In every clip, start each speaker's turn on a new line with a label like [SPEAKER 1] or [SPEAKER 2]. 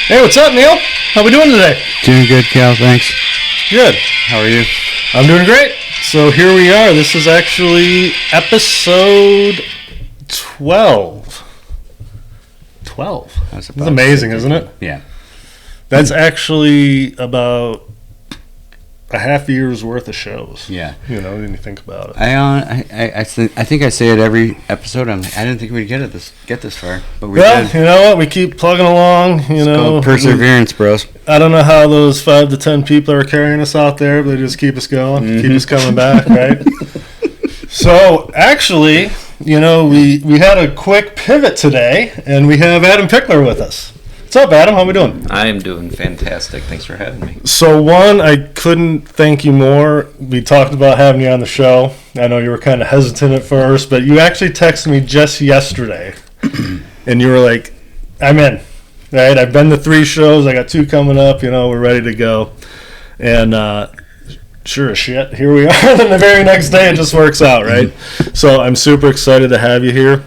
[SPEAKER 1] Hey, what's up, Neil? How we doing today?
[SPEAKER 2] Doing good, Cal. Thanks.
[SPEAKER 1] Good.
[SPEAKER 2] How are you?
[SPEAKER 1] I'm doing great. So here we are. This is actually episode 12. 12. That's amazing, isn't it?
[SPEAKER 2] Yeah.
[SPEAKER 1] That's actually about a half year's worth of shows.
[SPEAKER 2] Yeah.
[SPEAKER 1] You know, when you think about it.
[SPEAKER 2] I think I say it every episode. I didn't think we'd get this far, but we
[SPEAKER 1] Well,
[SPEAKER 2] did.
[SPEAKER 1] you know what? We keep plugging along. You
[SPEAKER 2] It's
[SPEAKER 1] know,
[SPEAKER 2] called perseverance, bros.
[SPEAKER 1] I don't know how those 5 to 10 people are carrying us out there, but they just keep us going, keep us coming back, right? So, actually, you know, we had a quick pivot today, and we have Adam Pichler with us. What's up, Adam? How we doing?
[SPEAKER 3] I am doing fantastic. Thanks for having me.
[SPEAKER 1] So, one, I couldn't thank you more. We talked about having you on the show. I know you were kind of hesitant at first, but you actually texted me just yesterday, and you were like, I'm in. Right? I've been to 3 shows. I got 2 coming up. You know, we're ready to go. And sure as shit, here we are. Then the very next day, it just works out, right? So I'm super excited to have you here.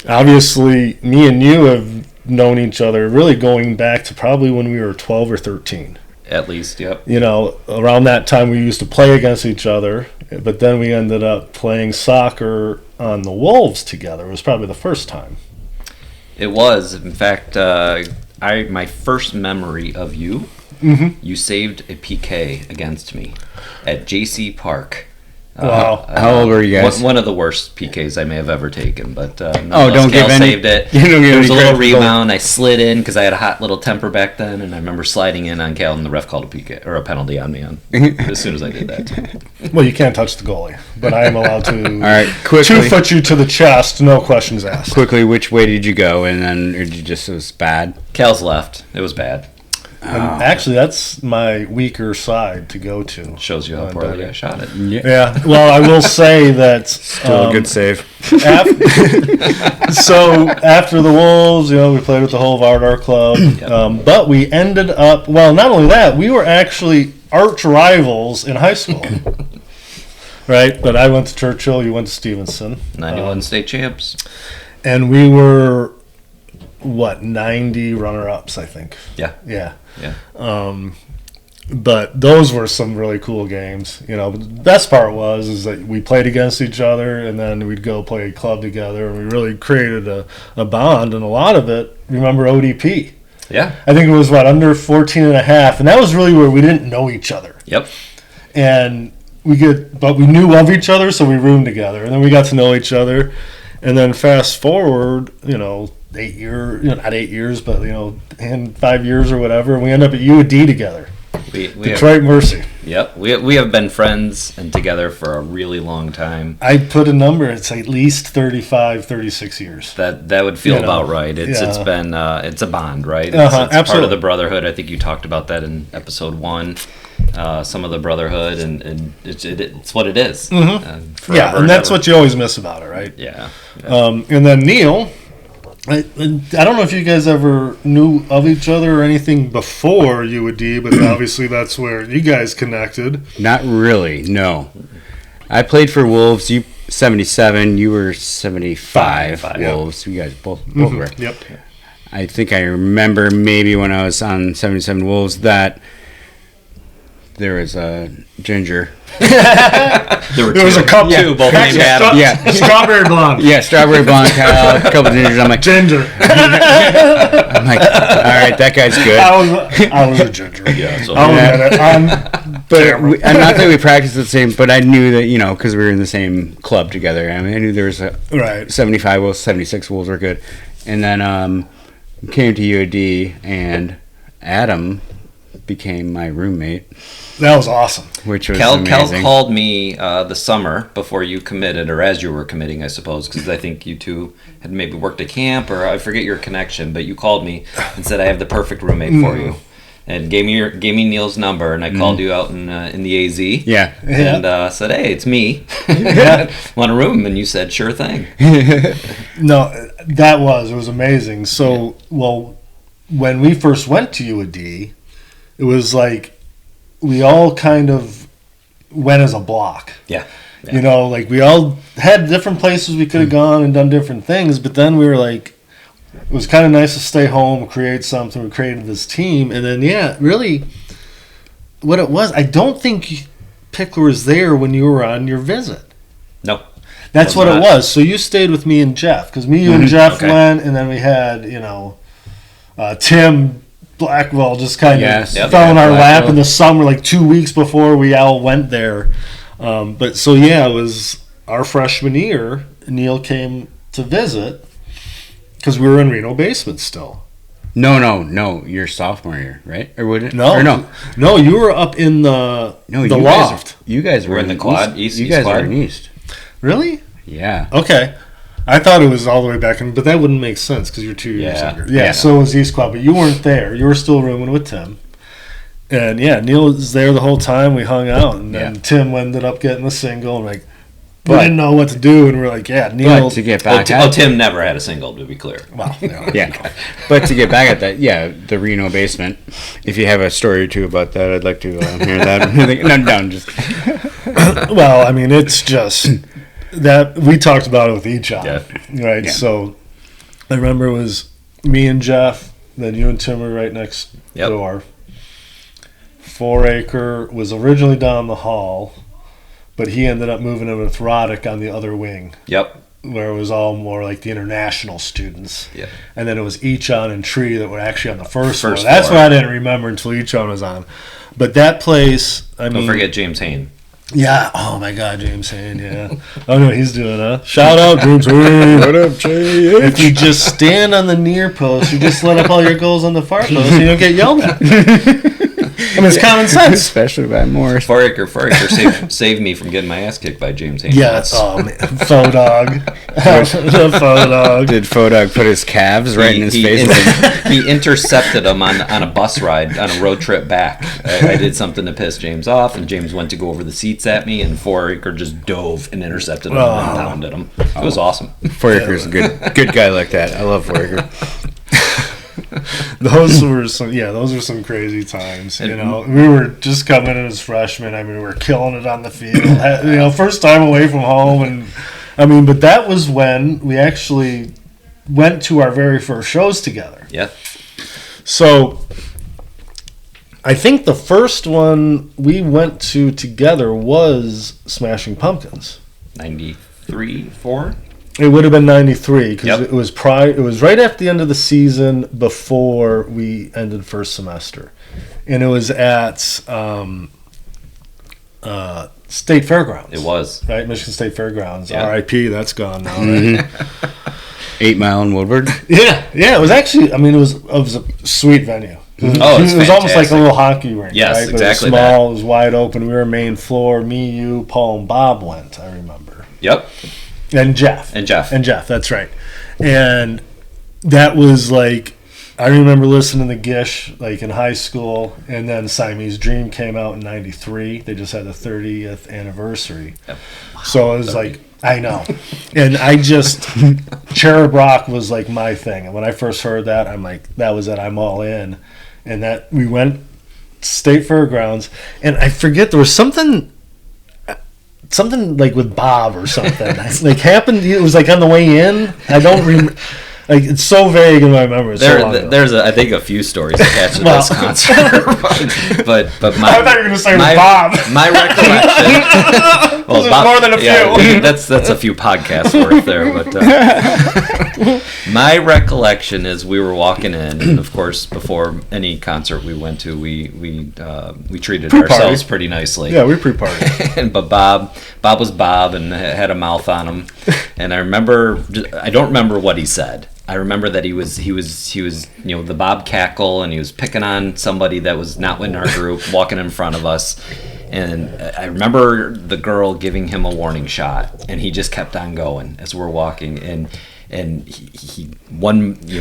[SPEAKER 1] Obviously, me and you have known each other really going back to probably when we were 12 or 13.
[SPEAKER 3] At least, yep.
[SPEAKER 1] You know, around that time we used to play against each other, but then we ended up playing soccer on the Wolves together. It was probably the first time.
[SPEAKER 3] It was. In fact, my first memory of you, you saved a PK against me at JC Park.
[SPEAKER 1] Wow.
[SPEAKER 2] How old were you guys?
[SPEAKER 3] One of the worst PKs I may have ever taken, but
[SPEAKER 2] don't give any.
[SPEAKER 3] Saved it.
[SPEAKER 2] You don't give
[SPEAKER 3] There was a
[SPEAKER 2] any
[SPEAKER 3] little
[SPEAKER 2] credit.
[SPEAKER 3] rebound. I slid in because I had a hot little temper back then, and I remember sliding in on Kal, and the ref called a PK or a penalty on me as soon as I did that.
[SPEAKER 1] Well, you can't touch the goalie, but I am allowed to.
[SPEAKER 2] All right, quickly.
[SPEAKER 1] 2-foot you to the chest, no questions asked.
[SPEAKER 2] Quickly, which way did you go? And then, or did you just, it was bad?
[SPEAKER 3] Cal's left. It was bad.
[SPEAKER 1] And actually, that's my weaker side to go to.
[SPEAKER 3] Shows you how poorly I shot it.
[SPEAKER 1] Yeah. Well, I will say that
[SPEAKER 2] Still a good save.
[SPEAKER 1] So after the Wolves, you know, we played with the whole Vardar club, but we ended up. Well, not only that, we were actually arch rivals in high school. Right, but I went to Churchill, you went to Stevenson.
[SPEAKER 3] 91 state champs.
[SPEAKER 1] And we were, 90 runner-ups, I think.
[SPEAKER 3] Yeah.
[SPEAKER 1] Yeah.
[SPEAKER 3] Yeah.
[SPEAKER 1] But those were some really cool games. You know, the best part is that we played against each other, and then we'd go play a club together, and we really created a bond, and a lot of it, remember ODP.
[SPEAKER 3] Yeah.
[SPEAKER 1] I think it was, under 14 and a half, and that was really where we didn't know each other.
[SPEAKER 3] Yep.
[SPEAKER 1] And but we knew of each other, so we roomed together, and then we got to know each other, and then fast forward, 8 years, not 8 years, but and 5 years or whatever, and we end up at UAD together. Detroit Mercy.
[SPEAKER 3] Yep, we have been friends and together for a really long time.
[SPEAKER 1] I put a number; it's at least 35, 36 years.
[SPEAKER 3] That would feel about right. It's been it's a bond, right? It's
[SPEAKER 1] absolutely.
[SPEAKER 3] part of the brotherhood. I think you talked about that in episode 1. Some of the brotherhood, and it's what it is.
[SPEAKER 1] And that's what you always miss about it, right?
[SPEAKER 3] Yeah.
[SPEAKER 1] And then Neil. I don't know if you guys ever knew of each other or anything before UAD, but obviously that's where you guys connected.
[SPEAKER 2] Not really, no. I played for Wolves. You 77. You were 75. Wolves. You guys both were.
[SPEAKER 1] Yep.
[SPEAKER 2] I think I remember maybe when I was on 77 Wolves that there was a ginger.
[SPEAKER 3] There
[SPEAKER 1] was a couple.
[SPEAKER 3] Two, both named Adam.
[SPEAKER 2] Yeah.
[SPEAKER 1] Strawberry blonde.
[SPEAKER 2] Yeah, strawberry blonde, a couple of gingers. I'm like,
[SPEAKER 1] Ginger.
[SPEAKER 2] I'm like, all right, that guy's good.
[SPEAKER 1] I was a ginger.
[SPEAKER 3] Yeah, so
[SPEAKER 1] I'll admit it.
[SPEAKER 2] And not that we practiced the same, but I knew that, because we were in the same club together. I mean, I knew there was a 75 Wolves, 76 Wolves were good. And then came to UAD, and Adam became my roommate.
[SPEAKER 1] That was awesome.
[SPEAKER 2] Which was
[SPEAKER 3] Kal
[SPEAKER 2] amazing.
[SPEAKER 3] called me the summer before you committed, or as you were committing, I suppose, because I think you two had maybe worked at camp, or I forget your connection, but you called me and said, I have the perfect roommate for you. And gave me Neil's number, and I called you out in the AZ.
[SPEAKER 2] Yeah.
[SPEAKER 3] And said, hey, it's me. Want a room? And you said, sure thing.
[SPEAKER 1] No, it was amazing. So, when we first went to UAD, it was like we all kind of went as a block.
[SPEAKER 3] Yeah.
[SPEAKER 1] We all had different places we could have gone and done different things, but then we were like, it was kind of nice to stay home, create something. We created this team, and then really, what it was, I don't think Pichler was there when you were on your visit.
[SPEAKER 3] No.
[SPEAKER 1] That's what it was. So you stayed with me and Jeff, because you and Jeff went, and then we had Tim Blackwell just kind of fell in our lap in the summer, like 2 weeks before we all went there. But so it was our freshman year. Neil came to visit because we were in Reno basement still.
[SPEAKER 2] No, your sophomore year, right? Or would it?
[SPEAKER 1] No, you were up in the loft.
[SPEAKER 2] You guys were
[SPEAKER 3] in the quad, East.
[SPEAKER 2] You guys were in East.
[SPEAKER 1] Really?
[SPEAKER 2] Yeah.
[SPEAKER 1] Okay. I thought it was all the way back in, but that wouldn't make sense because you're 2 years younger. Yeah, so it was East Quad, but you weren't there. You were still rooming with Tim. And Neil was there the whole time. We hung out, and then Tim ended up getting the single, and we didn't know what to do, and we're like, Neil.
[SPEAKER 2] But to get back
[SPEAKER 3] Tim never had a single, to be clear.
[SPEAKER 1] Well,
[SPEAKER 2] But to get back at that, the Reno basement. If you have a story or two about that, I'd like to hear that. No, just.
[SPEAKER 1] Well, I mean, it's just that we talked about it with each other, right? Yeah. So I remember it was me and Jeff, then you and Tim were right next door. 4 Acre was originally down the hall, but he ended up moving in with Roddick on the other wing.
[SPEAKER 3] Yep.
[SPEAKER 1] Where it was all more like the international students.
[SPEAKER 3] Yeah.
[SPEAKER 1] And then it was Echon and Tree that were actually on the first floor. That's what I didn't remember until Echon was on. But that place,
[SPEAKER 3] Don't forget James Hain.
[SPEAKER 1] Yeah. Oh, my God, James Hain, yeah. Oh, no, he's doing a shout out, James Hain. What up, Jay? If you just stand on the near post, you just let up all your goals on the far post, you don't get yelled at. I mean, it's common sense.
[SPEAKER 2] Especially by Morris.
[SPEAKER 3] 4 Acre saved me from getting my ass kicked by James Hain.
[SPEAKER 1] Yes. Oh, man. Faux dog. Faux dog.
[SPEAKER 2] Did Faux dog put his calves right in his face?
[SPEAKER 3] He intercepted him on a bus ride on a road trip back. I did something to piss James off, and James went to go over the seats at me, and 4 Acre just dove and intercepted him and pounded him. It was awesome.
[SPEAKER 2] 4 Acre's a good guy like that. I love 4 Acre.
[SPEAKER 1] Those were some crazy times. We were just coming in as freshmen. I mean, we were killing it on the field. First time away from home, and but that was when we actually went to our very first shows together.
[SPEAKER 3] Yeah. So,
[SPEAKER 1] I think the first one we went to together was Smashing Pumpkins.
[SPEAKER 3] 93, 4.
[SPEAKER 1] It would have been 93 because it was it was right after the end of the season before we ended first semester, and it was at State Fairgrounds.
[SPEAKER 3] It was
[SPEAKER 1] right, Michigan State Fairgrounds.
[SPEAKER 3] Yeah.
[SPEAKER 1] R.I.P. That's gone now. Right?
[SPEAKER 2] 8 Mile in Woodward.
[SPEAKER 1] Yeah. It was actually. I mean, it was a sweet venue. It was almost like a little hockey rink.
[SPEAKER 3] Yes,
[SPEAKER 1] right?
[SPEAKER 3] exactly.
[SPEAKER 1] It was small. It was wide open. We were main floor. Me, you, Paul, and Bob went. I remember.
[SPEAKER 3] Yep.
[SPEAKER 1] And Jeff. That's right. And that was like, I remember listening to Gish like in high school, and then Siamese Dream came out in 93. They just had the 30th anniversary. Yep. Wow, so it was 30. Like, I know. And I just, Cherub Rock was like my thing. And when I first heard that, I'm like, that was it. I'm all in. And that we went State Fairgrounds, and I forget, there was something like with Bob or something like happened. It was like on the way in. I don't remember. Like, it's so vague in my memory.
[SPEAKER 3] There's I think a few stories attached to this concert, but my,
[SPEAKER 1] I thought you were going to say Bob.
[SPEAKER 3] My recollection.
[SPEAKER 1] Well, Bob, more than a few.
[SPEAKER 3] Yeah, that's a few podcasts worth there. But my recollection is we were walking in, and of course, before any concert we went to, we treated ourselves pretty nicely.
[SPEAKER 1] Yeah, we pre-partied.
[SPEAKER 3] But Bob was Bob and had a mouth on him, and I don't remember what he said. I remember that he was the Bob cackle, and he was picking on somebody that was not in our group, walking in front of us, and I remember the girl giving him a warning shot, and he just kept on going as we're walking, and he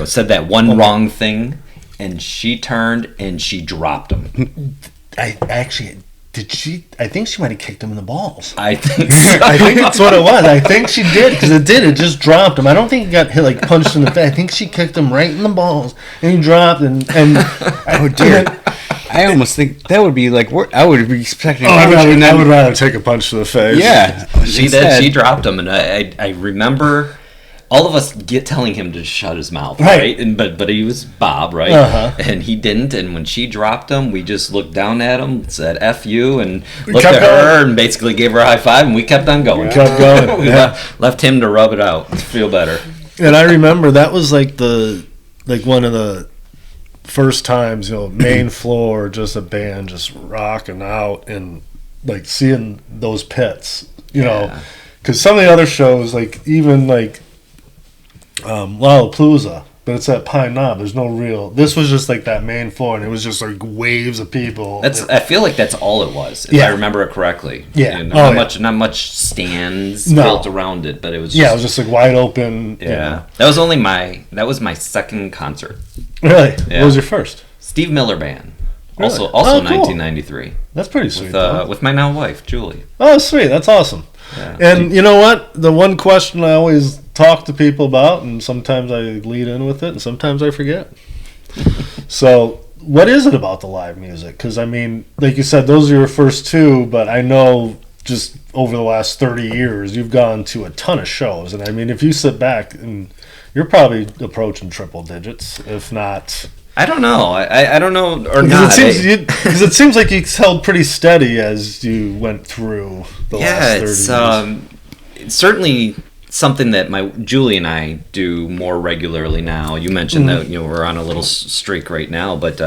[SPEAKER 3] said that one wrong thing, and she turned and she dropped him.
[SPEAKER 1] I think she might have kicked him in the balls.
[SPEAKER 3] I think so.
[SPEAKER 1] I think that's what it was. I think she did, because it just dropped him. I don't think he got hit, like punched in the face. I think she kicked him right in the balls, and he dropped, and
[SPEAKER 2] oh dear. I almost think that would be like, I would be expecting.
[SPEAKER 1] I would rather take a punch to the face.
[SPEAKER 3] Yeah, she did. She dropped him, and I remember all of us get telling him to shut his mouth, right? And but he was Bob, right? And he didn't. And when she dropped him, we just looked down at him, said "F you," and looked at her and basically gave her a high five, and we kept on going.
[SPEAKER 1] We kept going.
[SPEAKER 3] We left him to rub it out, to feel better.
[SPEAKER 1] And I remember that was like one of the first times, main floor, just a band just rocking out, and like seeing those pits, because some of the other shows, like even like Lollapalooza, but it's at Pine Knob. There's no real. This was just like that main floor, and it was just like waves of people.
[SPEAKER 3] I feel like that's all it was, if I remember it correctly.
[SPEAKER 1] Yeah.
[SPEAKER 3] Not much stands built around it, but it was.
[SPEAKER 1] It was just like wide open.
[SPEAKER 3] Yeah. That was my second concert.
[SPEAKER 1] Really? Yeah. What was your first?
[SPEAKER 3] Steve Miller Band.
[SPEAKER 1] Really?
[SPEAKER 3] Also
[SPEAKER 1] cool.
[SPEAKER 3] 1993.
[SPEAKER 1] That's pretty sweet.
[SPEAKER 3] With my now wife, Julie.
[SPEAKER 1] Oh, sweet. That's awesome. Yeah. And you know what? The one question I always talk to people about, and sometimes I lead in with it, and sometimes I forget. So, what is it about the live music? Because, I mean, like you said, those are your first two, but I know just over the last 30 years, you've gone to a ton of shows. And, I mean, if you sit back, and you're probably approaching triple digits, if not...
[SPEAKER 3] I don't know. I don't know, or not.
[SPEAKER 1] Because it seems like you held pretty steady as you went through the last 30 years.
[SPEAKER 3] It's certainly something that Julie and I do more regularly now. You mentioned that we're on a little streak right now, but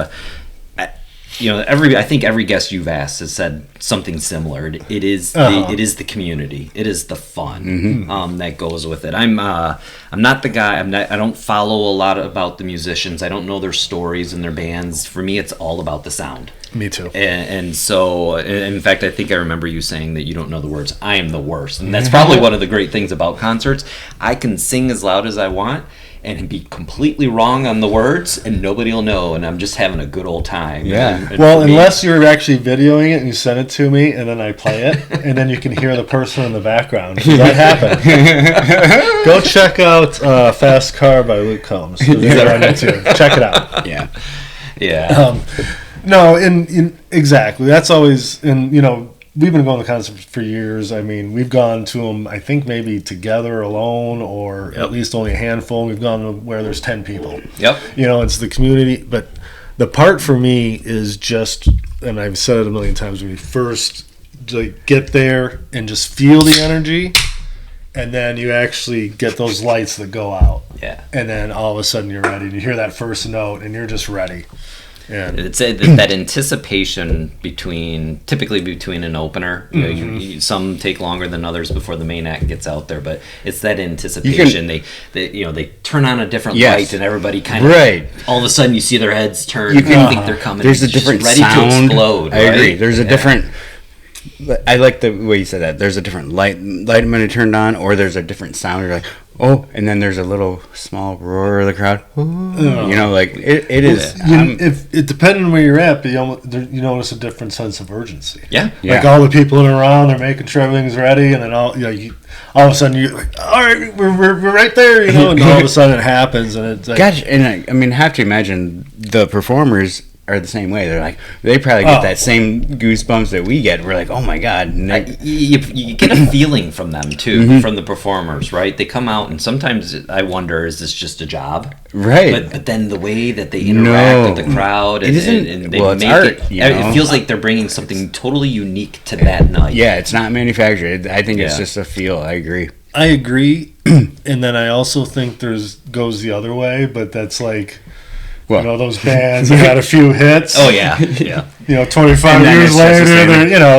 [SPEAKER 3] I think every guest you've asked has said something similar. It is the community. It is the fun that goes with it. I'm not the guy. I don't follow a lot about the musicians. I don't know their stories and their bands. For me, it's all about the sound.
[SPEAKER 1] Me too.
[SPEAKER 3] And so, in fact, I think I remember you saying that you don't know the words. I am the worst, and that's probably one of the great things about concerts. I can sing as loud as I want and be completely wrong on the words, and nobody will know, and I'm just having a good old time.
[SPEAKER 2] Yeah.
[SPEAKER 3] And
[SPEAKER 1] unless you're actually videoing it and you send it to me, and then I play it, and then you can hear the person in the background. That happened. Go check out Fast Car by Luke Combs. Check it out.
[SPEAKER 3] Yeah. Yeah.
[SPEAKER 1] No, exactly. That's always, we've been going to concerts for years. I mean, we've gone to them, I think maybe together, alone, or at least only a handful. We've gone to where there's 10 people.
[SPEAKER 3] Yep.
[SPEAKER 1] It's the community. But the part for me is just, and I've said it a million times, when you first get there and just feel the energy, and then you actually get those lights that go out.
[SPEAKER 3] Yeah.
[SPEAKER 1] And then all of a sudden you're ready. You hear that first note, and you're just ready. And
[SPEAKER 3] it's that anticipation typically between an opener. Some take longer than others before the main act gets out there, but it's that anticipation. They turn on a different light, and everybody kind of all of a sudden you see their heads turn. You think they're coming.
[SPEAKER 2] There's a different
[SPEAKER 3] ready
[SPEAKER 2] sound.
[SPEAKER 3] To explode.
[SPEAKER 2] I agree. There's a different. I like the way you said that. There's a different light when it turned on, or there's a different sound. You're like, oh, and then there's a little small roar of the crowd. It is.
[SPEAKER 1] If it depending on where you're at, but you notice a different sense of urgency.
[SPEAKER 3] Yeah.
[SPEAKER 1] Like all the people in around, they're making sure everything's ready, and then all of a sudden you're like, all right, we're right there, and all of a sudden it happens, and it's like,
[SPEAKER 2] gosh, and I mean, have to imagine the performers are the same way. They're like, they probably get that same goosebumps that we get. We're like, oh my god.
[SPEAKER 3] You get a feeling from them too, from the performers, right? They come out, and sometimes I wonder, is this just a job?
[SPEAKER 2] Right.
[SPEAKER 3] But then the way that they interact with the crowd, and they
[SPEAKER 2] it's
[SPEAKER 3] make
[SPEAKER 2] art,
[SPEAKER 3] it feels like they're bringing something totally unique to that night.
[SPEAKER 2] Yeah, it's not manufactured. I think it's just a feel. I agree.
[SPEAKER 1] And then I also think goes the other way, but that's like, those bands that had a few hits.
[SPEAKER 3] Oh, yeah. Yeah.
[SPEAKER 1] 25 years later,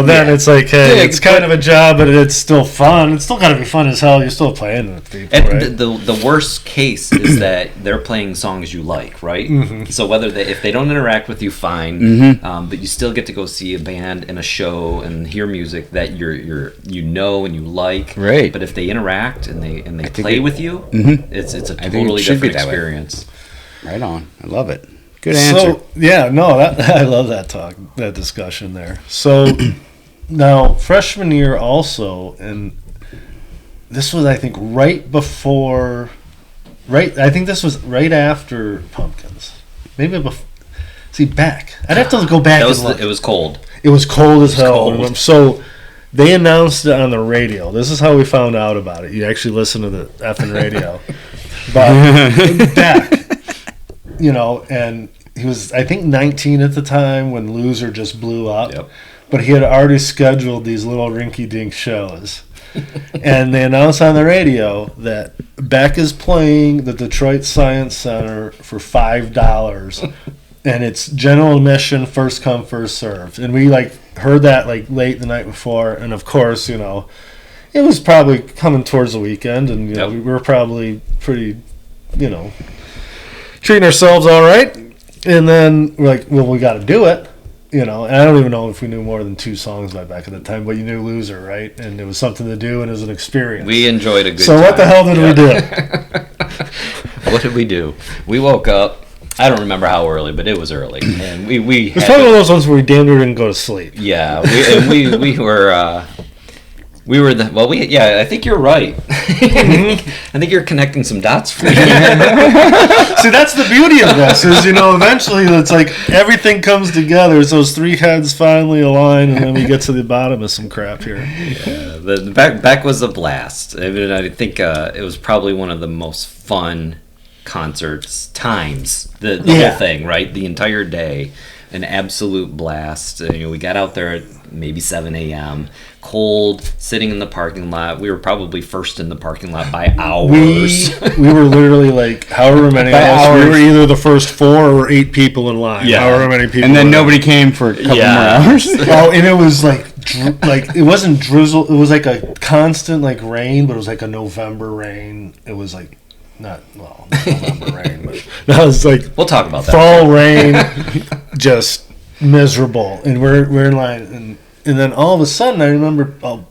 [SPEAKER 1] then it's like, hey, it's kind of a job, but it's still fun. It's still got to be fun as hell. You're still playing with people, right?
[SPEAKER 3] The worst case is that they're playing songs you like, right? Mm-hmm. So if they don't interact with you, fine, but you still get to go see a band and a show and hear music that and you like.
[SPEAKER 2] Right.
[SPEAKER 3] But if they interact and they play with you, it's a totally different experience.
[SPEAKER 2] Right on. I love it. Good answer.
[SPEAKER 1] So, I love that discussion there. So, now, freshman year also, and this was, I think, I think this was right after Pumpkins. Maybe before. See, I'd have to go back.
[SPEAKER 3] It was cold.
[SPEAKER 1] It was cold as hell.
[SPEAKER 3] Cold.
[SPEAKER 1] So, They announced it on the radio. This is how we found out about it. You actually listen to the effing radio. But Beck, you know, and he was, I think, 19 at the time when Loser just blew up.
[SPEAKER 3] Yep.
[SPEAKER 1] But he had already scheduled these little rinky-dink shows. And they announced on the radio that Beck is playing the Detroit Science Center for $5. And it's general admission, first come, first served. And we, like, heard that, like, late the night before. And, of course, you know, it was probably coming towards the weekend. And, you know, we were probably pretty, you know, treating ourselves all right. And then we're like, well, we got to do it. You know, and I don't even know if we knew more than 2 songs by back at the time, but you knew Loser, right? And it was something to do, and it was an experience.
[SPEAKER 3] We enjoyed a good time.
[SPEAKER 1] So what the hell did we do?
[SPEAKER 3] What did we do? We woke up. I don't remember how early, but it was early, and we.
[SPEAKER 1] It's probably one of those ones where we damn near didn't go to sleep.
[SPEAKER 3] Yeah, we were. I think you're right. I think you're connecting some dots for me.
[SPEAKER 1] See, that's the beauty of this, is, you know, eventually it's like everything comes together. It's those 3 heads finally align, and then we get to the bottom of some crap here.
[SPEAKER 3] Yeah, the back was a blast. I mean, I think it was probably one of the most fun concerts times. The whole thing, right? The entire day. An absolute blast. You know, we got out there at maybe 7 a.m. Cold, sitting in the parking lot. We were probably first in the parking lot by hours.
[SPEAKER 1] We were literally like, however many hours. We were either the first 4 or 8 people in line.
[SPEAKER 2] Yeah.
[SPEAKER 1] However many people.
[SPEAKER 2] And then nobody came for a couple more hours.
[SPEAKER 1] Oh, and it was like it wasn't drizzle. It was like a constant like rain, but it was like a November rain. It was like not November rain, but that was like
[SPEAKER 3] we'll talk about that.
[SPEAKER 1] Fall rain, just miserable. And we're in line, and then all of a sudden, I remember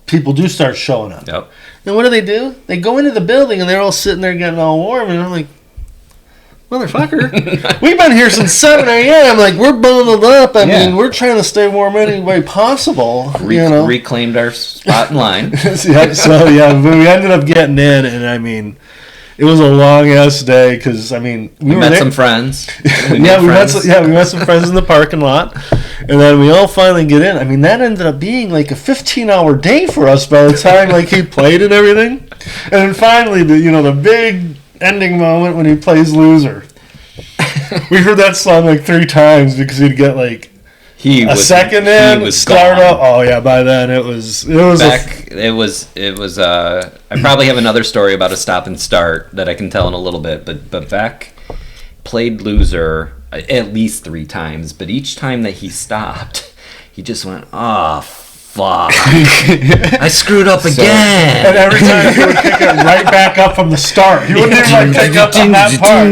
[SPEAKER 1] people do start showing up.
[SPEAKER 3] Yep.
[SPEAKER 1] And what do? They go into the building, and they're all sitting there getting all warm, and I'm like, motherfucker, we've been here since 7 a.m. Like, we're bundled up. I mean, we're trying to stay warm any way possible.
[SPEAKER 3] Reclaimed our spot in line.
[SPEAKER 1] But we ended up getting in, and I mean, it was a long ass day because I mean
[SPEAKER 3] we met some friends.
[SPEAKER 1] We met some friends in the parking lot, and then we all finally get in. I mean, that ended up being like a 15-hour day for us by the time like he played and everything. And then finally, the big ending moment when he plays Loser. We heard that song like 3 times because he'd get like second in, start up. Oh yeah, by then it was
[SPEAKER 3] back. It was. I probably have another story about a stop and start that I can tell in a little bit. But Beck played Loser at least 3 times. But each time that he stopped, he just went, "Oh fuck, I screwed up again."
[SPEAKER 1] And every time he would pick it right back up from the start. He wouldn't even pick up on that part.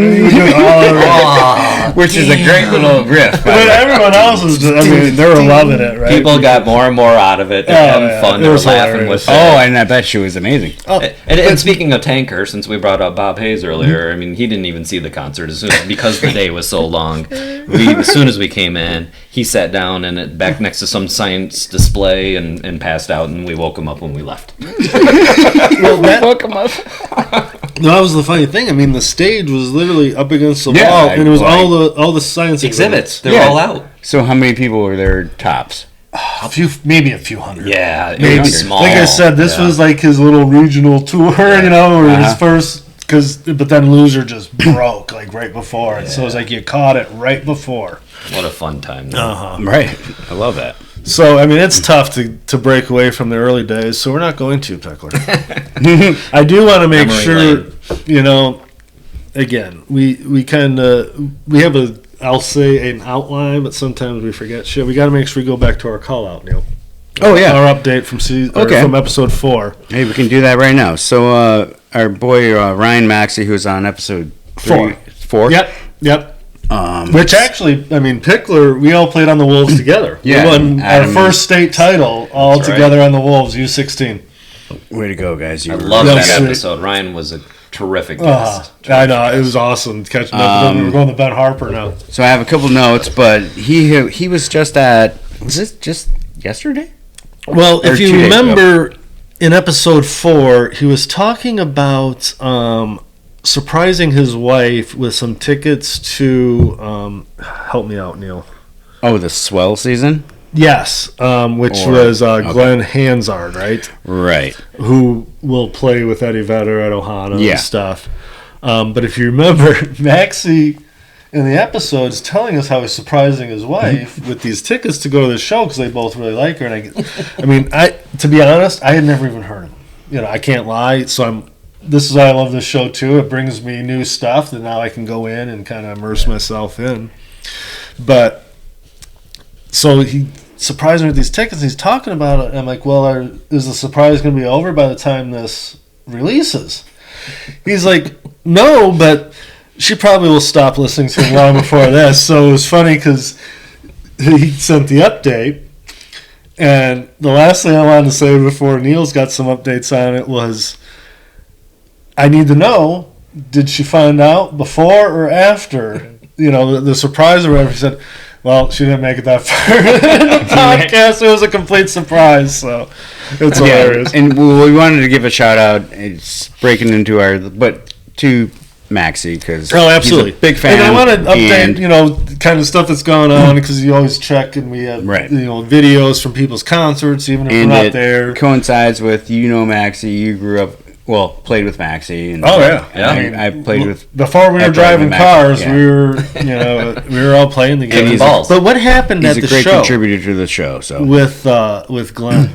[SPEAKER 2] Which is a great little riff.
[SPEAKER 1] But everyone else was just, I mean, they were loving it, right?
[SPEAKER 3] People got more and more out of it. They're having fun. They were laughing with it.
[SPEAKER 2] Oh, and I bet she was amazing.
[SPEAKER 3] And speaking of Tanker, since we brought up Bob Hayes earlier, I mean, he didn't even see the concert because the day was so long. As soon as we came in, he sat down and back next to some science display and passed out, and we woke him up when we left.
[SPEAKER 2] Woke him up.
[SPEAKER 1] No, that was the funny thing. I mean, the stage was literally up against the wall, and it was all the science
[SPEAKER 3] exhibits. They were all out.
[SPEAKER 2] So how many people were there tops?
[SPEAKER 1] Maybe a few hundred.
[SPEAKER 3] Yeah,
[SPEAKER 1] maybe.
[SPEAKER 3] It was small.
[SPEAKER 1] Like I said, this was like his little regional tour, or his first. But then Loser just broke like right before, and so it was like you caught it right before.
[SPEAKER 3] What a fun time!
[SPEAKER 2] Right, I love that.
[SPEAKER 1] So I mean, it's tough to break away from the early days. So we're not going to, Pichler. I do want to make sure, again, we kind of we have I'll say an outline, but sometimes we forget shit. We got to make sure we go back to our call out, Neil.
[SPEAKER 2] Oh yeah,
[SPEAKER 1] our update from episode 4.
[SPEAKER 2] Hey, we can do that right now. So our boy Ryan Maxey, who's on episode 4.
[SPEAKER 1] Yep. Which actually, I mean, Pichler, we all played on the Wolves together.
[SPEAKER 2] Yeah,
[SPEAKER 1] we won our first state title all together on the Wolves, U16.
[SPEAKER 2] Way to go, guys!
[SPEAKER 3] I love that episode. Ryan was a terrific guest.
[SPEAKER 1] I know, it was awesome catching up. We're going to Ben Harper now.
[SPEAKER 2] So I have a couple notes, but he was just at. Was this just yesterday?
[SPEAKER 1] Well, if you remember, in episode 4, he was talking about surprising his wife with some tickets to help me out, Neil.
[SPEAKER 2] Oh, the Swell season?
[SPEAKER 1] Yes, which was Glenn Hansard, right?
[SPEAKER 2] Right.
[SPEAKER 1] Who will play with Eddie Vedder at Ohana
[SPEAKER 2] Yeah.
[SPEAKER 1] and stuff. But if you remember, Maxie in the episode is telling us how he's surprising his wife with these tickets to go to the show because they both really like her. And to be honest, I had never even heard of him. You know, I can't lie. So this is why I love this show too. It brings me new stuff that now I can go in and kind of immerse myself in. But so he surprised me with these tickets. He's talking about it. And I'm like, well, is the surprise going to be over by the time this releases? He's like, no, but she probably will stop listening to him long before this. So it was funny because he sent the update. And the last thing I wanted to say before Neil's got some updates on it was, I need to know, did she find out before or after, you know, the surprise or whatever? He said, well, she didn't make it that far in the podcast. It was a complete surprise, so it's hilarious.
[SPEAKER 2] And we wanted to give a shout out. It's breaking into to Maxie because he's a big fan.
[SPEAKER 1] And I want to update, you know, kind of stuff that's going on because you always check and we have, you know, videos from people's concerts, even if we're not there.
[SPEAKER 2] Coincides with, you know, Maxie. You grew up. Well, played with Maxie. And I played with.
[SPEAKER 1] Before we were driving cars, we were, you know, we were all playing the game. But what happened at the show?
[SPEAKER 2] He's a great contributor to the show. So
[SPEAKER 1] with Glenn,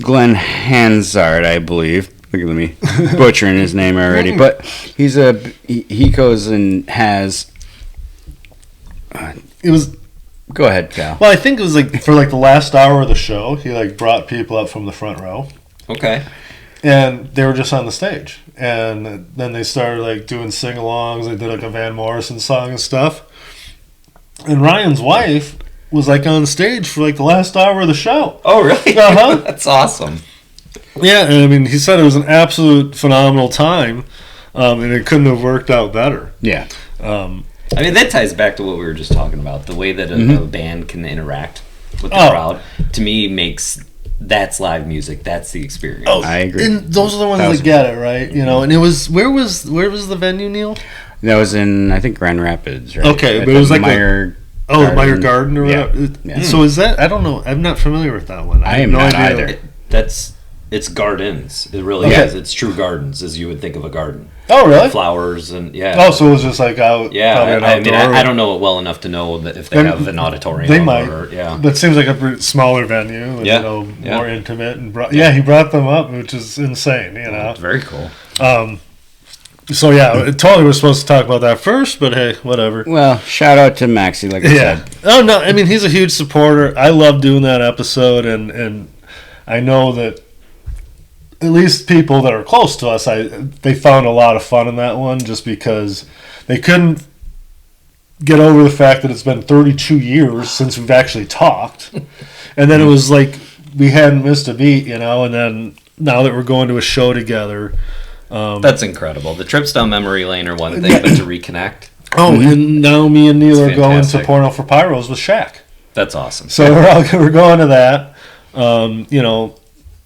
[SPEAKER 2] Glenn Hansard, I believe. Look at me butchering his name already, but he goes and has.
[SPEAKER 1] It was.
[SPEAKER 2] Go ahead, Cal.
[SPEAKER 1] Well, I think it was for the last hour of the show, he brought people up from the front row.
[SPEAKER 3] Okay.
[SPEAKER 1] And they were just on the stage. And then they started doing sing-alongs. They did a Van Morrison song and stuff. And Ryan's wife was on stage for the last hour of the show.
[SPEAKER 3] Oh, really?
[SPEAKER 1] Uh-huh.
[SPEAKER 3] That's awesome.
[SPEAKER 1] Yeah, and I mean, he said it was an absolute phenomenal time. And it couldn't have worked out better.
[SPEAKER 2] Yeah.
[SPEAKER 3] I mean, that ties back to what we were just talking about. The way that a band can interact with the crowd, to me, makes... That's live music. That's the experience.
[SPEAKER 1] Oh,
[SPEAKER 2] I agree.
[SPEAKER 1] And those are the ones that get it, right? You know, and it was where was the venue, Neil?
[SPEAKER 2] That was in, I think, Grand Rapids, right?
[SPEAKER 1] Okay, but it was
[SPEAKER 2] Meyer.
[SPEAKER 1] The Meyer Garden or whatever.
[SPEAKER 2] Yeah.
[SPEAKER 1] So is that? I don't know. I'm not familiar with that one.
[SPEAKER 2] I am not either.
[SPEAKER 3] It's gardens. It really is. It's true gardens, as you would think of a garden.
[SPEAKER 1] Oh, really?
[SPEAKER 3] Flowers and
[SPEAKER 1] Oh, so it was just out.
[SPEAKER 3] Yeah, I mean, I don't know it well enough to know that if they have an auditorium.
[SPEAKER 1] They might. But it seems like a smaller venue. And, you know, more intimate. And he brought them up, which is insane. You know,
[SPEAKER 3] very cool.
[SPEAKER 1] So it totally was supposed to talk about that first, but hey, whatever.
[SPEAKER 2] Well, shout out to Maxie, like I said.
[SPEAKER 1] Oh no, I mean he's a huge supporter. I love doing that episode, and I know that at least people that are close to us, they found a lot of fun in that one, just because they couldn't get over the fact that it's been 32 years since we've actually talked, and then it was we hadn't missed a beat, you know, and then now that we're going to a show together.
[SPEAKER 3] That's incredible. The trips down memory lane are one thing, but to reconnect.
[SPEAKER 1] Oh, and now me and Neil are going to Porno for Pyros with Shaq.
[SPEAKER 3] That's awesome.
[SPEAKER 1] So we're going to that. You know,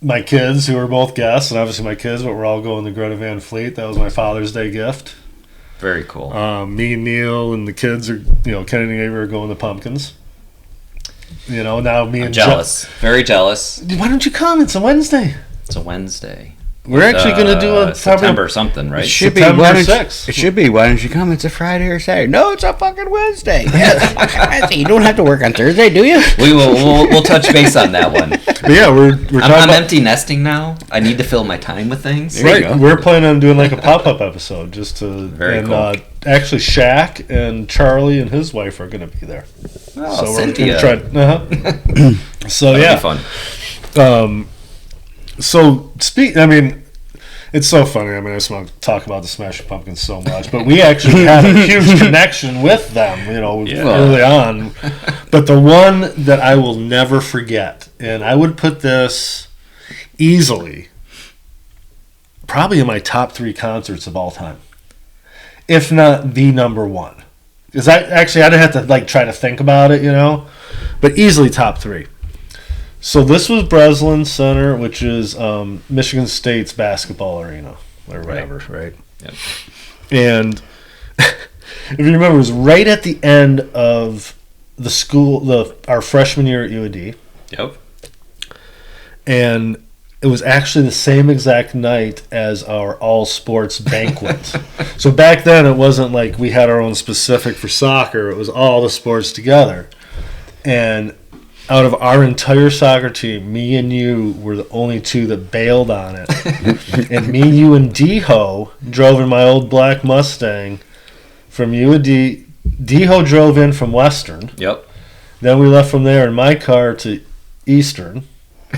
[SPEAKER 1] my kids, who are both guests, and obviously my kids, but we're all going to Greta Van Fleet. That was my Father's Day gift.
[SPEAKER 3] Very cool.
[SPEAKER 1] Me and Neil and the kids are, you know, Kennedy and Avery are going to Pumpkins. You know, now me and
[SPEAKER 3] jealous. Very jealous.
[SPEAKER 1] Why don't you come? It's a Wednesday.
[SPEAKER 3] It's a Wednesday.
[SPEAKER 1] We're actually going to do a
[SPEAKER 3] September something, right?
[SPEAKER 2] It should be. It should be. Why don't you come? It's a Friday or Saturday. No, it's a fucking Wednesday. You don't have to work on Thursday, do you?
[SPEAKER 3] We'll touch base on that one.
[SPEAKER 1] But yeah,
[SPEAKER 3] I'm empty nesting now. I need to fill my time with things.
[SPEAKER 1] Right. We're planning on doing a pop-up episode just to.
[SPEAKER 3] Very cool.
[SPEAKER 1] Actually, Shaq and Charlie and his wife are going to be there.
[SPEAKER 3] Oh,
[SPEAKER 1] so
[SPEAKER 3] Cynthia.
[SPEAKER 1] We're going to try. So
[SPEAKER 3] that'll be fun.
[SPEAKER 1] So I mean, it's so funny. I mean, I just want to talk about the Smashing Pumpkins so much, but we actually had a huge connection with them, you know, early on. But the one that I will never forget, and I would put this easily, probably in my top 3 concerts of all time, if not the number one. Because I didn't have to try to think about it, you know, but easily top 3. So this was Breslin Center, which is Michigan State's basketball arena or whatever, right?
[SPEAKER 3] Yep.
[SPEAKER 1] And if you remember, it was right at the end of the school, our freshman year at UAD.
[SPEAKER 3] Yep.
[SPEAKER 1] And it was actually the same exact night as our all sports banquet. So back then it wasn't like we had our own specific for soccer. It was all the sports together. And out of our entire soccer team, me and you were the only two that bailed on it. And me, you, and D-Ho drove in my old black Mustang from UAD. D-Ho drove in from Western.
[SPEAKER 3] Yep.
[SPEAKER 1] Then we left from there in my car to Eastern.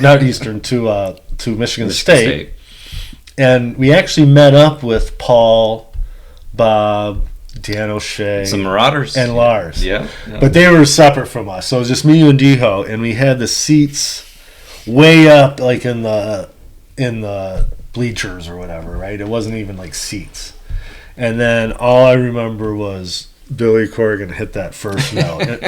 [SPEAKER 1] Not Eastern, to Michigan State. And we actually met up with Paul, Bob, Dan O'Shea,
[SPEAKER 3] some Marauders,
[SPEAKER 1] and Lars.
[SPEAKER 3] Yeah.
[SPEAKER 1] But they were separate from us. So it was just me, you, and D-Ho, and we had the seats way up, like in the bleachers or whatever, right? It wasn't even like seats. And then all I remember was Billy Corrigan hit that first note.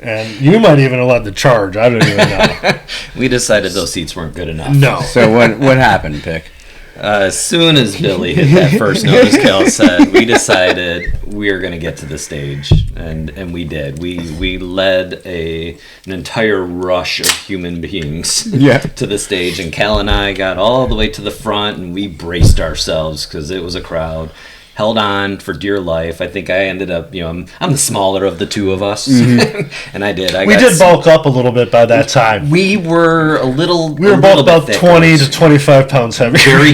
[SPEAKER 1] And you might even have led the charge. I don't even know.
[SPEAKER 3] We decided those seats weren't good enough.
[SPEAKER 1] No.
[SPEAKER 2] So what happened, Pick?
[SPEAKER 3] As soon as Billy hit that first note, as Kel said, we decided we were going to get to the stage, and we did. We led an entire rush of human beings to the stage, and Kal and I got all the way to the front, and we braced ourselves because it was a crowd. Held on for dear life. I think I ended up, I'm the smaller of the two of us, and I did.
[SPEAKER 1] We did bulk up a little bit by that time.
[SPEAKER 3] We were a little.
[SPEAKER 1] We were both about 20 to 25 pounds heavier.
[SPEAKER 3] Very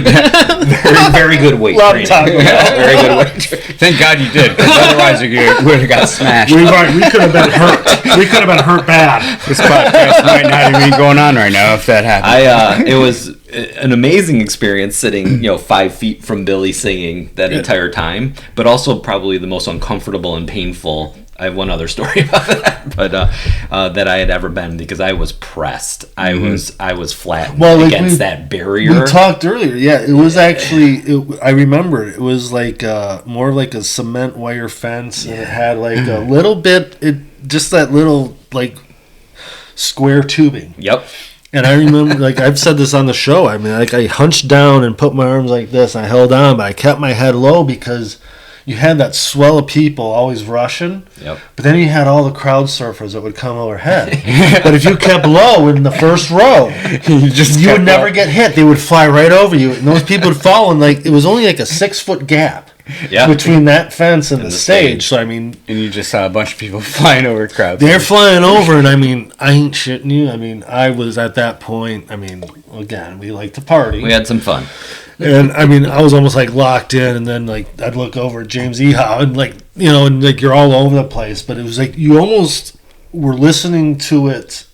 [SPEAKER 3] good weight training. Very good weight training.
[SPEAKER 2] Thank God you did, because otherwise you would have got smashed.
[SPEAKER 1] We could have been hurt. We could have been hurt bad.
[SPEAKER 2] This podcast might not even be going on right now if that happened.
[SPEAKER 3] It was an amazing experience sitting 5 feet from Billy singing that entire time, but also probably the most uncomfortable and painful. I have one other story about that, but that I had ever been, because I was pressed. I was flat against that barrier.
[SPEAKER 1] We talked earlier. Yeah, it was actually. I remember it was like more like a cement wire fence, and it had like a little bit. Just that little like square tubing.
[SPEAKER 3] Yep.
[SPEAKER 1] And I remember, like I've said this on the show, I mean, like I hunched down and put my arms like this, and I held on, but I kept my head low because you had that swell of people always rushing.
[SPEAKER 3] Yep.
[SPEAKER 1] But then you had all the crowd surfers that would come overhead. But if you kept low in the first row, you would never get hit. They would fly right over you, and those people would fall, and like it was only like a 6-foot gap. Between that fence and the stage. So, I mean...
[SPEAKER 2] And you just saw a bunch of people flying over crowds.
[SPEAKER 1] They're flying over, and I mean, I ain't shitting you. I mean, I was at that point, I mean, again, we like to party.
[SPEAKER 3] We had some fun.
[SPEAKER 1] And, I mean, I was almost, like, locked in, and then, like, I'd look over at James Ehow, and, like, and, like, you're all over the place. But it was, like, you almost were listening to it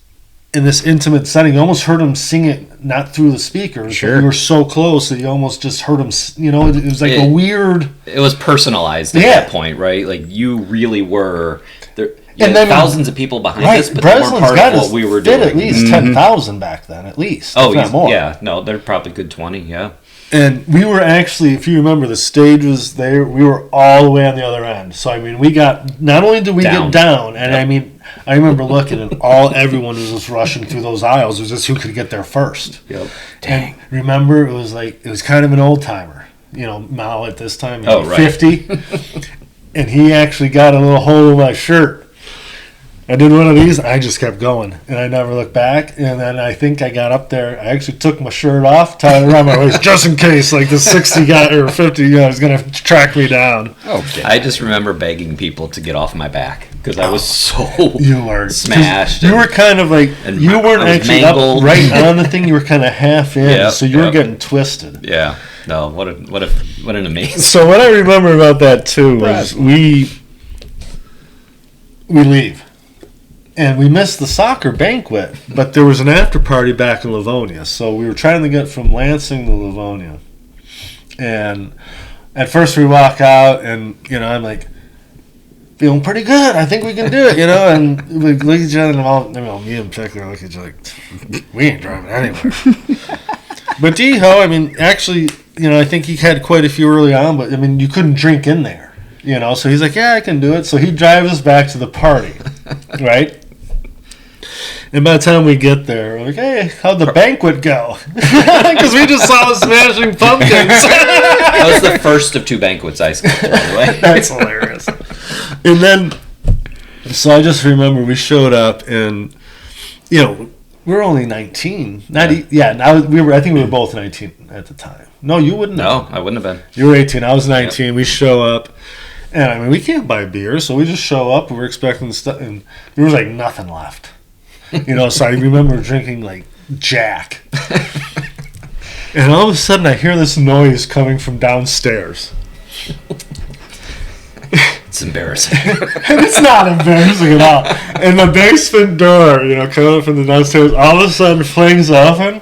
[SPEAKER 1] in this intimate setting. You almost heard him sing it, not through the speakers.
[SPEAKER 2] Sure.
[SPEAKER 1] You were so close that you almost just heard him, it was like a weird...
[SPEAKER 3] It was personalized at that point, right? Like, you really were... There,
[SPEAKER 1] and then
[SPEAKER 3] thousands of people behind us, but
[SPEAKER 1] Breslin's
[SPEAKER 3] they weren't part of what we were doing.
[SPEAKER 1] At least 10,000 back then, at least.
[SPEAKER 3] Oh,
[SPEAKER 1] if not more.
[SPEAKER 3] Yeah. No, they're probably good 20, yeah.
[SPEAKER 1] And we were actually, if you remember, the stage was there. We were all the way on the other end. So, I mean, we got... Not only did we get down, and I mean... I remember looking, and everyone was just rushing through those aisles. It was just who could get there first.
[SPEAKER 3] Yep.
[SPEAKER 1] Dang. And remember, it was kind of an old timer. Mal at this time, 50. And he actually got a little hold of my shirt. I did one of these, and I just kept going, and I never looked back. And then I think I got up there. I actually took my shirt off, tied it around my waist, just in case, like the 60 guy or 50 guy was going to track me down.
[SPEAKER 3] Okay. I just remember begging people to get off my back because I was so smashed.
[SPEAKER 1] You were kind of like, you weren't actually
[SPEAKER 3] mangled.
[SPEAKER 1] Up right on the thing. You were kind of half in, so you were getting twisted.
[SPEAKER 3] Yeah. No, what an amazing.
[SPEAKER 1] So what I remember about that too was we leave. And we missed the soccer banquet, but there was an after party back in Livonia. So we were trying to get from Lansing to Livonia. And at first we walk out, and, I'm like, feeling pretty good. I think we can do it, And we look at each other, and me and Pichler look at each other like, we ain't driving anywhere. But D-Ho, I mean, actually, I think he had quite a few early on, but, I mean, you couldn't drink in there, So he's like, yeah, I can do it. So he drives us back to the party, right? And by the time we get there, we're like, hey, how'd the banquet go? Because we just saw the Smashing Pumpkins.
[SPEAKER 3] That was the first of 2 banquets I skipped, by the way.
[SPEAKER 1] That's hilarious. And then So I just remember we showed up and, we were only 19. I think we were both 19 at the time. No, you wouldn't have.
[SPEAKER 3] No, I wouldn't have been.
[SPEAKER 1] You were 18. I was 19. Yep. We show up. And, I mean, we can't buy beer, so we just show up. We're expecting stuff. And there was, like, nothing left. So I remember drinking, like, Jack. And all of a sudden, I hear this noise coming from downstairs.
[SPEAKER 3] It's embarrassing.
[SPEAKER 1] And it's not embarrassing at all. And the basement door, coming up from the downstairs, all of a sudden flings open.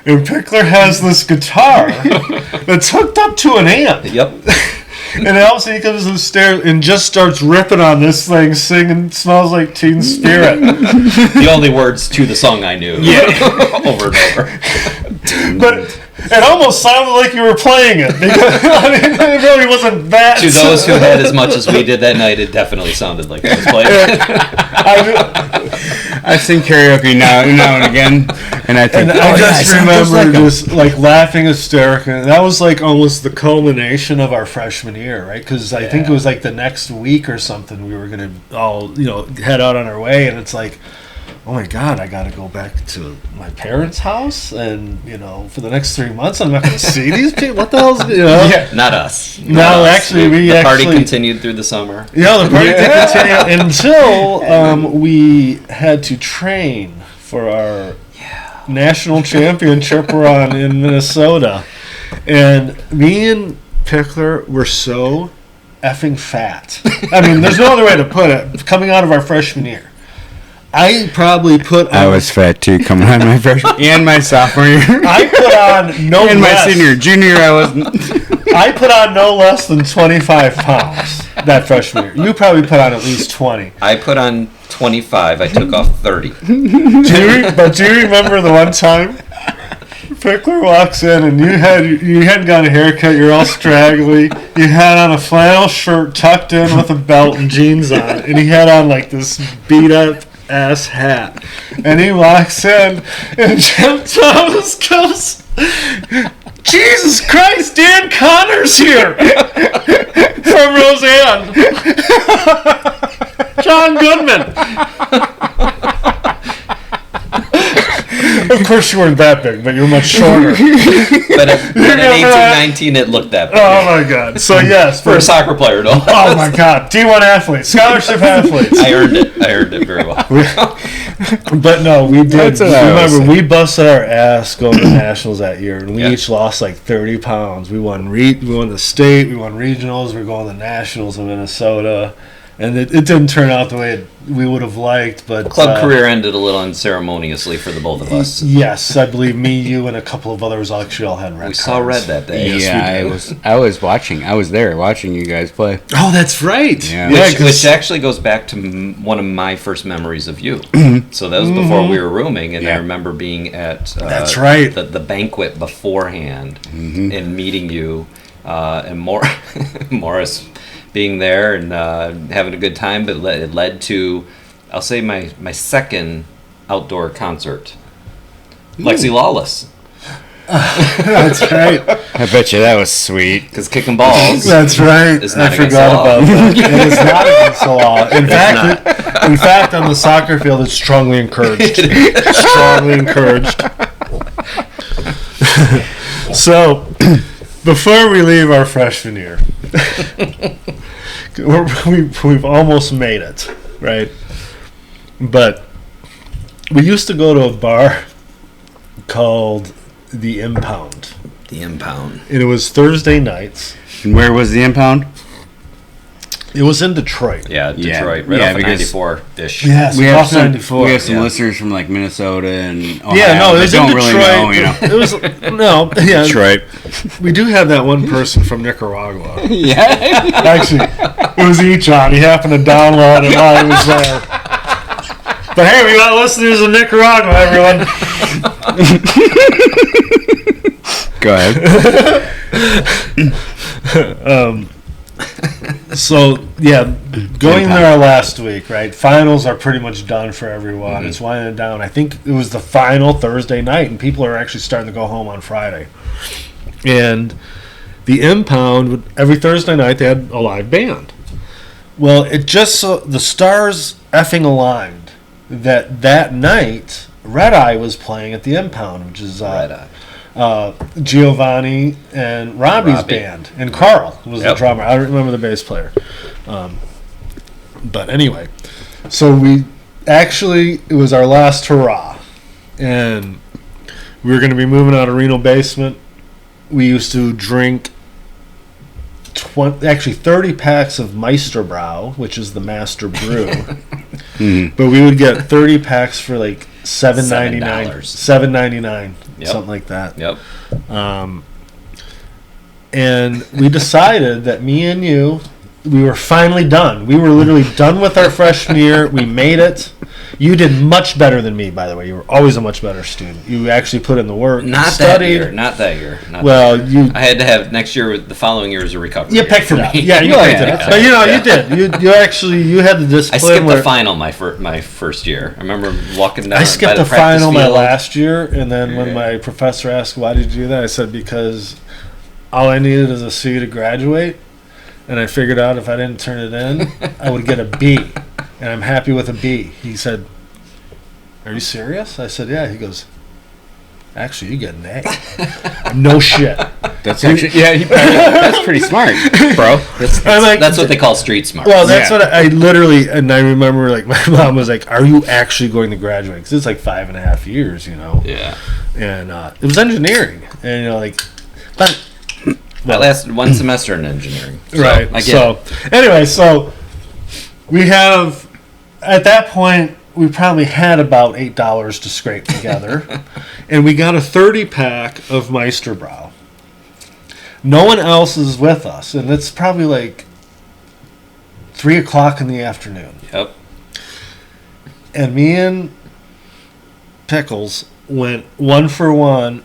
[SPEAKER 1] And Pichler has this guitar that's hooked up to an amp.
[SPEAKER 3] Yep.
[SPEAKER 1] And then all of a sudden he comes upstairs and just starts ripping on this thing, singing "Smells Like Teen Spirit."
[SPEAKER 3] The only words to the song I knew.
[SPEAKER 1] Yeah.
[SPEAKER 3] Over and over.
[SPEAKER 1] But it almost sounded like you were playing it. Because, it really wasn't that.
[SPEAKER 3] To those who had as much as we did that night, it definitely sounded like it was playing.
[SPEAKER 2] I sing karaoke now and again, and I think
[SPEAKER 1] I just remember just like laughing hysterically. That was like almost the culmination of our freshman year, right? Because I think it was like the next week or something we were gonna all head out on our way, and it's like, oh my God, I got to go back to my parents' house, and for the next 3 months I'm not going to see these people. What the hell's
[SPEAKER 3] Yeah. Not us.
[SPEAKER 1] No, actually,
[SPEAKER 3] the party continued through the summer.
[SPEAKER 1] Yeah, the party did continue until we had to train for our national championship run in Minnesota, and me and Pichler were so effing fat. I mean, there's no other way to put it. Coming out of our freshman year. I probably put on...
[SPEAKER 2] I was fat too, coming on my freshman and my sophomore year.
[SPEAKER 1] I put on no
[SPEAKER 2] and
[SPEAKER 1] less...
[SPEAKER 2] my junior year I wasn't.
[SPEAKER 1] I put on no less than 25 pounds that freshman year. You probably put on at least 20.
[SPEAKER 3] I put on 25. I took off 30.
[SPEAKER 1] Do you remember the one time Pichler walks in and you hadn't got a haircut, you're all straggly, you had on a flannel shirt tucked in with a belt and jeans on, and he had on like this beat up ass hat, and he walks in and Jim Thomas goes, Jesus Christ, Dan Connor's here from Roseanne. John Goodman. Of course you weren't that big, but you were much shorter.
[SPEAKER 3] But at 18, 19, it looked that big.
[SPEAKER 1] Oh my God. So yes.
[SPEAKER 3] For a soccer player, no.
[SPEAKER 1] Oh my God. D1 athletes. Scholarship athletes.
[SPEAKER 3] I earned it very well.
[SPEAKER 1] But no, we did. Remember, we busted our ass going to nationals that year, and we each lost like 30 pounds. We won the state, we won regionals, we're going to nationals in Minnesota. And it didn't turn out the way we would have liked, but
[SPEAKER 3] club career ended a little unceremoniously for the both of us.
[SPEAKER 1] Yes, I believe me, you, and a couple of others actually all had red.
[SPEAKER 3] We saw red that day.
[SPEAKER 2] Yes, I was watching. I was there watching you guys play.
[SPEAKER 1] Oh, that's right.
[SPEAKER 2] Yeah,
[SPEAKER 3] which actually goes back to one of my first memories of you. So that was before we were rooming, and I remember being at
[SPEAKER 1] that's right
[SPEAKER 3] the banquet beforehand and meeting you and Morris being there and having a good time, but it led to, I'll say, my second outdoor concert. Lexi Lawless.
[SPEAKER 1] That's right.
[SPEAKER 2] I bet you that was sweet.
[SPEAKER 3] Because kicking balls.
[SPEAKER 1] That's right. I forgot about that. It is not against the law. In fact, on the soccer field, it's strongly encouraged. Strongly encouraged. So, before we leave our freshman year, we've almost made it, right? But we used to go to a bar called the Impound.
[SPEAKER 3] The Impound.
[SPEAKER 1] And it was Thursday nights.
[SPEAKER 2] And where was the Impound?
[SPEAKER 1] It was in Detroit.
[SPEAKER 3] Yeah, Detroit. Right off of 94-ish.
[SPEAKER 1] Yes,
[SPEAKER 2] we have some
[SPEAKER 1] 94.
[SPEAKER 2] We have some listeners from like Minnesota and Ohio.
[SPEAKER 1] Yeah, no, it was in
[SPEAKER 2] Detroit.
[SPEAKER 1] Really know, It was
[SPEAKER 2] Detroit.
[SPEAKER 1] We do have that one person from Nicaragua.
[SPEAKER 2] Yeah.
[SPEAKER 1] Actually, it was Echon. He happened to download it while he was there. But hey, we got listeners in Nicaragua, everyone.
[SPEAKER 2] Go ahead.
[SPEAKER 1] So, going there our last week, right? Finals are pretty much done for everyone. Mm-hmm. It's winding down. I think it was the final Thursday night, and people are actually starting to go home on Friday. And the Impound, every Thursday night, they had a live band. Well, it just so the stars effing aligned that night Red Eye was playing at the Impound, which is Giovanni and Robbie's band, and Carl was the drummer. I don't remember the bass player, but anyway, so it was our last hurrah, and we were going to be moving out of Reno Basement. We used to drink 30 packs of Meisterbräu, which is the master brew. But we would get 30 packs for like $7.99, something like that.
[SPEAKER 3] Yep.
[SPEAKER 1] And we decided that me and you, we were finally done. We were literally done with our freshman year. We made it. You did much better than me, by the way. You were always a much better student. You actually put in the work.
[SPEAKER 3] Not that year. I had to have next year. The following year was a recovery.
[SPEAKER 1] You picked it up. Yeah, you picked it up. But you did. You had the discipline.
[SPEAKER 3] I skipped the final my first year. I remember walking down.
[SPEAKER 1] I skipped the final my last year, and then when my professor asked why did you do that, I said because all I needed is a C to graduate, and I figured out if I didn't turn it in, I would get a B. And I'm happy with a B. He said, "Are you serious?" I said, "Yeah." He goes, "Actually, you get an A." No shit.
[SPEAKER 2] That's actually that's pretty smart, bro.
[SPEAKER 3] That's what they call street smart.
[SPEAKER 1] Well, that's what I literally, and I remember like my mom was like, "Are you actually going to graduate?" Because it's like 5.5 years,
[SPEAKER 3] Yeah.
[SPEAKER 1] And it was engineering, and but
[SPEAKER 3] I lasted one semester in engineering. So
[SPEAKER 1] right. Anyway, we have, at that point, we probably had about $8 to scrape together, and we got a 30-pack of Meisterbräu. No one else is with us, and it's probably like 3 o'clock in the afternoon.
[SPEAKER 3] Yep.
[SPEAKER 1] And me and Pickles went one for one,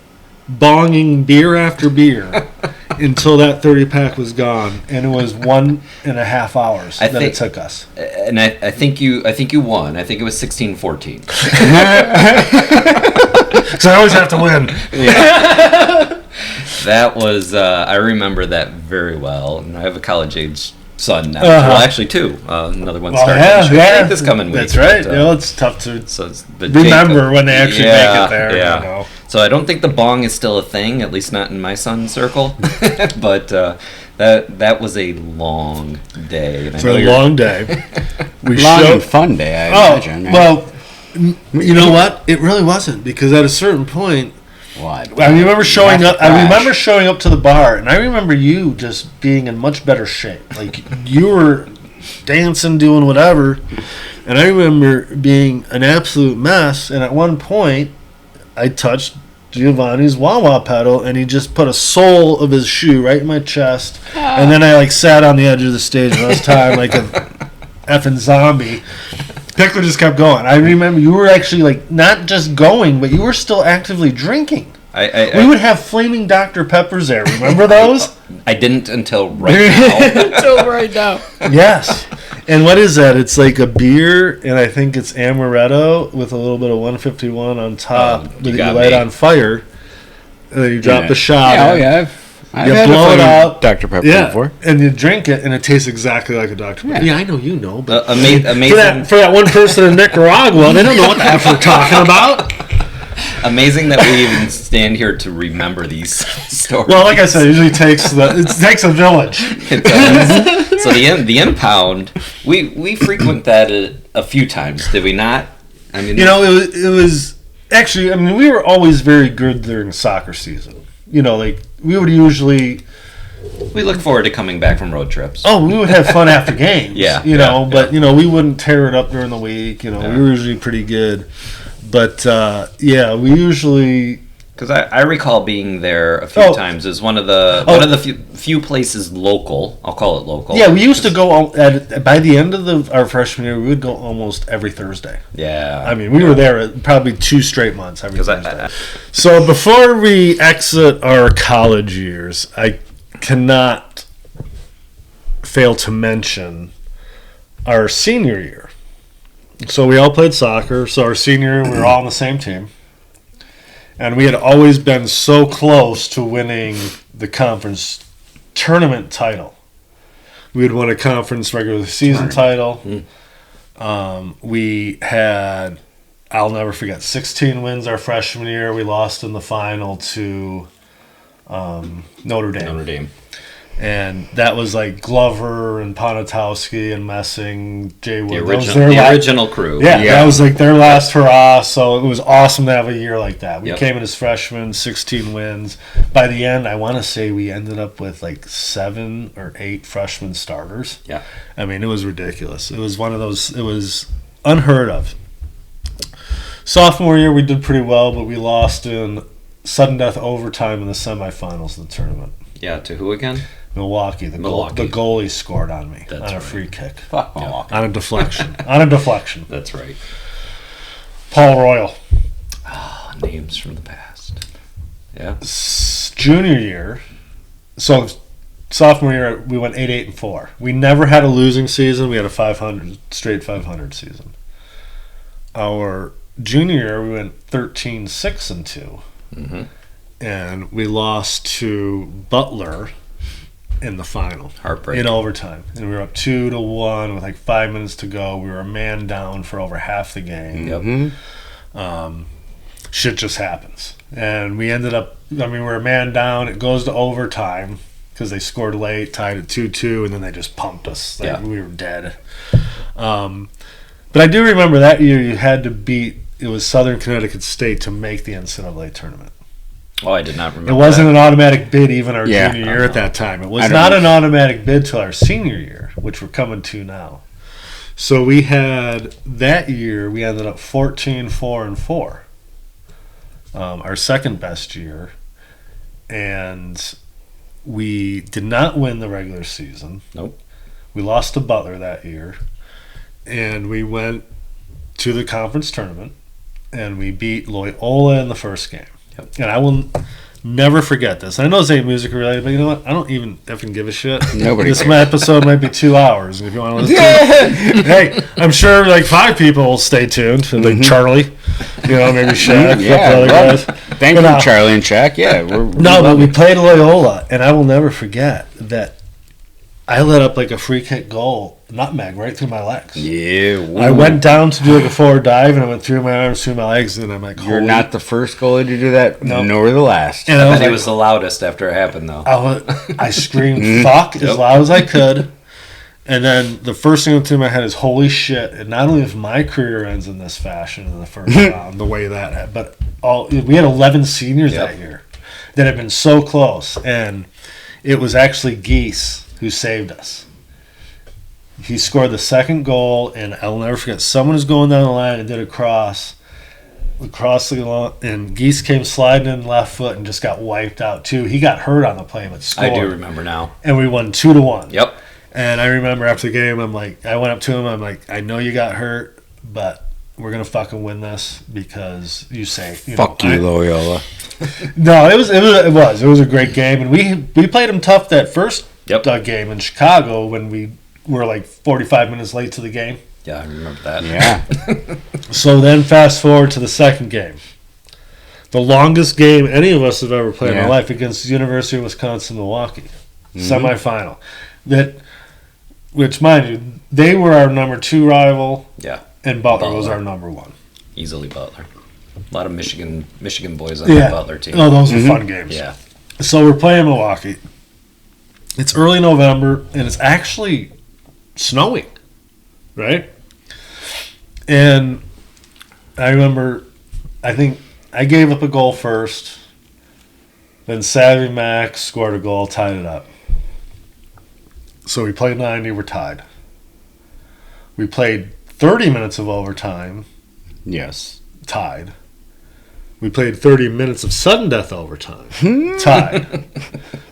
[SPEAKER 1] bonging beer after beer until that 30-pack was gone, and it was 1.5 hours it took us.
[SPEAKER 3] And I think you won. I think it was 16-14.
[SPEAKER 1] So I always have to win.
[SPEAKER 3] Yeah. That was I remember that very well, and I have a college-age son now. Well, actually two. Another one started this coming week.
[SPEAKER 1] That's right.
[SPEAKER 3] But,
[SPEAKER 1] it's tough to remember when they actually make it there.
[SPEAKER 3] Yeah. So I don't think the bong is still a thing, at least not in my son's circle. But that was a long day.
[SPEAKER 1] It's a long day.
[SPEAKER 2] Long and fun day, I imagine. Right?
[SPEAKER 1] Well, you know what? It really wasn't, because at a certain point, I remember showing up. I remember showing up to the bar, and I remember you just being in much better shape. Like you were dancing, doing whatever, and I remember being an absolute mess. And at one point, I touched Giovanni's wah-wah pedal, and he just put a sole of his shoe right in my chest. And then I sat on the edge of the stage the rest of the time like a effing zombie. Pichler just kept going. I remember you were actually not just going, but you were still actively drinking. We would have flaming Dr. Peppers there. Remember those?
[SPEAKER 3] I didn't until right now.
[SPEAKER 1] Yes. And what is that? It's like a beer, and I think it's amaretto with a little bit of 151 on top that you light on fire. And then you drop the shot.
[SPEAKER 2] Yeah, I've had
[SPEAKER 1] blow it out,
[SPEAKER 2] Dr. Pepper before,
[SPEAKER 1] and you drink it, and it tastes exactly like a Dr. Pepper. Yeah, I know you know, but
[SPEAKER 3] amazing
[SPEAKER 1] for that one person in Nicaragua, they don't know what the F we're talking about.
[SPEAKER 3] Amazing that we even stand here to remember these stories.
[SPEAKER 1] Well, like I said, it usually takes a village.
[SPEAKER 3] It does. So the Impound, we frequent that a few times, did we not? I mean,
[SPEAKER 1] it was actually. I mean, we were always very good during soccer season. We would usually.
[SPEAKER 3] We look forward to coming back from road trips.
[SPEAKER 1] Oh, we would have fun after games.
[SPEAKER 3] But
[SPEAKER 1] we wouldn't tear it up during the week. We were usually pretty good. But we usually,
[SPEAKER 3] because I recall being there a few times as one of the few places local. I'll call it local.
[SPEAKER 1] Yeah, we used to go by the end of our freshman year. We would go almost every Thursday.
[SPEAKER 3] Yeah,
[SPEAKER 1] I mean we were there probably 2 straight months every Thursday. So before we exit our college years, I cannot fail to mention our senior year. So we all played soccer. So our senior year, we were all on the same team. And we had always been so close to winning the conference tournament title. We had won a conference regular season title. We had, I'll never forget, 16 wins our freshman year. We lost in the final to Notre Dame. And that was like Glover and Ponatowski and Messing, Jay Wood.
[SPEAKER 3] The original crew.
[SPEAKER 1] Yeah, that was like their last hurrah. So it was awesome to have a year like that. We came in as freshmen, 16 wins. By the end, I want to say we ended up with like 7 or 8 freshman starters.
[SPEAKER 3] Yeah.
[SPEAKER 1] I mean, it was ridiculous. It was one of those, it was unheard of. Sophomore year, we did pretty well, but we lost in sudden death overtime in the semifinals of the tournament.
[SPEAKER 3] Yeah, to who again?
[SPEAKER 1] Milwaukee. The goalie scored on me on a free kick.
[SPEAKER 2] Fuck Milwaukee.
[SPEAKER 1] On a deflection. On a deflection.
[SPEAKER 3] That's right.
[SPEAKER 1] Paul Royal.
[SPEAKER 3] Names from the past. Yeah.
[SPEAKER 1] Junior year, so sophomore year, we went 8-8-4. We never had a losing season. We had a straight 500 season. Our junior year, we went 13-6-2.
[SPEAKER 3] Mm-hmm.
[SPEAKER 1] And we lost to Butler in the final.
[SPEAKER 3] Heartbreak.
[SPEAKER 1] In overtime. And we were up 2-1 with like 5 minutes to go. We were a man down for over half the game.
[SPEAKER 3] Yep.
[SPEAKER 1] Shit just happens. And we ended up, we were a man down. It goes to overtime because they scored late, tied at 2-2, and then they just pumped us. We were dead. But I do remember that year you had to beat, it was Southern Connecticut State to make the NCAA tournament.
[SPEAKER 3] Oh, I did not remember.
[SPEAKER 1] It wasn't an automatic bid even our junior year at that time. It was not an automatic bid till our senior year, which we're coming to now. So we had, that year, we ended up 14-4-4. Our second best year. And we did not win the regular season.
[SPEAKER 3] Nope.
[SPEAKER 1] We lost to Butler that year. And we went to the conference tournament. And we beat Loyola in the first game. Yep. And I will never forget this. I know this ain't music related, but you know what? I don't even effing give a shit.
[SPEAKER 2] Nobody
[SPEAKER 1] This
[SPEAKER 2] cares.
[SPEAKER 1] episode might be 2 hours. And if you want to listen to it, hey, I'm sure like 5 people will stay tuned. Like Charlie, maybe Shaq, a couple other guys.
[SPEAKER 2] Thank you, Charlie and Shaq. Yeah.
[SPEAKER 1] But we played Loyola, and I will never forget that I let up like a free kick goal, nutmeg, right through my legs.
[SPEAKER 2] Yeah. Woo.
[SPEAKER 1] I went down to do like a forward dive, and I went through my arms, through my legs, and I'm like,
[SPEAKER 2] You're not the first goalie to do that, nor the last.
[SPEAKER 1] And
[SPEAKER 3] I bet he was the loudest after it happened, though.
[SPEAKER 1] I screamed fuck as loud as I could. And then the first thing that went through my head is, holy shit. And not only if my career ends in this fashion in the first round, the way that had, but we had 11 seniors that year that had been so close. And it was actually Geese who saved us. He scored the second goal, and I'll never forget, someone was going down the line and did a cross across the lawn, and Geese came sliding in left foot and just got wiped out too. He got hurt on the play, but scored.
[SPEAKER 3] I do remember now.
[SPEAKER 1] And we won 2-1.
[SPEAKER 3] Yep.
[SPEAKER 1] And I remember after the game, I went up to him, I'm like, I know you got hurt, but we're going to fucking win this because you say,
[SPEAKER 2] Fuck you, Loyola.
[SPEAKER 1] No, it was a great game. And we played them tough that first game in Chicago when we were like 45 minutes late to the game.
[SPEAKER 3] Yeah, I remember that.
[SPEAKER 2] Yeah.
[SPEAKER 1] So then fast forward to the second game. The longest game any of us have ever played in our life against the University of Wisconsin-Milwaukee. Semifinal. Which, mind you, they were our number 2 rival.
[SPEAKER 3] Yeah.
[SPEAKER 1] And Butler was our number 1.
[SPEAKER 3] Easily Butler. A lot of Michigan boys on the Butler team.
[SPEAKER 1] Oh, those were fun games.
[SPEAKER 3] Yeah.
[SPEAKER 1] So we're playing Milwaukee. It's early November, and it's actually snowing, right? And I remember, I think I gave up a goal first. Then Savvy Max scored a goal, tied it up. So we played 90, we're tied. We played 30 minutes of overtime.
[SPEAKER 2] Yes.
[SPEAKER 1] Tied. We played 30 minutes of sudden death overtime. Tied.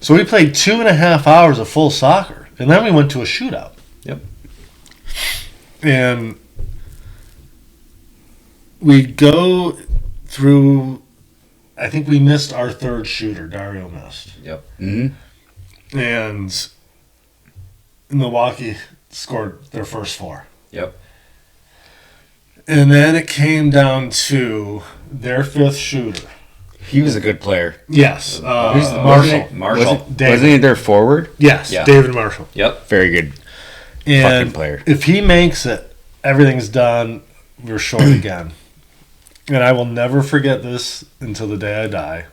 [SPEAKER 1] So we played 2.5 hours of full soccer. And then we went to a shootout.
[SPEAKER 3] Yep.
[SPEAKER 1] And we go through, I think we missed our third shooter. Dario missed.
[SPEAKER 3] Yep.
[SPEAKER 2] Mm-hmm.
[SPEAKER 1] And Milwaukee scored their first 4.
[SPEAKER 3] Yep.
[SPEAKER 1] And then it came down to their 5th shooter.
[SPEAKER 2] He was a good player.
[SPEAKER 1] Yes.
[SPEAKER 3] Marshall.
[SPEAKER 2] Wasn't he their forward?
[SPEAKER 1] Yes,
[SPEAKER 3] Yeah.
[SPEAKER 1] David Marshall.
[SPEAKER 3] Yep.
[SPEAKER 2] Very good fucking player.
[SPEAKER 1] If he makes it, everything's done. We're short again. And I will never forget this until the day I die.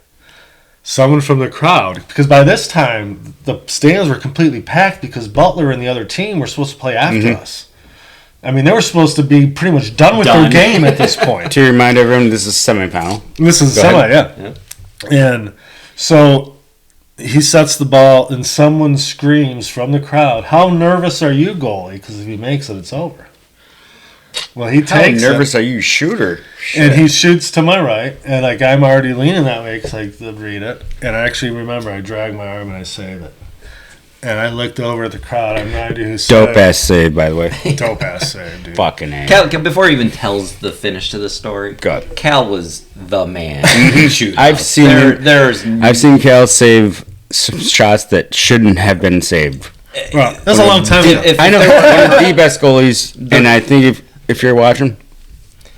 [SPEAKER 1] Someone from the crowd, because by this time, the stands were completely packed because Butler and the other team were supposed to play after us. I mean, they were supposed to be pretty much done with their game at this point.
[SPEAKER 2] To remind everyone, this is semi-final.
[SPEAKER 1] This is yeah. And so he sets the ball, and someone screams from the crowd, "How nervous are you, goalie? Because if he makes it, it's over." Well, he takes
[SPEAKER 2] How nervous are you, shooter?
[SPEAKER 1] and he shoots to my right, and like I'm already leaning that way because I could read it. And I actually remember I dragged my arm and I saved it. And I looked over at the crowd. I'm not who said
[SPEAKER 2] dope ass save, by the way.
[SPEAKER 1] Dope ass save, dude.
[SPEAKER 2] Fucking ass.
[SPEAKER 3] Cal, before he even tells the finish to the story,
[SPEAKER 2] God.
[SPEAKER 3] Cal was the man. Shoot,
[SPEAKER 2] I've seen
[SPEAKER 3] I've
[SPEAKER 2] seen Cal save some shots that shouldn't have been saved.
[SPEAKER 1] Well, that's a long time ago.
[SPEAKER 2] I know one of the best goalies, and I think if you're watching,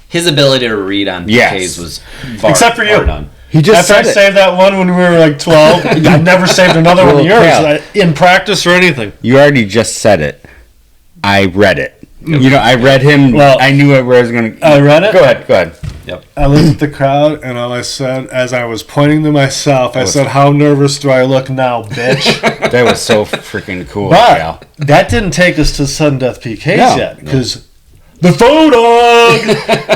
[SPEAKER 3] his ability to read on PKs was far,
[SPEAKER 1] except for you.
[SPEAKER 3] far done.
[SPEAKER 2] he just
[SPEAKER 1] After I
[SPEAKER 2] said it.
[SPEAKER 1] saved that one when we were like 12, I've never saved another one of yours in practice or anything.
[SPEAKER 2] You already just said it. I read it. You know, I read him.
[SPEAKER 1] Well,
[SPEAKER 2] I knew where I was going to.
[SPEAKER 1] I read it?
[SPEAKER 2] Go ahead.
[SPEAKER 3] Yep.
[SPEAKER 1] I looked at the crowd, and all I said, as I was pointing to myself, I said, "How nervous do I look now, bitch?"
[SPEAKER 2] That was so freaking cool,
[SPEAKER 1] But
[SPEAKER 2] Cal.
[SPEAKER 1] that didn't take us to sudden death PKs
[SPEAKER 2] No.
[SPEAKER 1] yet, because the Faux Dog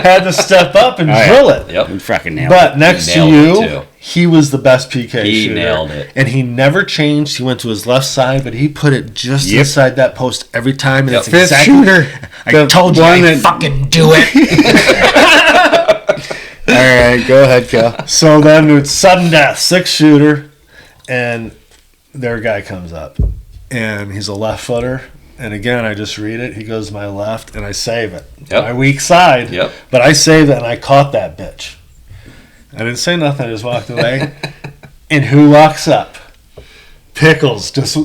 [SPEAKER 1] had to step up and drill it.
[SPEAKER 3] Yep.
[SPEAKER 2] You fucking nailed
[SPEAKER 1] But
[SPEAKER 2] it.
[SPEAKER 1] next to
[SPEAKER 3] nailed
[SPEAKER 1] you,
[SPEAKER 3] it, too.
[SPEAKER 1] he was the best PK
[SPEAKER 3] He
[SPEAKER 1] shooter.
[SPEAKER 3] nailed it.
[SPEAKER 1] And he never changed. He went to his left side, but he put it just inside that post every time. And it's
[SPEAKER 2] Fifth
[SPEAKER 1] exactly,
[SPEAKER 2] shooter.
[SPEAKER 1] I told you
[SPEAKER 2] one
[SPEAKER 1] I'd
[SPEAKER 2] that-
[SPEAKER 1] fucking do it.
[SPEAKER 2] All right, go ahead, Cal.
[SPEAKER 1] So then it's sudden death, 6-shooter, and their guy comes up. And he's a left footer. And again, I just read it. He goes to my left, and I save it.
[SPEAKER 3] Yep.
[SPEAKER 1] My weak side.
[SPEAKER 3] Yep.
[SPEAKER 1] But I saved it, and I caught that bitch. I didn't say nothing. I just walked away. And who walks up? Pickles just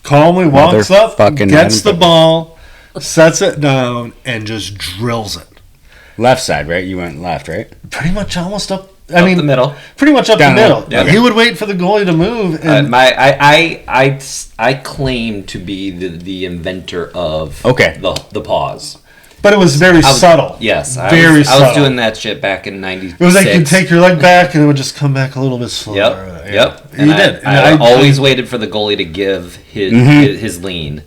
[SPEAKER 1] calmly walks up,
[SPEAKER 2] Motherfucking
[SPEAKER 1] gets
[SPEAKER 2] Adam
[SPEAKER 1] the ball, sets it down, and just drills it.
[SPEAKER 2] Left side, right? You went left, right?
[SPEAKER 1] Pretty much almost up.
[SPEAKER 3] Up the middle.
[SPEAKER 1] Pretty much up
[SPEAKER 2] Down
[SPEAKER 1] the middle.
[SPEAKER 2] the- okay.
[SPEAKER 1] He would wait for the goalie to move. And
[SPEAKER 3] I claim to be the inventor of the pause.
[SPEAKER 1] but it was very subtle.
[SPEAKER 3] Yes, I
[SPEAKER 1] very
[SPEAKER 3] was
[SPEAKER 1] subtle.
[SPEAKER 3] doing that shit back in '96.
[SPEAKER 1] It was like you'd take your leg back and it would just come back a little bit slower.
[SPEAKER 3] Yep.
[SPEAKER 1] And
[SPEAKER 3] And
[SPEAKER 1] you did.
[SPEAKER 3] I always waited for the goalie to give his lean.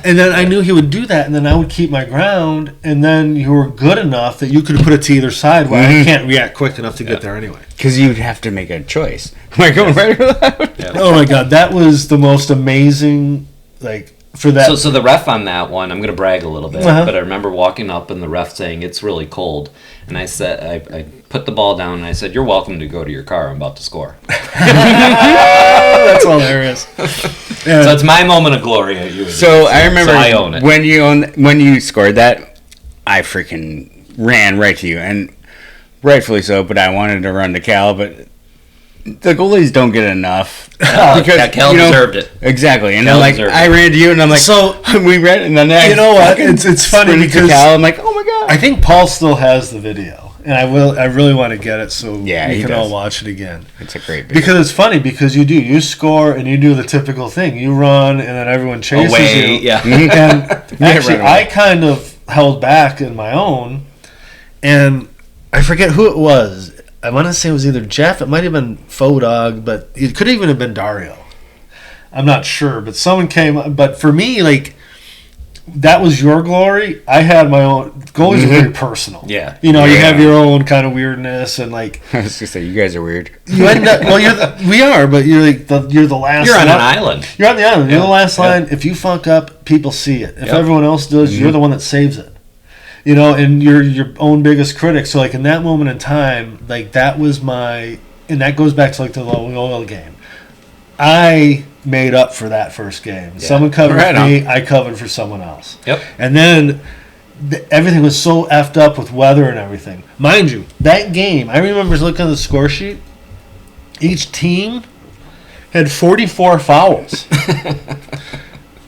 [SPEAKER 1] And then I knew he would do that, and then I would keep my ground, and then you were good enough that you could put it to either side where I can't react quick enough to get there anyway.
[SPEAKER 2] Because you'd have to make a choice. Am I going right or left?
[SPEAKER 3] Yeah.
[SPEAKER 1] Oh my god, that was the most amazing, like, for that.
[SPEAKER 3] So the ref on that one, I'm going to brag a little bit,
[SPEAKER 1] Uh-huh.
[SPEAKER 3] but I remember walking up and the ref saying it's really cold, and I said I put the ball down and I said, "You're welcome to go to your car. I'm about to score."
[SPEAKER 1] That's hilarious.
[SPEAKER 3] So it's my moment of glory at you.
[SPEAKER 2] So I remember
[SPEAKER 3] I own it.
[SPEAKER 2] when you scored that, I freaking ran right to you, and rightfully so. But I wanted to run to Cal, but the goalies don't get enough
[SPEAKER 3] Cal deserved it.
[SPEAKER 2] Exactly, and
[SPEAKER 3] Cal
[SPEAKER 2] then
[SPEAKER 3] deserved
[SPEAKER 2] I ran to you, and I'm like,
[SPEAKER 1] So-
[SPEAKER 2] we ran, and then
[SPEAKER 1] You know what? It's funny
[SPEAKER 2] sprinted to
[SPEAKER 1] because
[SPEAKER 2] Cal, I'm like, oh my god.
[SPEAKER 1] I think Paul still has the video, and I really want to get it so
[SPEAKER 2] Yeah,
[SPEAKER 1] we
[SPEAKER 2] he
[SPEAKER 1] can
[SPEAKER 2] does.
[SPEAKER 1] all watch it again.
[SPEAKER 2] It's a great video.
[SPEAKER 1] Because it's funny because you score and you do the typical thing. You run and then everyone chases
[SPEAKER 3] Away,
[SPEAKER 1] you.
[SPEAKER 3] yeah.
[SPEAKER 1] And actually,
[SPEAKER 2] right away.
[SPEAKER 1] I kind of held back in my own, and I forget who it was. I want to say it was either Jeff. It might have been Faux Dog, but it could even have been Dario. I'm not sure, but someone came. But for me, like, that was your glory. I had my own. Goalies are very personal.
[SPEAKER 3] Yeah.
[SPEAKER 1] You know, you
[SPEAKER 2] Yeah.
[SPEAKER 1] have your own kind of weirdness, and like
[SPEAKER 2] I was gonna say, you guys are weird.
[SPEAKER 1] you end up. Well, we are, but you're like you're the last.
[SPEAKER 3] You're on an
[SPEAKER 1] line.
[SPEAKER 3] island.
[SPEAKER 1] You're on the island. You're the last
[SPEAKER 3] Yeah.
[SPEAKER 1] line. If you fuck up, people see it. If
[SPEAKER 3] Yep.
[SPEAKER 1] everyone else does, you're the one that saves it. You know, and you're your own biggest critic. So, like, in that moment in time, like, that was my... And that goes back to, like, the oil game. I made up for that first game.
[SPEAKER 3] Yeah.
[SPEAKER 1] Someone covered
[SPEAKER 2] Right
[SPEAKER 1] for me, I covered for someone else.
[SPEAKER 3] Yep.
[SPEAKER 1] And then everything was so effed up with weather and everything. Mind you, that game, I remember looking at the score sheet. Each team had 44 fouls.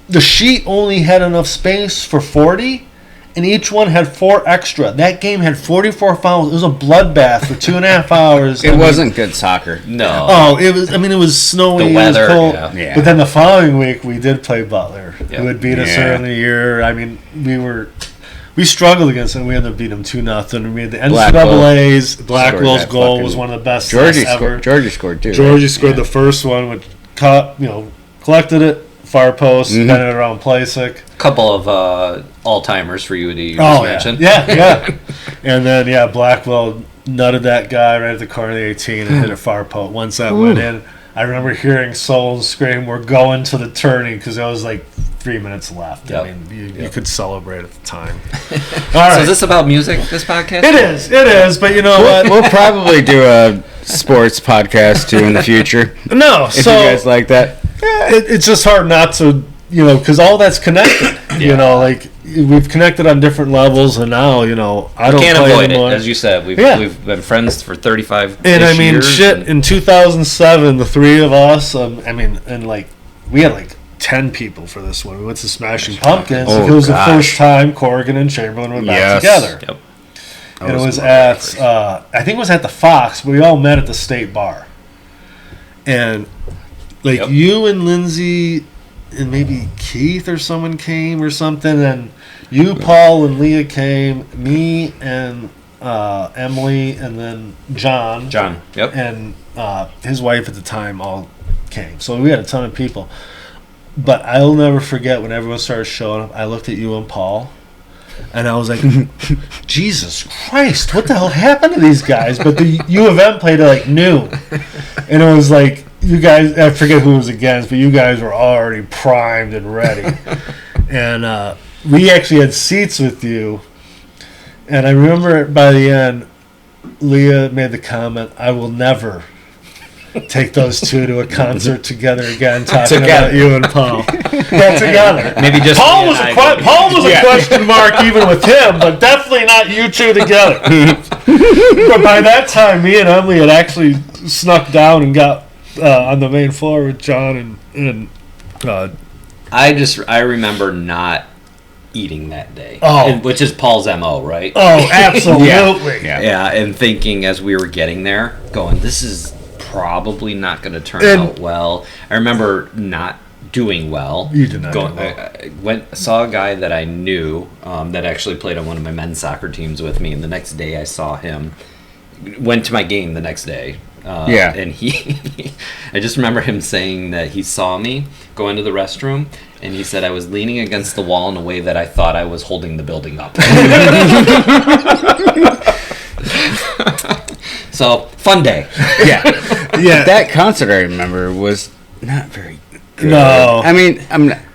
[SPEAKER 1] The sheet only had enough space for 40, and each one had 4 extra. That game had 44 fouls. It was a bloodbath for 2.5 hours.
[SPEAKER 2] It wasn't good soccer.
[SPEAKER 3] No.
[SPEAKER 1] Oh, it was. I mean, it was snowy.
[SPEAKER 3] The weather,
[SPEAKER 1] it was cold.
[SPEAKER 2] yeah.
[SPEAKER 1] But then the following week, we did play Butler,
[SPEAKER 3] Yeah.
[SPEAKER 1] who had beat us early in the year. I mean, we struggled against them. We ended up beating them 2-0. We made the NCAA's. Blackwell's goal was one of the best ever.
[SPEAKER 2] Georgie scored too.
[SPEAKER 1] Georgie scored the first one, which collected it, far post, bent it around Plasek.
[SPEAKER 3] Couple of all-timers for you to mention.
[SPEAKER 1] Yeah. And then, Blackwell nutted that guy right at the corner of the 18 and hit a far post. Once that went in, I remember hearing Souls scream, "We're going to the tourney," because there was like 3 minutes left.
[SPEAKER 3] Yep.
[SPEAKER 1] I mean, you could celebrate at the time.
[SPEAKER 3] All right. So is this about music, this podcast?
[SPEAKER 1] It is, but you know what?
[SPEAKER 2] We'll probably do a sports podcast too in the future.
[SPEAKER 1] No,
[SPEAKER 2] if you guys like that.
[SPEAKER 1] It's just hard not to, because all that's connected. Like we've connected on different levels, and now, I don't
[SPEAKER 3] can't
[SPEAKER 1] play
[SPEAKER 3] avoid
[SPEAKER 1] anymore.
[SPEAKER 3] it. As you said, we've been friends for 35
[SPEAKER 1] And I mean,
[SPEAKER 3] years.
[SPEAKER 1] in 2007, the three of us, we had like 10 people for this one. We went to Smashing Pumpkins.
[SPEAKER 2] Oh,
[SPEAKER 1] it was
[SPEAKER 2] gosh.
[SPEAKER 1] the first time Corrigan and Chamberlain were back together.
[SPEAKER 3] Yep.
[SPEAKER 1] And it was at, I think it was at the Fox, but we all met at the State Bar. And you and Lindsay and maybe Keith or someone came or something, and you, Paul, and Leah came, me and Emily, and then John,
[SPEAKER 3] yep,
[SPEAKER 1] and his wife at the time all came. So we had a ton of people. But I'll never forget when everyone started showing up, I looked at you and Paul, and I was like, Jesus Christ, what the hell happened to these guys? But the U of M played at like noon. And it was like, you guys, I forget who it was against, but you guys were already primed and ready. And we actually had seats with you. And I remember by the end, Leah made the comment, I will never take those two to a concert together again, talking about you and Paul. Together.
[SPEAKER 3] Maybe just
[SPEAKER 1] Paul was a question mark even with him, but definitely not you two together. But by that time, me and Emily had actually snuck down and got on the main floor with John and
[SPEAKER 3] I remember not eating that day. Which is Paul's MO, right?
[SPEAKER 1] Oh, absolutely.
[SPEAKER 3] Yeah, and thinking as we were getting there, going, this is probably not going to turn out well. I remember not doing well.
[SPEAKER 1] You did not do well.
[SPEAKER 3] I saw a guy that I knew that actually played on one of my men's soccer teams with me, and the next day I saw him. Went to my game the next day. And I just remember him saying that he saw me go into the restroom, and he said I was leaning against the wall in a way that I thought I was holding the building up. So, fun day.
[SPEAKER 2] Yeah. That concert I remember was not very good.
[SPEAKER 1] No.
[SPEAKER 2] I mean,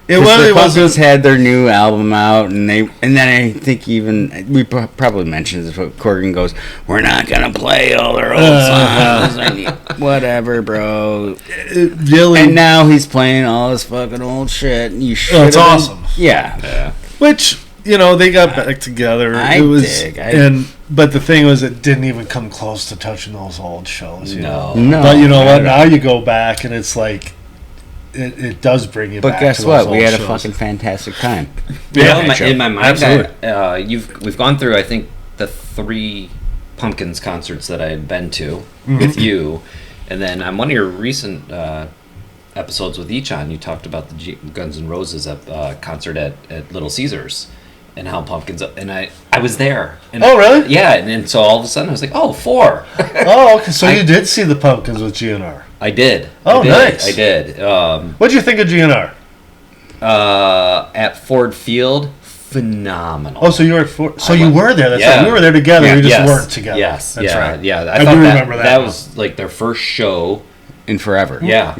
[SPEAKER 2] the Pumpkins had their new album out, and then I think even we probably mentioned this, but Corrigan goes, "We're not gonna play all their old songs." Whatever, bro.
[SPEAKER 1] Really?
[SPEAKER 2] And now he's playing all this fucking old shit. You should.
[SPEAKER 1] That's awesome.
[SPEAKER 2] Yeah.
[SPEAKER 1] Which they got back together. But the thing was, it didn't even come close to touching those old shows.
[SPEAKER 3] No.
[SPEAKER 1] But you know what? Now you go back, and it's like. It does bring you back.
[SPEAKER 2] But guess what? We had a fucking fantastic time.
[SPEAKER 3] In my mind, we've gone through, I think, the 3 Pumpkins concerts that I had been to with you, and then on one of your recent episodes with Echon, you talked about the Guns N' Roses concert at Little Caesars, and how Pumpkins, and I was there. And
[SPEAKER 1] really?
[SPEAKER 3] Yeah, and so all of a sudden I was like, 4.
[SPEAKER 1] Okay, so you did see the Pumpkins with GNR.
[SPEAKER 3] I did.
[SPEAKER 1] Nice.
[SPEAKER 3] I did.
[SPEAKER 1] What did you think of GNR?
[SPEAKER 3] At Ford Field, phenomenal.
[SPEAKER 1] Oh, so you were at Ford. So you were there. That's right. We were there together. We just weren't together.
[SPEAKER 3] Yes.
[SPEAKER 1] That's right.
[SPEAKER 3] Yeah.
[SPEAKER 1] I do remember that.
[SPEAKER 3] That was like their first show
[SPEAKER 2] in forever.
[SPEAKER 3] Yeah.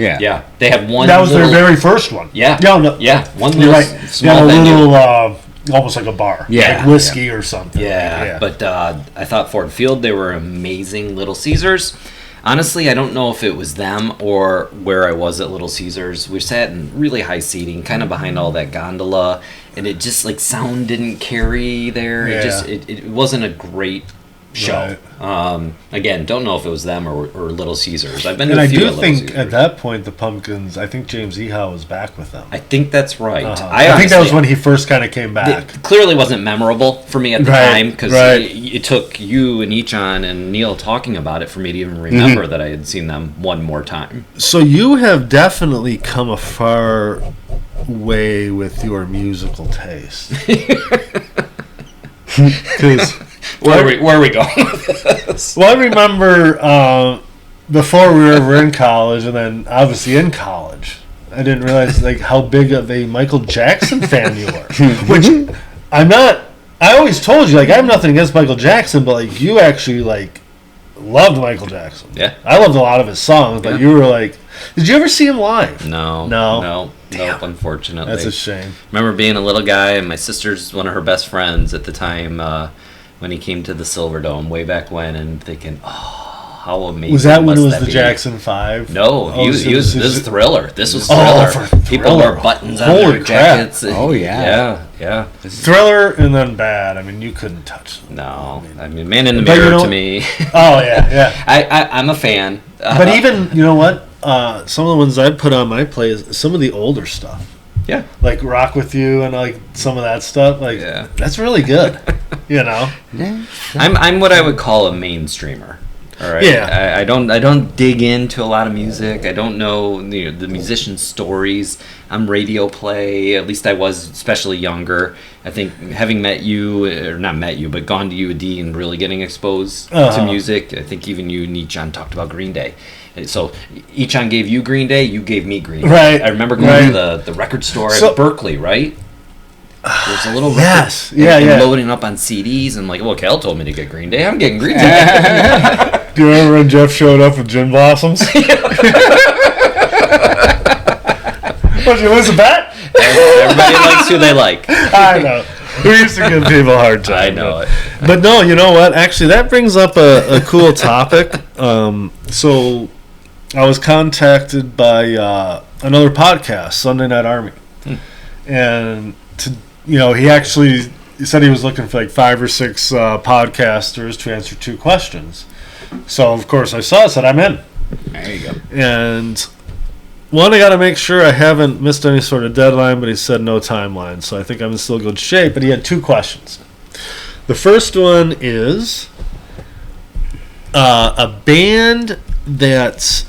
[SPEAKER 3] They had one.
[SPEAKER 1] That was their very first one.
[SPEAKER 3] Yeah.
[SPEAKER 1] No.
[SPEAKER 3] Yeah. One
[SPEAKER 1] little
[SPEAKER 3] small venue.
[SPEAKER 1] Little, almost like a bar.
[SPEAKER 2] Yeah.
[SPEAKER 1] Like whiskey or something.
[SPEAKER 3] Yeah. But I thought Ford Field, they were amazing. Little Caesars. Honestly, I don't know if it was them or where I was at Little Caesars. We sat in really high seating, kind of behind all that gondola, and it just, sound didn't carry there.
[SPEAKER 1] Yeah.
[SPEAKER 3] It wasn't a great show.
[SPEAKER 1] Right.
[SPEAKER 3] Again, don't know if it was them or Little Caesars. I've been to
[SPEAKER 1] and
[SPEAKER 3] a few
[SPEAKER 1] I do
[SPEAKER 3] at Little
[SPEAKER 1] think
[SPEAKER 3] Caesars.
[SPEAKER 1] at that point the Pumpkins, I think James Ehow was back with them.
[SPEAKER 3] I think that's right.
[SPEAKER 1] I think that was when he first kind of came back.
[SPEAKER 3] It clearly wasn't memorable for me at the
[SPEAKER 1] Right,
[SPEAKER 3] time because
[SPEAKER 1] right.
[SPEAKER 3] it took you and Ichan and Neil talking about it for me to even remember that I had seen them one more time.
[SPEAKER 1] So you have definitely come a far way with your musical taste. Because
[SPEAKER 3] Where are we going with this?
[SPEAKER 1] well, I remember before we were ever in college, and then obviously in college, I didn't realize like how big of a Michael Jackson fan you were. Which I'm not. I always told you like I have nothing against Michael Jackson, but like you actually like loved Michael Jackson.
[SPEAKER 3] Yeah.
[SPEAKER 1] I loved a lot of his songs, but you were like, did you ever see him live?
[SPEAKER 3] No, unfortunately.
[SPEAKER 1] That's a shame.
[SPEAKER 3] Remember being a little guy, and my sister's one of her best friends at the time when he came to the Silverdome way back when, and thinking, oh, how amazing
[SPEAKER 1] Was that when
[SPEAKER 3] must
[SPEAKER 1] it was
[SPEAKER 3] that
[SPEAKER 1] the
[SPEAKER 3] be?
[SPEAKER 1] Jackson 5?
[SPEAKER 3] No, this was Thriller. This was Thriller.
[SPEAKER 1] Oh, for
[SPEAKER 3] People
[SPEAKER 1] Thriller.
[SPEAKER 3] wore buttons on
[SPEAKER 1] Holy
[SPEAKER 3] their
[SPEAKER 1] crap.
[SPEAKER 3] jackets.
[SPEAKER 2] Oh, yeah.
[SPEAKER 3] Yeah.
[SPEAKER 1] Thriller and then Bad. I mean, you couldn't touch them.
[SPEAKER 3] No, I mean, Man in the
[SPEAKER 1] But you
[SPEAKER 3] Mirror
[SPEAKER 1] know-
[SPEAKER 3] to me.
[SPEAKER 1] Oh, yeah.
[SPEAKER 3] I'm a fan.
[SPEAKER 1] But even, you know what? Some of the ones I'd put on my play is some of the older stuff.
[SPEAKER 3] Yeah.
[SPEAKER 1] Like Rock With You and like some of that stuff. Like,
[SPEAKER 3] Yeah.
[SPEAKER 1] that's really good. You know?
[SPEAKER 3] I'm what I would call a mainstreamer. All right.
[SPEAKER 1] Yeah.
[SPEAKER 3] I don't dig into a lot of music. I don't know the musicians' stories. I'm radio play. At least I was, especially younger. I think having met you, or not met you, but gone to UAD and really getting exposed to music. I think even you and Ichan talked about Green Day. So Ichan gave you Green Day, you gave me Green Day.
[SPEAKER 1] Right.
[SPEAKER 3] I remember going to the record store at Berkeley, right? There's a little record.
[SPEAKER 1] Yes.
[SPEAKER 3] And loading up on CDs, and like, well, Cal told me to get Green Day. I'm getting Green Day.
[SPEAKER 1] Do you remember when Jeff showed up with Gin Blossoms? What, you lose a bet?
[SPEAKER 3] Everybody likes who they like.
[SPEAKER 1] I know. We used to give people a hard time.
[SPEAKER 3] I know it.
[SPEAKER 1] But no, you know what? Actually, that brings up a cool topic. So I was contacted by another podcast, Sunday Night Army. And, he said he was looking for like 5 or 6 podcasters to answer 2 questions. So, of course, I saw it, said, I'm in.
[SPEAKER 2] There you go.
[SPEAKER 1] And one, I got to make sure I haven't missed any sort of deadline, but he said no timeline. So I think I'm in still good shape. But he had 2 questions. The first one is a band that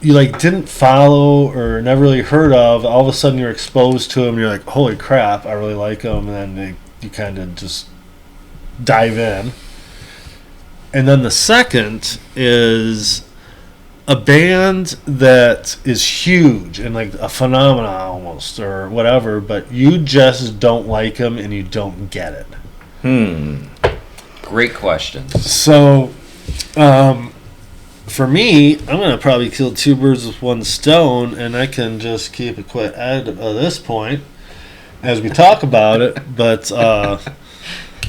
[SPEAKER 1] you like didn't follow or never really heard of. All of a sudden you're exposed to them. And you're like, holy crap, I really like them. And then you kind of just dive in. And then the second is a band that is huge and like a phenomenon almost or whatever, but you just don't like them and you don't get it.
[SPEAKER 3] Great question.
[SPEAKER 1] So, for me, I'm going to probably kill 2 birds with 1 stone, and I can just keep it quite at this point as we talk about it. But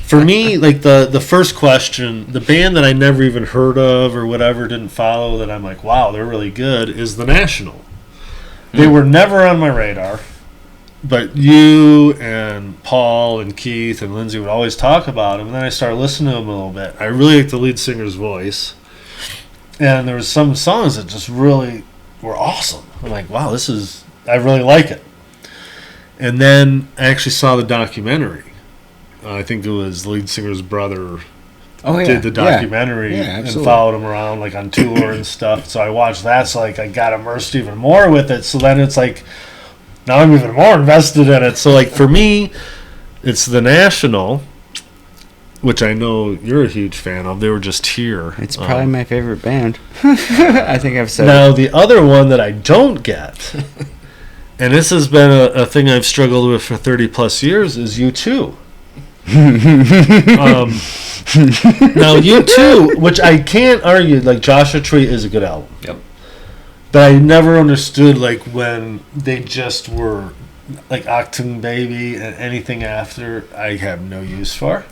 [SPEAKER 1] for me, like the first question, the band that I never even heard of or whatever, didn't follow, that I'm like, wow, they're really good, is The National. They were never on my radar. But you and Paul and Keith and Lindsay would always talk about him, and then I started listening to him a little bit. I really liked the lead singer's voice, and there was some songs that just really were awesome. I'm like, wow, I really like it. And then I actually saw the documentary. I think it was the lead singer's brother did the documentary and followed him around like on tour and stuff. So I watched that, so like I got immersed even more with it. So then it's like, now I'm even more invested in it. So, like, for me, it's The National, which I know you're a huge fan of. They were just here.
[SPEAKER 2] It's probably my favorite band. I think I've said
[SPEAKER 1] now,
[SPEAKER 2] it.
[SPEAKER 1] the other one that I don't get, and this has been a thing I've struggled with for 30-plus years, is U2. Now, U2, which I can't argue, like, Joshua Tree is a good album.
[SPEAKER 3] Yep.
[SPEAKER 1] But I never understood, like, when they just were, like, Octung Baby and anything after, I have no use for.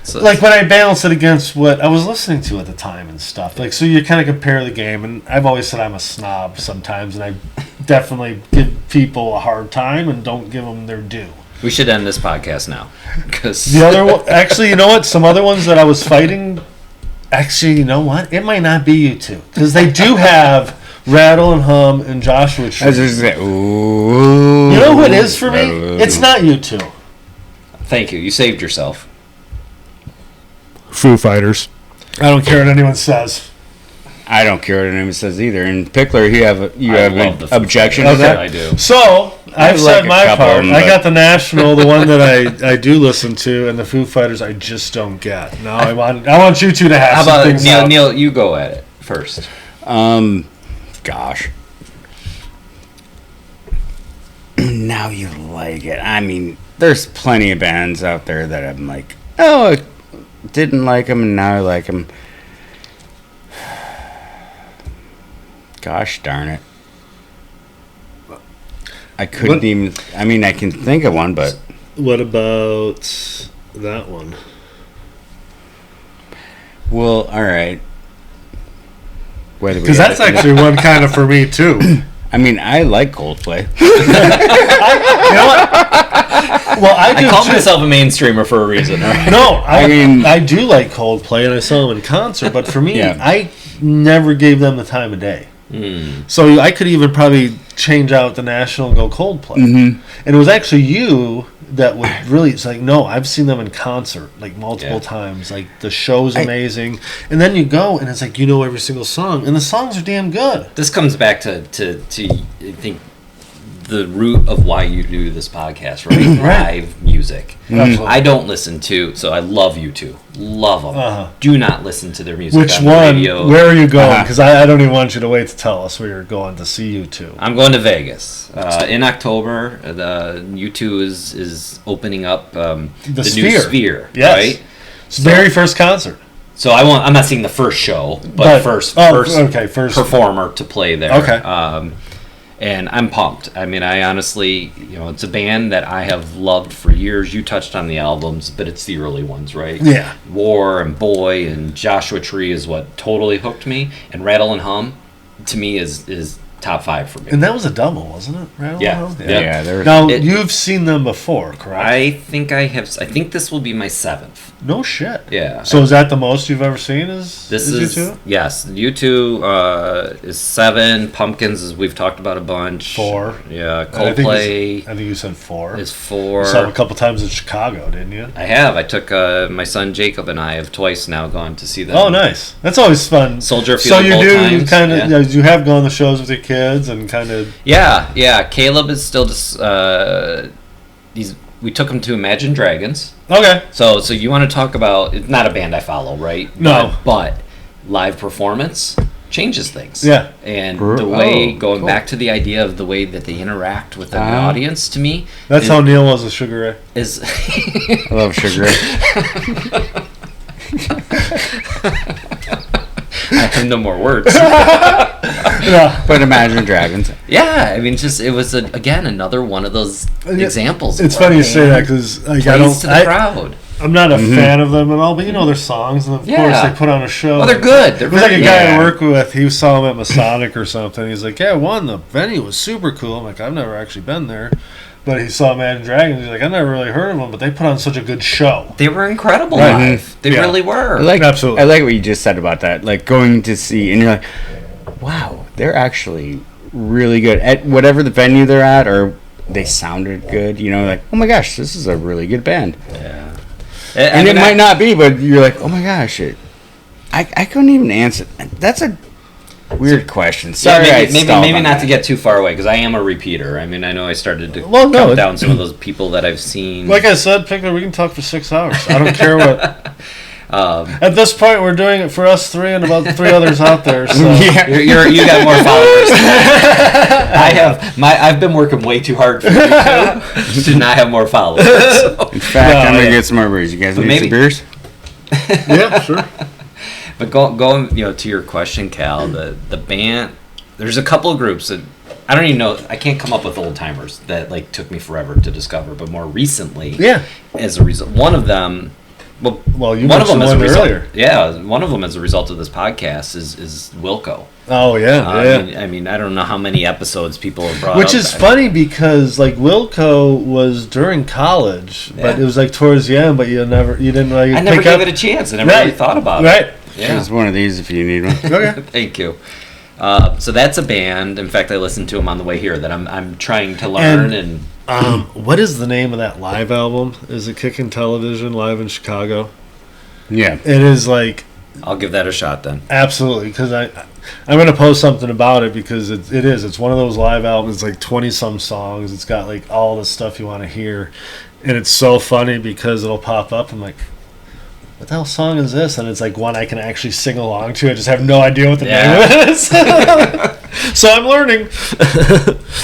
[SPEAKER 3] So,
[SPEAKER 1] like, when I balance it against what I was listening to at the time and stuff. Like, so you kind of compare the game, and I've always said I'm a snob sometimes, and I definitely give people a hard time and don't give them their due.
[SPEAKER 3] We should end this podcast now. Because
[SPEAKER 1] the other one, actually, you know what? Some other ones that I was fighting. Actually, you know what? It might not be U2 because they do have Rattle and Hum and Joshua Tree.
[SPEAKER 2] I was just saying, ooh.
[SPEAKER 1] You know who it is for me? It's not U2.
[SPEAKER 3] Thank you. You saved yourself.
[SPEAKER 1] Foo Fighters. I don't care what anyone says.
[SPEAKER 2] I don't care what anyone says either. And Pichler, you have an objection to
[SPEAKER 3] Okay.
[SPEAKER 2] that?
[SPEAKER 3] I do.
[SPEAKER 1] So I've
[SPEAKER 2] like
[SPEAKER 1] said
[SPEAKER 2] a
[SPEAKER 1] my
[SPEAKER 2] couple of
[SPEAKER 1] part.
[SPEAKER 2] them,
[SPEAKER 1] I
[SPEAKER 2] but-
[SPEAKER 1] got the National, the one that I do listen to, and the Foo Fighters I just don't get. Now I want you two to have
[SPEAKER 3] How
[SPEAKER 1] some
[SPEAKER 3] about
[SPEAKER 1] things
[SPEAKER 3] Neil?
[SPEAKER 1] out.
[SPEAKER 3] Neil, you go at it first.
[SPEAKER 2] Gosh. Now you like it. I mean, there's plenty of bands out there that I'm like, oh, I didn't like them, and now I like them. Gosh darn it. I couldn't even. I mean, I can think of one, but.
[SPEAKER 1] What about that one?
[SPEAKER 2] Well, all right.
[SPEAKER 1] Because that's actually one kind of for me too.
[SPEAKER 2] I mean, I like Coldplay.
[SPEAKER 1] You know what? Well,
[SPEAKER 3] I call myself a mainstreamer for a reason. Right?
[SPEAKER 1] No, I
[SPEAKER 2] mean-
[SPEAKER 1] mean I do like Coldplay, and I saw them in concert. But for me,
[SPEAKER 2] Yeah.
[SPEAKER 1] I never gave them the time of day. So I could even probably change out the National and go Coldplay.
[SPEAKER 2] Mm-hmm.
[SPEAKER 1] And it was actually you that would really. It's like, no, I've seen them in concert like multiple
[SPEAKER 3] Yeah.
[SPEAKER 1] times. Like the show's amazing, and then you go and it's like you know every single song, and the songs are damn good.
[SPEAKER 3] This comes back to I think the root of why you do this podcast, right?
[SPEAKER 1] Right.
[SPEAKER 3] Live music.
[SPEAKER 1] Absolutely.
[SPEAKER 3] I don't listen to, so I love U2. Love them.
[SPEAKER 1] Uh-huh.
[SPEAKER 3] Do not listen to their music
[SPEAKER 1] Which
[SPEAKER 3] on
[SPEAKER 1] one?
[SPEAKER 3] the radio.
[SPEAKER 1] Where are you going?
[SPEAKER 2] Uh-huh.
[SPEAKER 1] Because I don't even want you to wait to tell us where you're going to see you two.
[SPEAKER 3] I'm going to Vegas in October. The U2 is opening up the new
[SPEAKER 1] Sphere.
[SPEAKER 3] Sphere,
[SPEAKER 1] Yes.
[SPEAKER 3] right?
[SPEAKER 1] It's the very first concert.
[SPEAKER 3] So I'm not seeing the first show, but first performer to play there.
[SPEAKER 1] Okay.
[SPEAKER 3] And I'm pumped. I mean, I honestly, it's a band that I have loved for years. You touched on the albums, but it's the early ones, right?
[SPEAKER 1] Yeah.
[SPEAKER 3] War and Boy and Joshua Tree is what totally hooked me. And Rattle and Hum, to me, is top 5 for me.
[SPEAKER 1] And that was a double, wasn't it? Rattle
[SPEAKER 3] Yeah.
[SPEAKER 1] and Hum?
[SPEAKER 3] Yeah.
[SPEAKER 2] there was,
[SPEAKER 1] Now, you've seen them before, correct?
[SPEAKER 3] I think I have. I think this will be my 7th.
[SPEAKER 1] No shit.
[SPEAKER 3] Yeah.
[SPEAKER 1] So is that the most you've ever seen?
[SPEAKER 3] This
[SPEAKER 1] is
[SPEAKER 3] is
[SPEAKER 1] U2?
[SPEAKER 3] yes. U2 is 7. Pumpkins, as we've talked about a bunch.
[SPEAKER 1] 4.
[SPEAKER 3] Yeah.
[SPEAKER 1] I
[SPEAKER 3] Coldplay
[SPEAKER 1] think you said 4.
[SPEAKER 3] is 4.
[SPEAKER 1] You saw them a couple times in Chicago, didn't you?
[SPEAKER 3] I have. I took my son Jacob and I have twice now gone to see them.
[SPEAKER 1] Oh, nice. That's always fun.
[SPEAKER 3] Soldier
[SPEAKER 1] So
[SPEAKER 3] Field
[SPEAKER 1] you
[SPEAKER 3] both
[SPEAKER 1] do
[SPEAKER 3] times,
[SPEAKER 1] kind of
[SPEAKER 3] yeah.
[SPEAKER 1] you have gone to shows with your kids and kind of
[SPEAKER 3] Yeah. Caleb is still just we took him to Imagine Dragons.
[SPEAKER 1] okay.
[SPEAKER 3] So you want to talk about? It's not a band I follow, right?
[SPEAKER 1] No.
[SPEAKER 3] But live performance changes things.
[SPEAKER 1] Yeah.
[SPEAKER 3] And the way going
[SPEAKER 2] cool.
[SPEAKER 3] back to the idea of the way that they interact with the audience, to me,
[SPEAKER 1] That's how Neil was with Sugar Ray.
[SPEAKER 3] is
[SPEAKER 2] I love Sugar Ray.
[SPEAKER 3] I have no more words.
[SPEAKER 1] Yeah.
[SPEAKER 2] But Imagine Dragons.
[SPEAKER 3] Yeah, I mean, it was again another one of those examples.
[SPEAKER 1] It's
[SPEAKER 3] of where
[SPEAKER 1] funny
[SPEAKER 3] a
[SPEAKER 1] you say that
[SPEAKER 3] band
[SPEAKER 1] because like,
[SPEAKER 3] plays to the crowd.
[SPEAKER 1] I'm not a fan of them at all, but you know their songs, and of
[SPEAKER 3] Yeah.
[SPEAKER 1] course they put on a show.
[SPEAKER 3] Oh, they're good. They're
[SPEAKER 1] There's like a guy
[SPEAKER 2] Yeah.
[SPEAKER 1] I work with. He saw him at Masonic or something. He's like, "Yeah, the venue was super cool." I'm like, "I've never actually been there," but he saw Imagine Dragons. He's like, "I never really heard of them, but they put on such a good show."
[SPEAKER 3] They were incredible
[SPEAKER 1] Right.
[SPEAKER 3] live. They
[SPEAKER 1] Yeah.
[SPEAKER 3] really were.
[SPEAKER 1] Absolutely.
[SPEAKER 2] I like what you just said about that. Like going to see, and you're like, wow, they're actually really good at whatever the venue they're at, or they sounded good. Like, oh my gosh, this is a really good band.
[SPEAKER 3] Yeah.
[SPEAKER 2] And it might not be, but you're like, oh my gosh, I couldn't even answer. That's a weird question. Sorry,
[SPEAKER 3] maybe not to get too far away because I am a repeater. I mean, I know I started to
[SPEAKER 1] Well, no,
[SPEAKER 3] count down some of those people that I've seen.
[SPEAKER 1] Like I said, Pichler, we can talk for 6 hours. I don't care what. At this point, we're doing it for us 3 and about 3 others out there. So.
[SPEAKER 2] Yeah.
[SPEAKER 3] you got more followers. I've been working way too hard for you to not have more followers. So.
[SPEAKER 2] In fact, I'm gonna get some more beers. You guys need some beers?
[SPEAKER 1] Yeah, sure.
[SPEAKER 3] But going to your question, Cal, the band. There's a couple of groups that I don't even know. I can't come up with old timers that took me forever to discover. But more recently,
[SPEAKER 1] Yeah.
[SPEAKER 3] as a result, one of them
[SPEAKER 1] Well, you
[SPEAKER 3] one of them
[SPEAKER 1] mentioned
[SPEAKER 3] is
[SPEAKER 1] one
[SPEAKER 3] a result,
[SPEAKER 1] earlier.
[SPEAKER 3] Yeah, one of them as a result of this podcast is Wilco.
[SPEAKER 1] Oh yeah.
[SPEAKER 3] I mean, I don't know how many episodes people have brought
[SPEAKER 1] Which
[SPEAKER 3] up.
[SPEAKER 1] is funny because like Wilco was during college, but it was like towards the end. But you didn't like.
[SPEAKER 3] I never gave it a chance. I never really thought about it.
[SPEAKER 1] Right.
[SPEAKER 3] Yeah.
[SPEAKER 2] There's one of these if you need one.
[SPEAKER 1] Okay.
[SPEAKER 3] Thank you. So that's a band. In fact, I listened to them on the way here that I'm trying to learn. And
[SPEAKER 1] what is the name of that live album? Is it Kickin' Television live in Chicago?
[SPEAKER 2] Yeah.
[SPEAKER 1] It is like.
[SPEAKER 3] I'll give that a shot then.
[SPEAKER 1] Absolutely, because I'm going to post something about it because it's one of those live albums. It's like 20-some songs. It's got like all the stuff you want to hear, and it's so funny because it'll pop up. I'm like, what the hell song is this? And it's like one I can actually sing along to. I just have no idea what the name of it is. So I'm learning.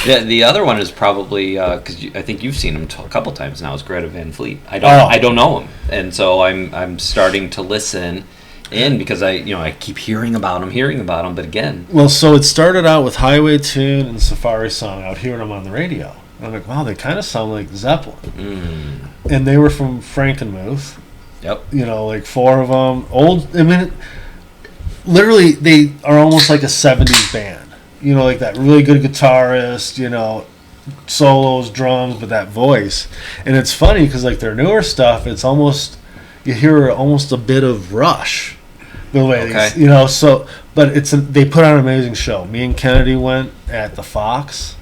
[SPEAKER 3] Yeah, the other one is probably because I think you've seen him a couple times now. Is Greta Van Fleet. I don't know him, and so I'm starting to listen in because I keep hearing about them, but again.
[SPEAKER 1] Well, so it started out with Highway Tune and Safari Song. Out hearing them on the radio. And I'm like, wow, they kind of sound like Zeppelin. And they were from Frankenmuth.
[SPEAKER 3] Yep.
[SPEAKER 1] Like four of them. Old. I mean, literally, they are almost like a 70s band. Like that really good guitarist, solos, drums, but that voice. And it's funny because like their newer stuff, it's almost, you hear almost a bit of Rush. The way but they put on an amazing show. Me and Kennedy went at the Fox,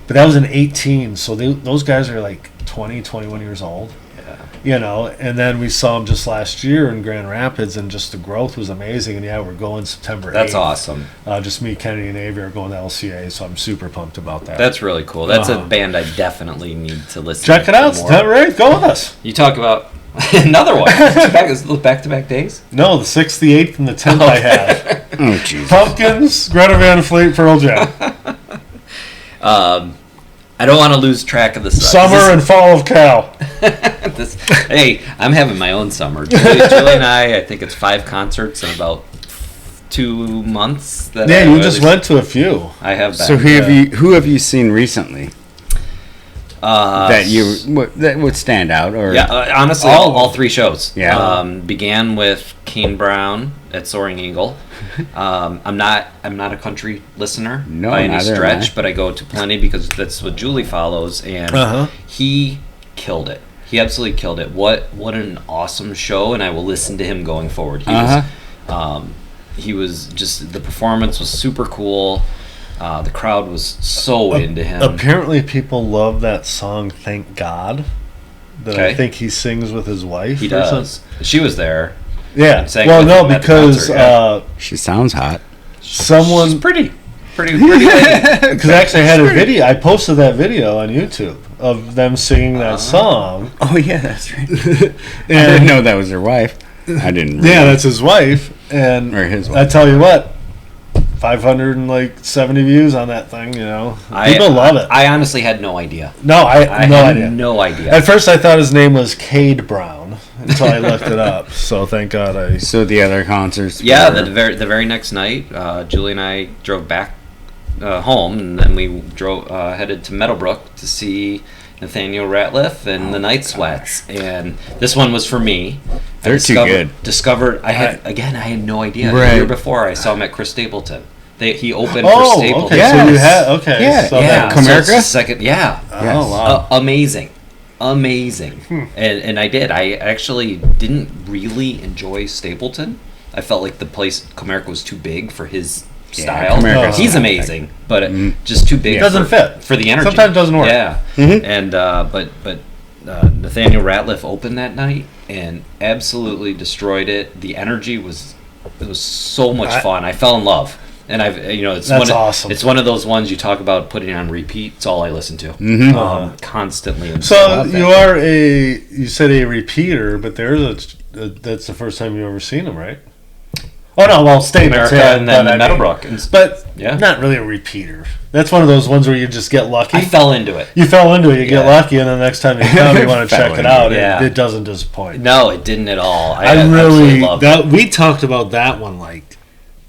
[SPEAKER 1] but that was in 2018, so those guys are like 20, 21 years old. And then we saw them just last year in Grand Rapids, and just the growth was amazing. And we're going September 8th.
[SPEAKER 3] That's awesome.
[SPEAKER 1] Just me, Kennedy, and Avi are going to LCA, so I'm super pumped about that.
[SPEAKER 3] That's really cool. That's a band I definitely need to listen to.
[SPEAKER 1] Check it out, September 8th. Go with us.
[SPEAKER 3] You talk about another one. Back-to-back days?
[SPEAKER 1] No, the 6th, the 8th, and the 10th I have.
[SPEAKER 2] Oh, Jesus.
[SPEAKER 1] Pumpkins, Greta Van Fleet, Pearl Jam.
[SPEAKER 3] I don't want to lose track of the
[SPEAKER 1] summer and fall of Kal.
[SPEAKER 3] Hey, I'm having my own summer. Julie and I think it's 5 concerts in about 2 months.
[SPEAKER 1] You just went to a few.
[SPEAKER 3] I have been.
[SPEAKER 2] So who have you seen recently? That would stand out, or
[SPEAKER 3] honestly, all 3 shows.
[SPEAKER 2] Yeah,
[SPEAKER 3] began with Kane Brown at Soaring Eagle. I'm not a country listener by any stretch, but I go to plenty because that's what Julie follows, and he killed it. He absolutely killed it. What an awesome show, and I will listen to him going forward. He was just, the performance was super cool. The crowd was so into him.
[SPEAKER 1] Apparently, people love that song "Thank God" that I think he sings with his wife.
[SPEAKER 3] He does. She was there.
[SPEAKER 1] Yeah. Well, no, because
[SPEAKER 2] she sounds hot.
[SPEAKER 1] Someone
[SPEAKER 3] She's pretty.
[SPEAKER 1] Because actually, I had a video. I posted that video on YouTube of them singing that song.
[SPEAKER 2] Oh yeah, that's right. I didn't know that was their wife. I didn't.
[SPEAKER 1] Yeah, that's his wife, or
[SPEAKER 2] his wife.
[SPEAKER 1] I tell you what. 570 views on that thing, People love it.
[SPEAKER 3] I honestly had no idea.
[SPEAKER 1] No, I
[SPEAKER 3] had no idea.
[SPEAKER 1] At first, I thought his name was Cade Brown until I looked it up. So thank God
[SPEAKER 2] So the other concerts.
[SPEAKER 3] Yeah, the very next night, Julie and I drove back home, and then we headed to Meadowbrook to see Nathaniel Ratliff and the Night Sweats, and this one was for me.
[SPEAKER 2] They're too good.
[SPEAKER 3] I had no idea.
[SPEAKER 2] Right.
[SPEAKER 3] The year before, I saw him at Chris Stapleton. He opened for Stapleton.
[SPEAKER 1] Okay. Yes. So you had
[SPEAKER 2] Comerica?
[SPEAKER 3] So second,
[SPEAKER 2] Yes.
[SPEAKER 1] Oh wow,
[SPEAKER 3] amazing. And I did. I actually didn't really enjoy Stapleton. I felt like the place Comerica was too big for his style. He's amazing, but just too big.
[SPEAKER 1] It doesn't fit
[SPEAKER 3] for the energy.
[SPEAKER 1] Sometimes it doesn't work.
[SPEAKER 3] Yeah, and but Nathaniel Ratliff opened that night and absolutely destroyed it. The energy was so much fun. I fell in love, and it's
[SPEAKER 1] awesome.
[SPEAKER 3] It's one of those ones you talk about putting on repeat. It's all I listen to constantly.
[SPEAKER 1] So you said a repeater, but that's the first time you've ever seen him, right? Oh no, well, Stapleton
[SPEAKER 3] and then Meadowbrook,
[SPEAKER 1] but not really a repeater. That's one of those ones where you just get lucky.
[SPEAKER 3] I fell into it.
[SPEAKER 1] You fell into it. You get lucky, and the next time you come, you want to check it out. It doesn't disappoint.
[SPEAKER 3] No, it didn't at all.
[SPEAKER 1] I really loved it. We talked about that one like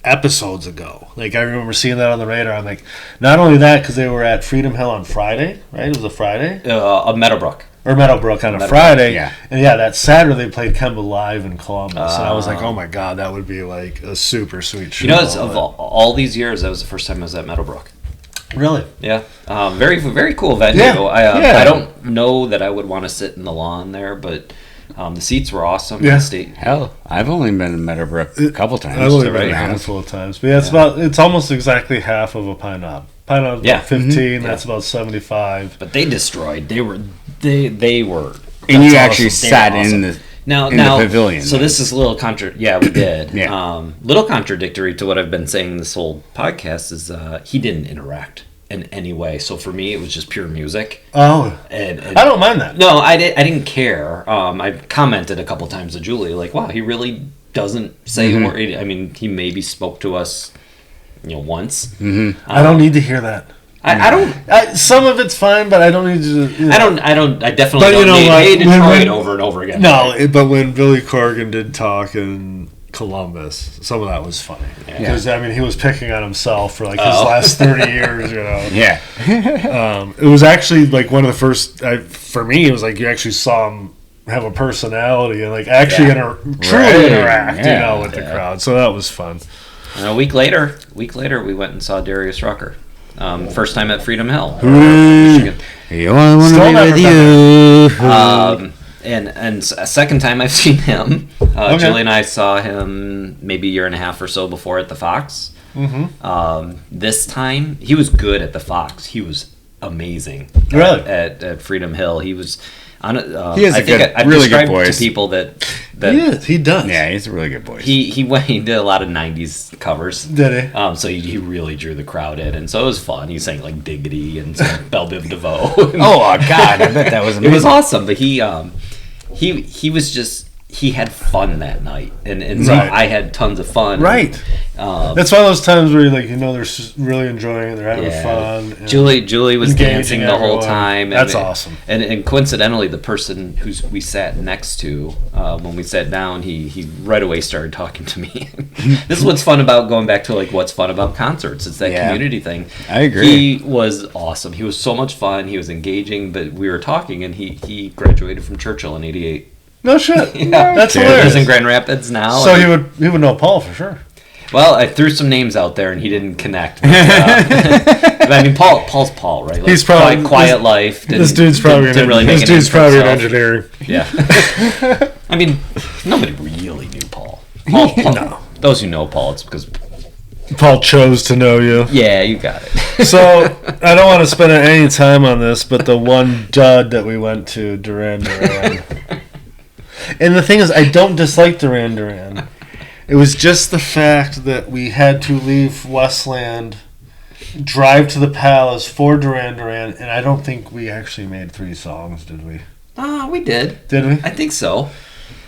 [SPEAKER 1] episodes ago. Like I remember seeing that on the radar. I'm like, not only that, because they were at Freedom Hill on Friday, right? It was a Friday.
[SPEAKER 3] Meadowbrook.
[SPEAKER 1] or Meadowbrook on a Friday. Yeah. And that Saturday they played Kemba live in Columbus. And I was like, oh my God, that would be like a super sweet show.
[SPEAKER 3] Of all these years, that was the first time I was at Meadowbrook.
[SPEAKER 1] Really?
[SPEAKER 3] Yeah. Very, very cool venue.
[SPEAKER 1] Yeah.
[SPEAKER 3] I don't know that I would want to sit in the lawn there, but the seats were awesome.
[SPEAKER 1] Yeah.
[SPEAKER 2] Hell, I've only been in Meadowbrook a couple times.
[SPEAKER 1] I've only been a handful of times. But it's almost exactly half of a Pine Knob. Pine Knob's about 15, that's about 75.
[SPEAKER 3] But they destroyed. They were.
[SPEAKER 2] And you actually sat in the pavilion.
[SPEAKER 3] So this is a little we did. Little contradictory to what I've been saying this whole podcast is he didn't interact in any way. So for me, it was just pure music.
[SPEAKER 1] Oh, and I don't mind that.
[SPEAKER 3] No, I didn't care. I commented a couple times to Julie, like, wow, he really doesn't say a word. I mean, he maybe spoke to us, once. Mm-hmm.
[SPEAKER 1] I don't need to hear that.
[SPEAKER 3] I don't.
[SPEAKER 1] Some of it's fine, but I don't need to.
[SPEAKER 3] I definitely don't need Hey Detroit over and over again.
[SPEAKER 1] No, but when Billy Corgan did talk in Columbus, some of that was funny. Because, he was picking on himself for, his last 30 years,
[SPEAKER 2] Yeah.
[SPEAKER 1] It was actually, one of the first, for me, it was like you actually saw him have a personality and, actually truly interact, with the crowd. So that was fun.
[SPEAKER 3] And a week later, we went and saw Darius Rucker. First time at Freedom Hill,
[SPEAKER 2] Michigan. You want to be with you.
[SPEAKER 3] And a second time I've seen him. Julie and I saw him maybe a year and a half or so before at the Fox. Mm-hmm. This time, he was good at the Fox. He was amazing.
[SPEAKER 1] Really?
[SPEAKER 3] At Freedom Hill. He was...
[SPEAKER 2] he has a really good voice.
[SPEAKER 3] To people that
[SPEAKER 1] he does.
[SPEAKER 2] Yeah, he's a really good voice.
[SPEAKER 3] He did a lot of '90s covers.
[SPEAKER 1] Did he?
[SPEAKER 3] So he really drew the crowd in, and so it was fun. He sang Diggity and Belle Biv DeVoe.
[SPEAKER 2] Oh God, I bet that was amazing.
[SPEAKER 3] It was awesome, but he was just. He had fun that night, and so I had tons of fun.
[SPEAKER 1] Right. That's one of those times where they're really enjoying it, they're having fun.
[SPEAKER 3] Julie was dancing the whole time.
[SPEAKER 1] That's awesome.
[SPEAKER 3] And coincidentally, the person who we sat next to, when we sat down, he right away started talking to me. This is what's fun about going back to what's fun about concerts. It's that community thing.
[SPEAKER 2] I agree.
[SPEAKER 3] He was awesome. He was so much fun. He was engaging, but we were talking, and he graduated from Churchill in '88.
[SPEAKER 1] No shit. That's hilarious.
[SPEAKER 3] He's in Grand Rapids now.
[SPEAKER 1] So he would know Paul for sure.
[SPEAKER 3] Well, I threw some names out there and he didn't connect. But, Paul's Paul, right?
[SPEAKER 1] He's probably
[SPEAKER 3] quiet life.
[SPEAKER 1] This dude's probably in engineering.
[SPEAKER 3] Yeah. Nobody really knew Paul. Paul. No. Those who know Paul, it's because
[SPEAKER 1] Paul chose to know you.
[SPEAKER 3] Yeah, you got it.
[SPEAKER 1] So, I don't want to spend any time on this, but the one dud that we went to, Duran Duran. And the thing is, I don't dislike Duran Duran. It was just the fact that we had to leave Westland, drive to the Palace for Duran Duran, and I don't think we actually made 3 songs, did we?
[SPEAKER 3] We did.
[SPEAKER 1] Did we?
[SPEAKER 3] I think so.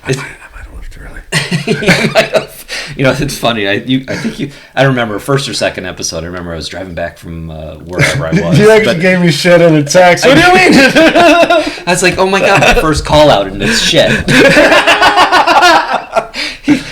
[SPEAKER 1] I might have left early.
[SPEAKER 3] You might have. It's funny. I remember first or second episode. I remember I was driving back from wherever I was.
[SPEAKER 1] You actually gave me shit in a text. What do you mean?
[SPEAKER 3] I was like, oh my God, my first call out and it's shit.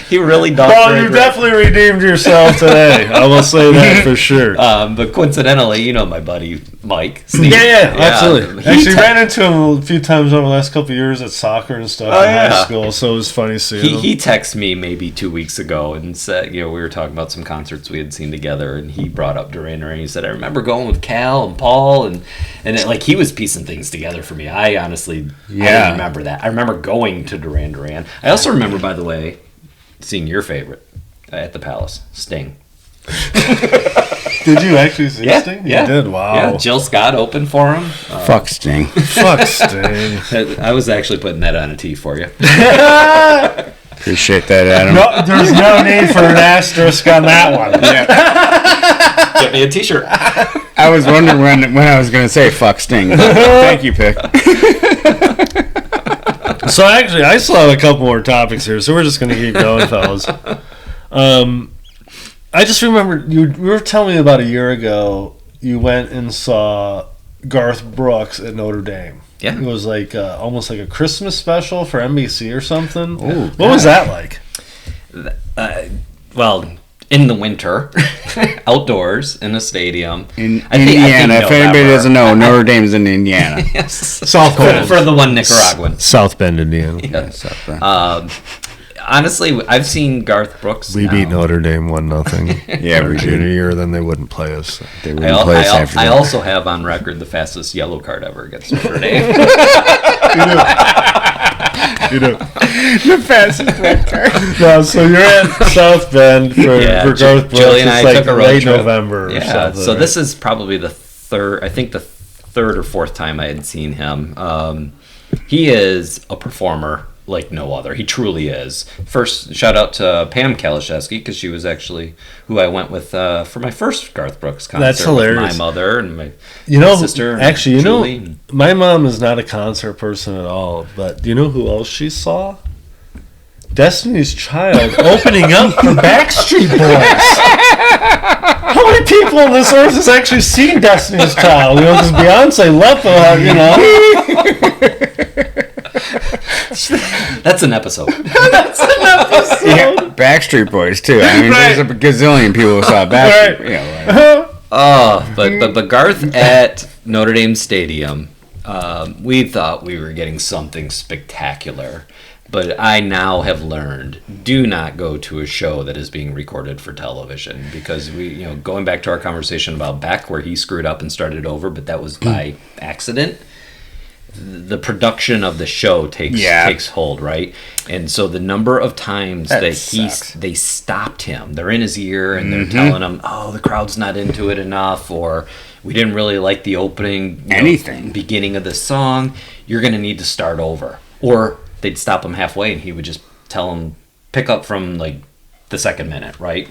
[SPEAKER 3] He really does.
[SPEAKER 1] Well, you definitely redeemed yourself today. I will say that for sure.
[SPEAKER 3] But coincidentally, my buddy Mike. Steve,
[SPEAKER 1] yeah, absolutely. Actually, ran into him a few times over the last couple of years at soccer and stuff in high school, so it was funny seeing him.
[SPEAKER 3] He texted me maybe 2 weeks ago and said, we were talking about some concerts we had seen together, and he brought up Duran Duran. He said, I remember going with Kal and Paul, and he was piecing things together for me. I honestly, I didn't remember that. I remember going to Duran Duran. I also remember, by the way, seeing your favorite at the Palace, Sting.
[SPEAKER 1] Did you actually see Sting?
[SPEAKER 3] Yeah.
[SPEAKER 1] You did? Wow.
[SPEAKER 3] Yeah, Jill Scott opened for him.
[SPEAKER 2] Fuck Sting.
[SPEAKER 1] Fuck Sting.
[SPEAKER 3] I was actually putting that on a tee for you.
[SPEAKER 2] Appreciate that, Adam.
[SPEAKER 1] No, there's no need for an asterisk on that one.
[SPEAKER 2] Yeah.
[SPEAKER 3] Get me a t-shirt.
[SPEAKER 2] I was wondering when I was going to say fuck Sting. Thank you, Pick.
[SPEAKER 1] So actually, I still have a couple more topics here, so we're just going to keep going, fellas. I just remember you were telling me about a year ago you went and saw Garth Brooks at Notre Dame.
[SPEAKER 3] Yeah.
[SPEAKER 1] It was almost like a Christmas special for NBC or something.
[SPEAKER 2] Ooh,
[SPEAKER 1] what was that like?
[SPEAKER 3] Well, in the winter, outdoors in a stadium.
[SPEAKER 2] In Indiana. If anybody doesn't know, Notre Dame's in Indiana.
[SPEAKER 3] Yes.
[SPEAKER 1] South Bend.
[SPEAKER 3] For the one Nicaraguan.
[SPEAKER 1] South Bend, Indiana.
[SPEAKER 3] Yeah.
[SPEAKER 2] South Bend.
[SPEAKER 3] Honestly, I've seen Garth Brooks.
[SPEAKER 1] We beat Notre Dame 1-0.
[SPEAKER 2] Yeah,
[SPEAKER 1] our junior year, then they wouldn't play us. So.
[SPEAKER 2] They wouldn't play us after
[SPEAKER 3] I
[SPEAKER 2] that.
[SPEAKER 3] also have on record the fastest yellow card ever against Notre Dame.
[SPEAKER 1] You do.
[SPEAKER 2] The fastest red card.
[SPEAKER 1] No, so you're at South Bend for Garth Brooks.
[SPEAKER 3] Julie and I
[SPEAKER 1] it's
[SPEAKER 3] took a road
[SPEAKER 1] late
[SPEAKER 3] trip.
[SPEAKER 1] November or something.
[SPEAKER 3] So this is probably the third or fourth time I had seen him. He is a performer like no other. He truly is. First, shout out to Pam Kalashevsky, because she was actually who I went with for my first Garth Brooks concert.
[SPEAKER 1] That's hilarious.
[SPEAKER 3] With my mother and my sister.
[SPEAKER 1] Actually,
[SPEAKER 3] Julie.
[SPEAKER 1] my mom is not a concert person at all, but do you know who else she saw? Destiny's Child opening up for Backstreet Boys. How many people on this earth has actually seen Destiny's Child? You know, because Beyonce left them, you know.
[SPEAKER 3] That's an episode.
[SPEAKER 2] Yeah, Backstreet Boys too. I mean, there's a gazillion people who saw Backstreet.
[SPEAKER 3] But Garth at Notre Dame Stadium, we thought we were getting something spectacular. But I now have learned, do not go to a show that is being recorded for television, because going back to our conversation about Beck, where he screwed up and started over, but that was by accident. The production of the show takes hold, right? And so the number of times they stopped him, they're in his ear and they're telling him, "Oh, the crowd's not into it enough," or "We didn't really like the opening, beginning of the song. You're going to need to start over," or they'd stop him halfway and he would just tell him, pick up from like the second minute, right?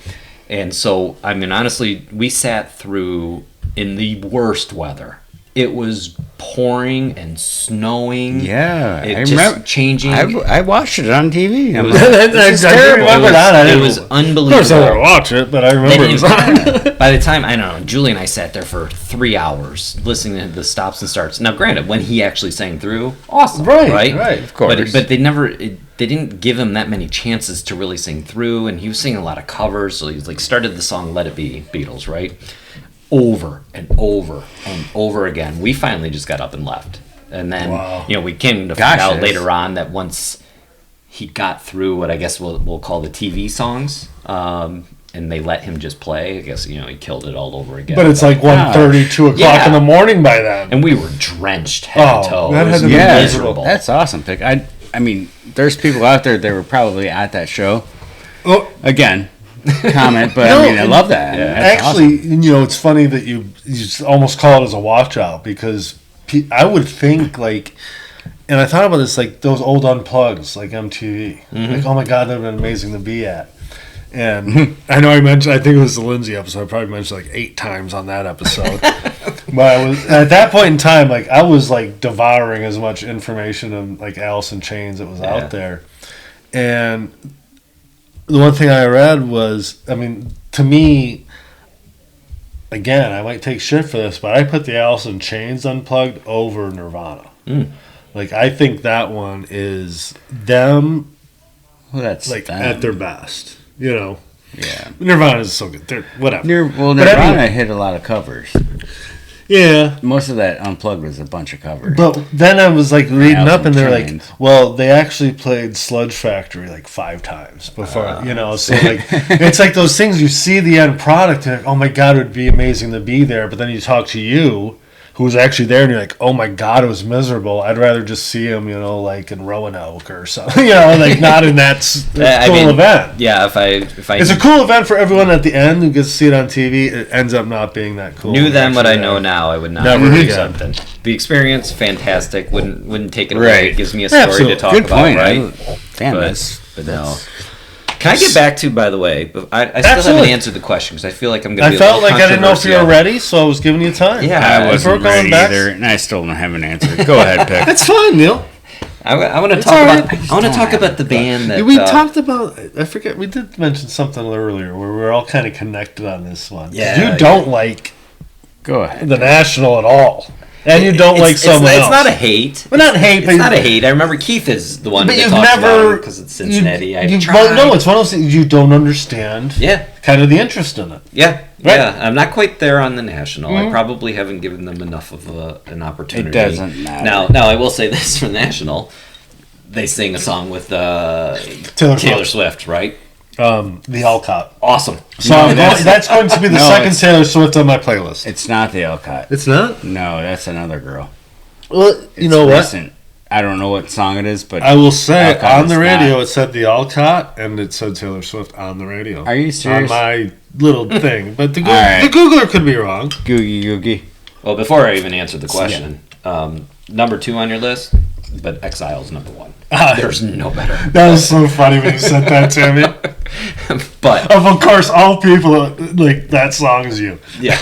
[SPEAKER 3] And so, I mean, honestly, we sat through in the worst weather. It was pouring and snowing.
[SPEAKER 2] Yeah,
[SPEAKER 3] I remember changing.
[SPEAKER 2] I watched it on TV.
[SPEAKER 3] It was terrible. It was unbelievable.
[SPEAKER 1] Of course, I didn't watch it, but I remember it was on.
[SPEAKER 3] By the time, I don't know, Julie and I sat there for 3 hours listening to the stops and starts. Now, granted, when he actually sang through, awesome, right,
[SPEAKER 2] of course.
[SPEAKER 3] But they didn't give him that many chances to really sing through, and he was singing a lot of covers. So he was like started the song "Let It Be," Beatles, right? Over and over and over again. We finally just got up and left. And then, we came to find out later on that once he got through what I guess we'll call the TV songs, and they let him just play, I guess, he killed it all over again.
[SPEAKER 1] But it's like 1:30, 2 o'clock in the morning by then.
[SPEAKER 3] And we were drenched head to toe.
[SPEAKER 1] That had to be
[SPEAKER 3] miserable.
[SPEAKER 2] That's awesome, Pick. I mean, there's people out there that were probably at that show. Again, comment, but I love that.
[SPEAKER 1] Yeah. Actually, awesome. It's funny that you almost call it as a watch out, because I would think and I thought about this, like those old unplugs, like MTV. Like, oh my God, that would have been amazing to be at. And I know I think it was the Lindsay episode. I probably mentioned like 8 times on that episode. But I was at that point in time, like I was like devouring as much information of like Alice in Chains that was out there. And the one thing I read was, I mean, to me, again, I might take shit for this, but I put the Alice in Chains Unplugged over Nirvana. Like, I think that one is them,
[SPEAKER 2] that's
[SPEAKER 1] like
[SPEAKER 2] them.
[SPEAKER 1] at their best. Yeah.
[SPEAKER 2] Nirvana
[SPEAKER 1] is so good. They're whatever.
[SPEAKER 2] Nirvana hit a lot of covers.
[SPEAKER 1] Yeah.
[SPEAKER 2] Most of that Unplugged was a bunch of covers.
[SPEAKER 1] But then I was like reading up, and they're like, well, they actually played Sludge Factory like 5 times before, so like, it's like those things, you see the end product and you're like, oh my God, it would be amazing to be there. But then you talk to you, who's actually there, and you're like, oh my God, it was miserable. I'd rather just see him, like in Roanoke or something, like not in that cool event.
[SPEAKER 3] Yeah, if I
[SPEAKER 1] it's a cool event for everyone at the end who gets to see it on TV. It ends up not being that cool.
[SPEAKER 3] Knew then what I know now, I would not do something. The experience, fantastic. Wouldn't take it away. It gives me a story to talk about, right?
[SPEAKER 2] Damn,
[SPEAKER 3] but no. Can I get back to, by the way, I still haven't answered the question because I feel like I'm going to be a little
[SPEAKER 1] I felt like I didn't know if you were ready, so I was giving you time.
[SPEAKER 3] Yeah,
[SPEAKER 2] I wasn't ready either, and I still don't have an answer. Go ahead, Pick.
[SPEAKER 1] That's fine, Neil.
[SPEAKER 3] I want to talk about the band that
[SPEAKER 1] we talked about. I forget, we did mention something earlier where we were all kind of connected on this one.
[SPEAKER 3] Yeah,
[SPEAKER 1] you don't like
[SPEAKER 2] Go ahead.
[SPEAKER 1] the National at all. And you don't like someone else.
[SPEAKER 3] It's not a hate.
[SPEAKER 1] Well, not hate, but...
[SPEAKER 3] It's not a hate. I remember Keith is the one
[SPEAKER 1] but
[SPEAKER 3] that
[SPEAKER 1] you've
[SPEAKER 3] talks
[SPEAKER 1] never...
[SPEAKER 3] about because it's Cincinnati.
[SPEAKER 1] Well, no, it's one of those things you don't understand.
[SPEAKER 3] Yeah.
[SPEAKER 1] kind of the interest in it.
[SPEAKER 3] Yeah,
[SPEAKER 1] Right.
[SPEAKER 3] yeah. I'm not quite there on the national. I probably haven't given them enough of an opportunity.
[SPEAKER 2] It doesn't matter.
[SPEAKER 3] Now I will say this for national. They sing a song with Taylor Swift, right?
[SPEAKER 1] The Alcott.
[SPEAKER 3] Awesome.
[SPEAKER 1] So that's going to be the second Taylor Swift on my playlist.
[SPEAKER 2] It's not the Alcott.
[SPEAKER 1] It's not?
[SPEAKER 2] No, that's another girl.
[SPEAKER 1] Well, you
[SPEAKER 2] It's
[SPEAKER 1] know what?
[SPEAKER 2] recent. I don't know what song it is, but
[SPEAKER 1] I will say
[SPEAKER 2] Alcott
[SPEAKER 1] on
[SPEAKER 2] is
[SPEAKER 1] the radio
[SPEAKER 2] not.
[SPEAKER 1] it said the Alcott and it said Taylor Swift on the radio.
[SPEAKER 2] Are you serious?
[SPEAKER 1] On my little thing. But the
[SPEAKER 2] right.
[SPEAKER 1] Googler could be wrong.
[SPEAKER 2] Googie.
[SPEAKER 3] Well, before I even answer the question, number 2 on your list, but Exile's number 1. There's no better.
[SPEAKER 1] That was so funny when you said that to me.
[SPEAKER 3] But
[SPEAKER 1] Of course, all people, like, that song is you.
[SPEAKER 3] yeah,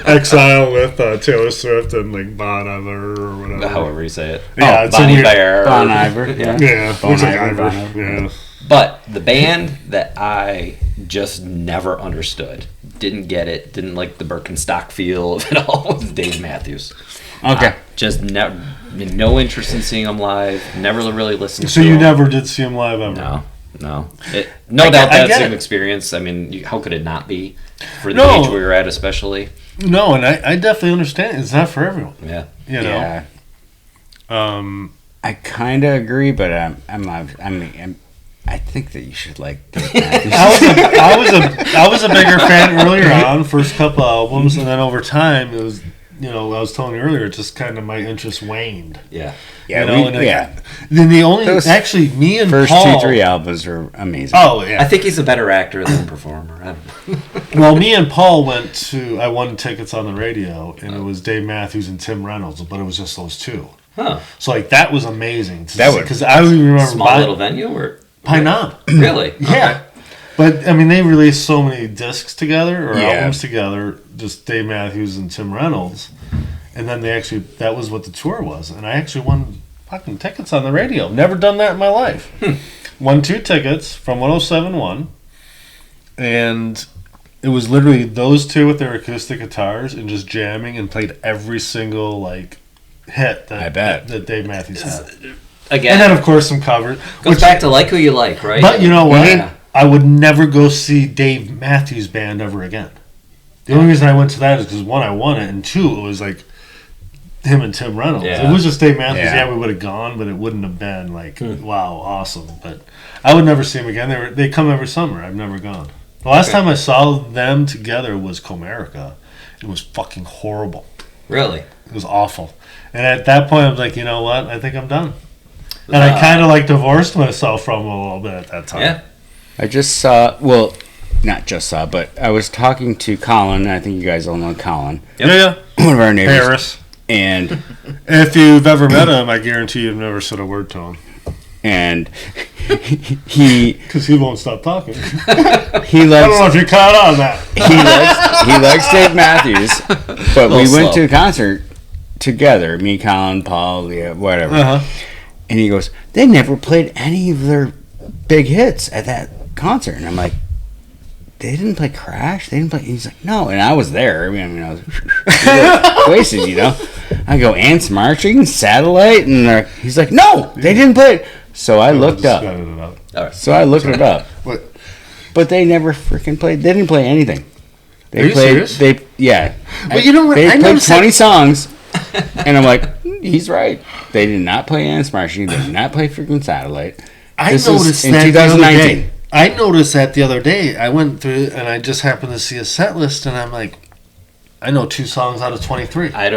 [SPEAKER 1] Exile with Taylor Swift and, like, Bon Iver or whatever.
[SPEAKER 3] however you say it.
[SPEAKER 1] Yeah, it's a
[SPEAKER 3] Bonnie
[SPEAKER 1] weird-
[SPEAKER 3] Bear.
[SPEAKER 2] Bon Iver.
[SPEAKER 3] Yeah.
[SPEAKER 1] Yeah,
[SPEAKER 2] Bon
[SPEAKER 1] looks like
[SPEAKER 2] Iver,
[SPEAKER 1] Iver.
[SPEAKER 2] Bon Iver.
[SPEAKER 1] Yeah.
[SPEAKER 3] But the band that I just never understood, didn't get it, didn't like the Birkenstock feel of it all, was Dave Matthews.
[SPEAKER 2] Okay.
[SPEAKER 3] Just no interest in seeing him live. Never really listened
[SPEAKER 1] So
[SPEAKER 3] to
[SPEAKER 1] you
[SPEAKER 3] him.
[SPEAKER 1] never did see him live ever?
[SPEAKER 3] No. No
[SPEAKER 1] I
[SPEAKER 3] doubt
[SPEAKER 1] get
[SPEAKER 3] that's
[SPEAKER 1] it.
[SPEAKER 3] an experience. I mean, how could it not be? For the
[SPEAKER 1] No.
[SPEAKER 3] age we were at, especially.
[SPEAKER 1] No, and I definitely understand. It's not for everyone.
[SPEAKER 3] Yeah.
[SPEAKER 1] You know?
[SPEAKER 2] Yeah.
[SPEAKER 1] I
[SPEAKER 2] kind of agree, but I think that you should like Dave Matthews.
[SPEAKER 1] I was a bigger fan earlier on, first couple albums, and then over time it was, I was telling you earlier, just kind of my interest waned.
[SPEAKER 3] Yeah.
[SPEAKER 2] Yeah,
[SPEAKER 1] Then the only
[SPEAKER 2] Those
[SPEAKER 1] me and
[SPEAKER 2] first
[SPEAKER 1] Paul,
[SPEAKER 2] 2-3 albums are amazing.
[SPEAKER 1] Oh yeah.
[SPEAKER 3] I think he's a better actor than performer. I don't know.
[SPEAKER 1] Well, me and Paul I won tickets on the radio, and it was Dave Matthews and Tim Reynolds, but it was just those two.
[SPEAKER 3] Huh.
[SPEAKER 1] So like that was amazing.
[SPEAKER 2] That would-
[SPEAKER 1] because I remember
[SPEAKER 3] Small little venue or
[SPEAKER 1] Pine Knob.
[SPEAKER 3] really?
[SPEAKER 1] Yeah. But, I mean, they released so many discs together, or
[SPEAKER 2] Yeah.
[SPEAKER 1] albums together, just Dave Matthews and Tim Reynolds. And then that was what the tour was. And I actually won fucking tickets on the radio. Never done that in my life. Won 2 tickets from 107.1. And it was literally those two with their acoustic guitars and just jamming and played every single, like, hit
[SPEAKER 2] I bet.
[SPEAKER 1] that Dave Matthews had.
[SPEAKER 3] Again,
[SPEAKER 1] And then, of course, some covers.
[SPEAKER 3] goes back to like who you like, right?
[SPEAKER 1] But you know what?
[SPEAKER 3] Yeah.
[SPEAKER 1] I would never go see Dave Matthews Band ever again. The only reason I went to that is because 1, I won it, and 2, it was like him and Tim Reynolds.
[SPEAKER 3] Yeah.
[SPEAKER 1] It was just Dave Matthews.
[SPEAKER 2] Yeah.
[SPEAKER 1] Yeah, we would have gone, but it wouldn't have been like, wow, awesome. But I would never see him again. They come every summer. I've never gone. The last time I saw them together was Comerica. It was fucking horrible.
[SPEAKER 3] Really?
[SPEAKER 1] It was awful. And at that point, I was like, you know what? I think I'm done. And I kind of like divorced myself from him a little bit at that time.
[SPEAKER 3] Yeah.
[SPEAKER 2] I just saw, well, not just saw, but I was talking to Colin. I think you guys all know Colin.
[SPEAKER 3] Yep.
[SPEAKER 1] Yeah.
[SPEAKER 2] One of our neighbors.
[SPEAKER 1] Harris.
[SPEAKER 2] And
[SPEAKER 1] If you've ever met him, I guarantee you've never said a word to him.
[SPEAKER 2] and he
[SPEAKER 1] Because he won't stop talking.
[SPEAKER 2] he
[SPEAKER 1] I don't know
[SPEAKER 2] likes
[SPEAKER 1] if you caught on that.
[SPEAKER 2] he likes Dave Matthews, but we
[SPEAKER 3] Little
[SPEAKER 2] went to
[SPEAKER 3] slow.
[SPEAKER 2] a concert together. Me, Colin, Paul, Leah, whatever.
[SPEAKER 1] Uh-huh.
[SPEAKER 2] And he goes, they never played any of their big hits at that concert. And I'm like, they didn't play Crash? They didn't play... He's like, no. And I was there. I mean, I was wasted, you know. I go, Ants Marching, Satellite, and he's like, no, they didn't play it. So I looked up.
[SPEAKER 3] All right.
[SPEAKER 2] So I looked it up.
[SPEAKER 1] What?
[SPEAKER 2] But they never freaking played. They didn't play anything. They
[SPEAKER 1] Are you
[SPEAKER 2] played.
[SPEAKER 1] serious?
[SPEAKER 2] Yeah.
[SPEAKER 1] Well, you know what?
[SPEAKER 2] They
[SPEAKER 1] I
[SPEAKER 2] played
[SPEAKER 1] noticed
[SPEAKER 2] 20 songs, and I'm like, he's right. They did not play Ants Marching. They did not play freaking Satellite.
[SPEAKER 1] I
[SPEAKER 2] This is
[SPEAKER 1] noticed
[SPEAKER 2] in
[SPEAKER 1] that the other
[SPEAKER 2] 2019.
[SPEAKER 1] day. I noticed that the other day. I went through and I just happened to see a set list, and I'm like, I know 2 songs out of 23.
[SPEAKER 2] I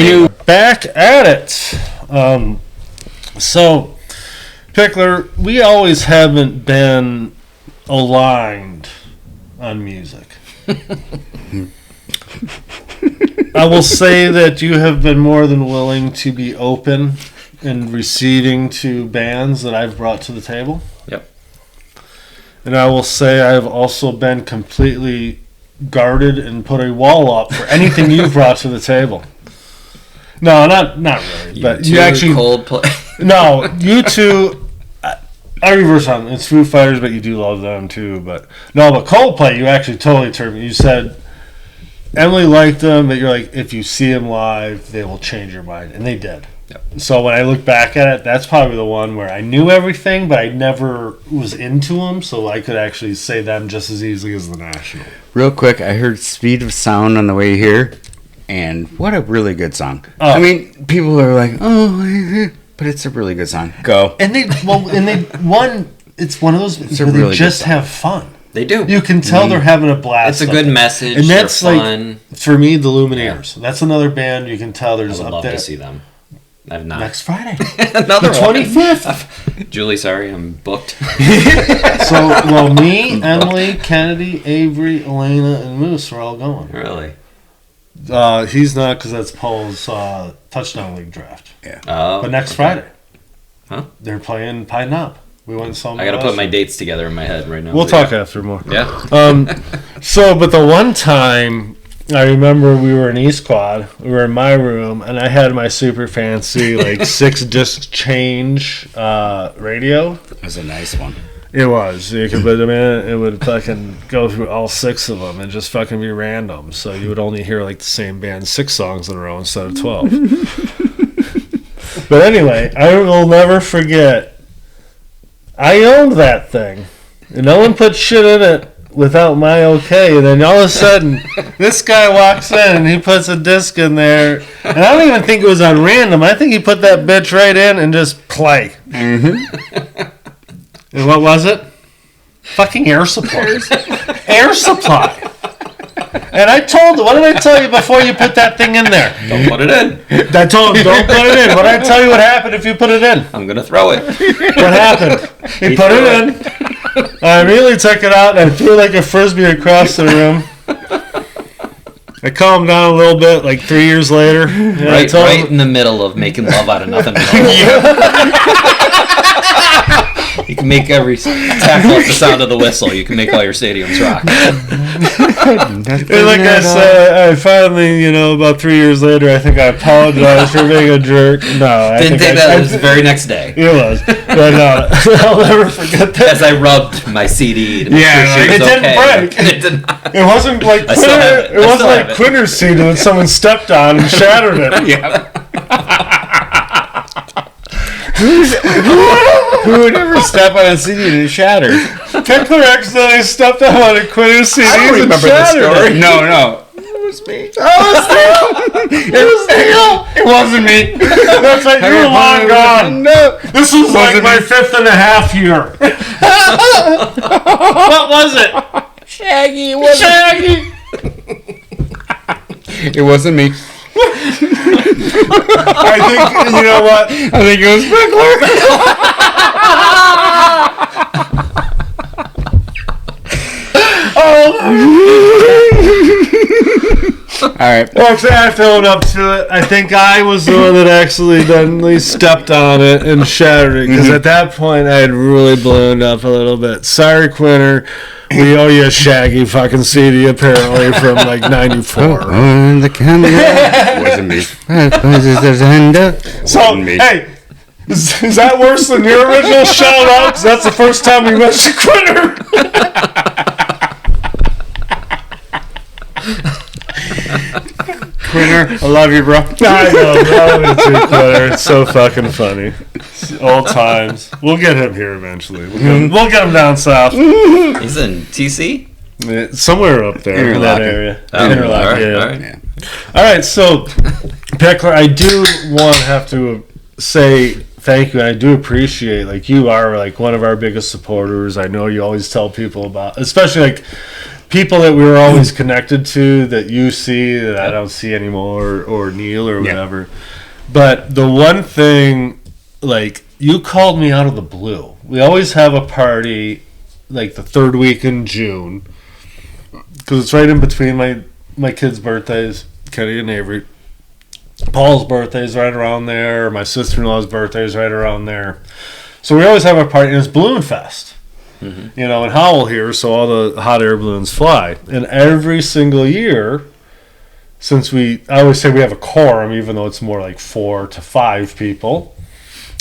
[SPEAKER 2] knew.
[SPEAKER 1] Back at it. So, Pichler, we always haven't been aligned on music. I will say that you have been more than willing to be open and receiving to bands that I've brought to the table.
[SPEAKER 3] Yep.
[SPEAKER 1] And I will say I've also been completely guarded and put a wall up for anything you've brought to the table. No, not really. But you actually...
[SPEAKER 3] Coldplay.
[SPEAKER 1] No, you two... I reverse on it's Foo Fighters, but you do love them too. But Coldplay, you actually totally turned me. You said Emily liked them, but you're like, if you see them live, they will change your mind, and they did.
[SPEAKER 3] Yep.
[SPEAKER 1] So when I look back at it, that's probably the one where I knew everything, but I never was into them, so I could actually say them just as easily as the National.
[SPEAKER 2] Real quick, I heard Speed of Sound on the way here, and what a really good song.
[SPEAKER 1] Oh.
[SPEAKER 2] I mean, people are like, oh, but it's a really good song. Go.
[SPEAKER 1] It's one of those where
[SPEAKER 2] really
[SPEAKER 1] they just have fun.
[SPEAKER 3] They do.
[SPEAKER 1] You can tell they're having a blast.
[SPEAKER 3] It's a good message.
[SPEAKER 1] And that's
[SPEAKER 3] they're fun.
[SPEAKER 1] like, for me, the Lumineers. Yeah. That's another band you can tell they're just
[SPEAKER 3] I would
[SPEAKER 1] up
[SPEAKER 3] love
[SPEAKER 1] there.
[SPEAKER 3] to see them. I've not.
[SPEAKER 1] Next Friday.
[SPEAKER 3] Another
[SPEAKER 1] the 25th.
[SPEAKER 3] Julie, sorry, I'm booked.
[SPEAKER 1] Me, Emily, Kennedy, Avery, Elena, and Moose are all going.
[SPEAKER 3] Really?
[SPEAKER 1] He's not, because that's Paul's touchdown league draft.
[SPEAKER 2] Yeah.
[SPEAKER 3] Oh,
[SPEAKER 1] but next Friday.
[SPEAKER 3] Huh?
[SPEAKER 1] They're playing Pine Knob. We went and saw them.
[SPEAKER 3] I got to put my dates together in my head right now.
[SPEAKER 1] We'll talk after more.
[SPEAKER 3] Yeah.
[SPEAKER 1] But the one time, I remember we were in East Quad. We were in my room, and I had my super fancy, 6-disc change radio.
[SPEAKER 2] That was a nice one.
[SPEAKER 1] It was. You could put them in, it would fucking go through all 6 of them and just fucking be random. So you would only hear, the same band 6 songs in a row instead of 12. But anyway, I will never forget, I owned that thing, and no one put shit in it without my okay, and then all of a sudden this guy walks in and he puts a disc in there, and I don't even think it was on random. I think he put that bitch right in and just play. And what was it? Fucking Air Supply. Air Supply. And I told him, what did I tell you before you put that thing in there?
[SPEAKER 3] Don't put it in.
[SPEAKER 1] I told him, don't put it in. What did I tell you what happened if you put it in?
[SPEAKER 3] I'm going to throw it.
[SPEAKER 1] What happened? He put it in. I immediately took it out and I threw it like a frisbee across the room. I calmed down a little bit, 3 years later.
[SPEAKER 3] Right in the middle of making love out of nothing. You can make every tackle at the sound of the whistle. You can make all your stadiums rock.
[SPEAKER 1] And like I said, I finally, about 3 years later, I think I apologized for being a jerk. No, I
[SPEAKER 3] didn't take that. It was the very next day.
[SPEAKER 1] It was, but I'll never forget that.
[SPEAKER 3] As I rubbed my CD to make sure she was
[SPEAKER 1] it didn't break.
[SPEAKER 3] It did not.
[SPEAKER 1] It wasn't like it wasn't like Quinter's CD when someone stepped on and shattered it.
[SPEAKER 3] Yeah.
[SPEAKER 2] Who would ever step on a CD and it shattered?
[SPEAKER 1] Pichler accidentally stepped on one of Quinter's CDs
[SPEAKER 2] I don't remember
[SPEAKER 1] and
[SPEAKER 2] the
[SPEAKER 1] shattered
[SPEAKER 2] story.
[SPEAKER 1] it.
[SPEAKER 2] No.
[SPEAKER 1] It was me. It wasn't me. That's like you were long gone. No. This was like my 5th and a half year. What was it?
[SPEAKER 2] Shaggy. It wasn't
[SPEAKER 1] Shaggy.
[SPEAKER 2] It wasn't me.
[SPEAKER 1] I think, you know what?
[SPEAKER 2] I think it was Pichler. All right.
[SPEAKER 1] Well, actually, I have to own up to it. I think I was the one that accidentally stepped on it and shattered it, because at that point I had really blown up a little bit. Sorry, Quinter. We owe you a Shaggy fucking CD apparently from 94.
[SPEAKER 2] On the camera. Wasn't me.
[SPEAKER 1] So, hey, is that worse than your original shout out? Because that's the first time we mentioned Quinter.
[SPEAKER 2] Quinter, I love you, bro.
[SPEAKER 1] I know, I love you too, Quinter. It's so fucking funny. Old times. We'll get him here eventually. We'll get him down south.
[SPEAKER 3] He's in TC?
[SPEAKER 1] Somewhere up there in that area. Interlock,
[SPEAKER 3] all right,
[SPEAKER 1] yeah.
[SPEAKER 3] all right.
[SPEAKER 2] Yeah.
[SPEAKER 1] All right, so Pichler, I do have to say thank you. I do appreciate, you are one of our biggest supporters. I know you always tell people about, especially people that we were always connected to that you see that I don't see anymore, or Neil or whatever. Yeah. But the one thing, you called me out of the blue. We always have a party the 3rd week in June, because it's right in between my kids' birthdays, Kenny and Avery. Paul's birthday's right around there. My sister-in-law's birthday's right around there. So we always have a party, and it's Balloon Fest. Mm-hmm. In Howell here, so all the hot air balloons fly. And every single year, since I always say we have a quorum, even though it's more 4 to 5 people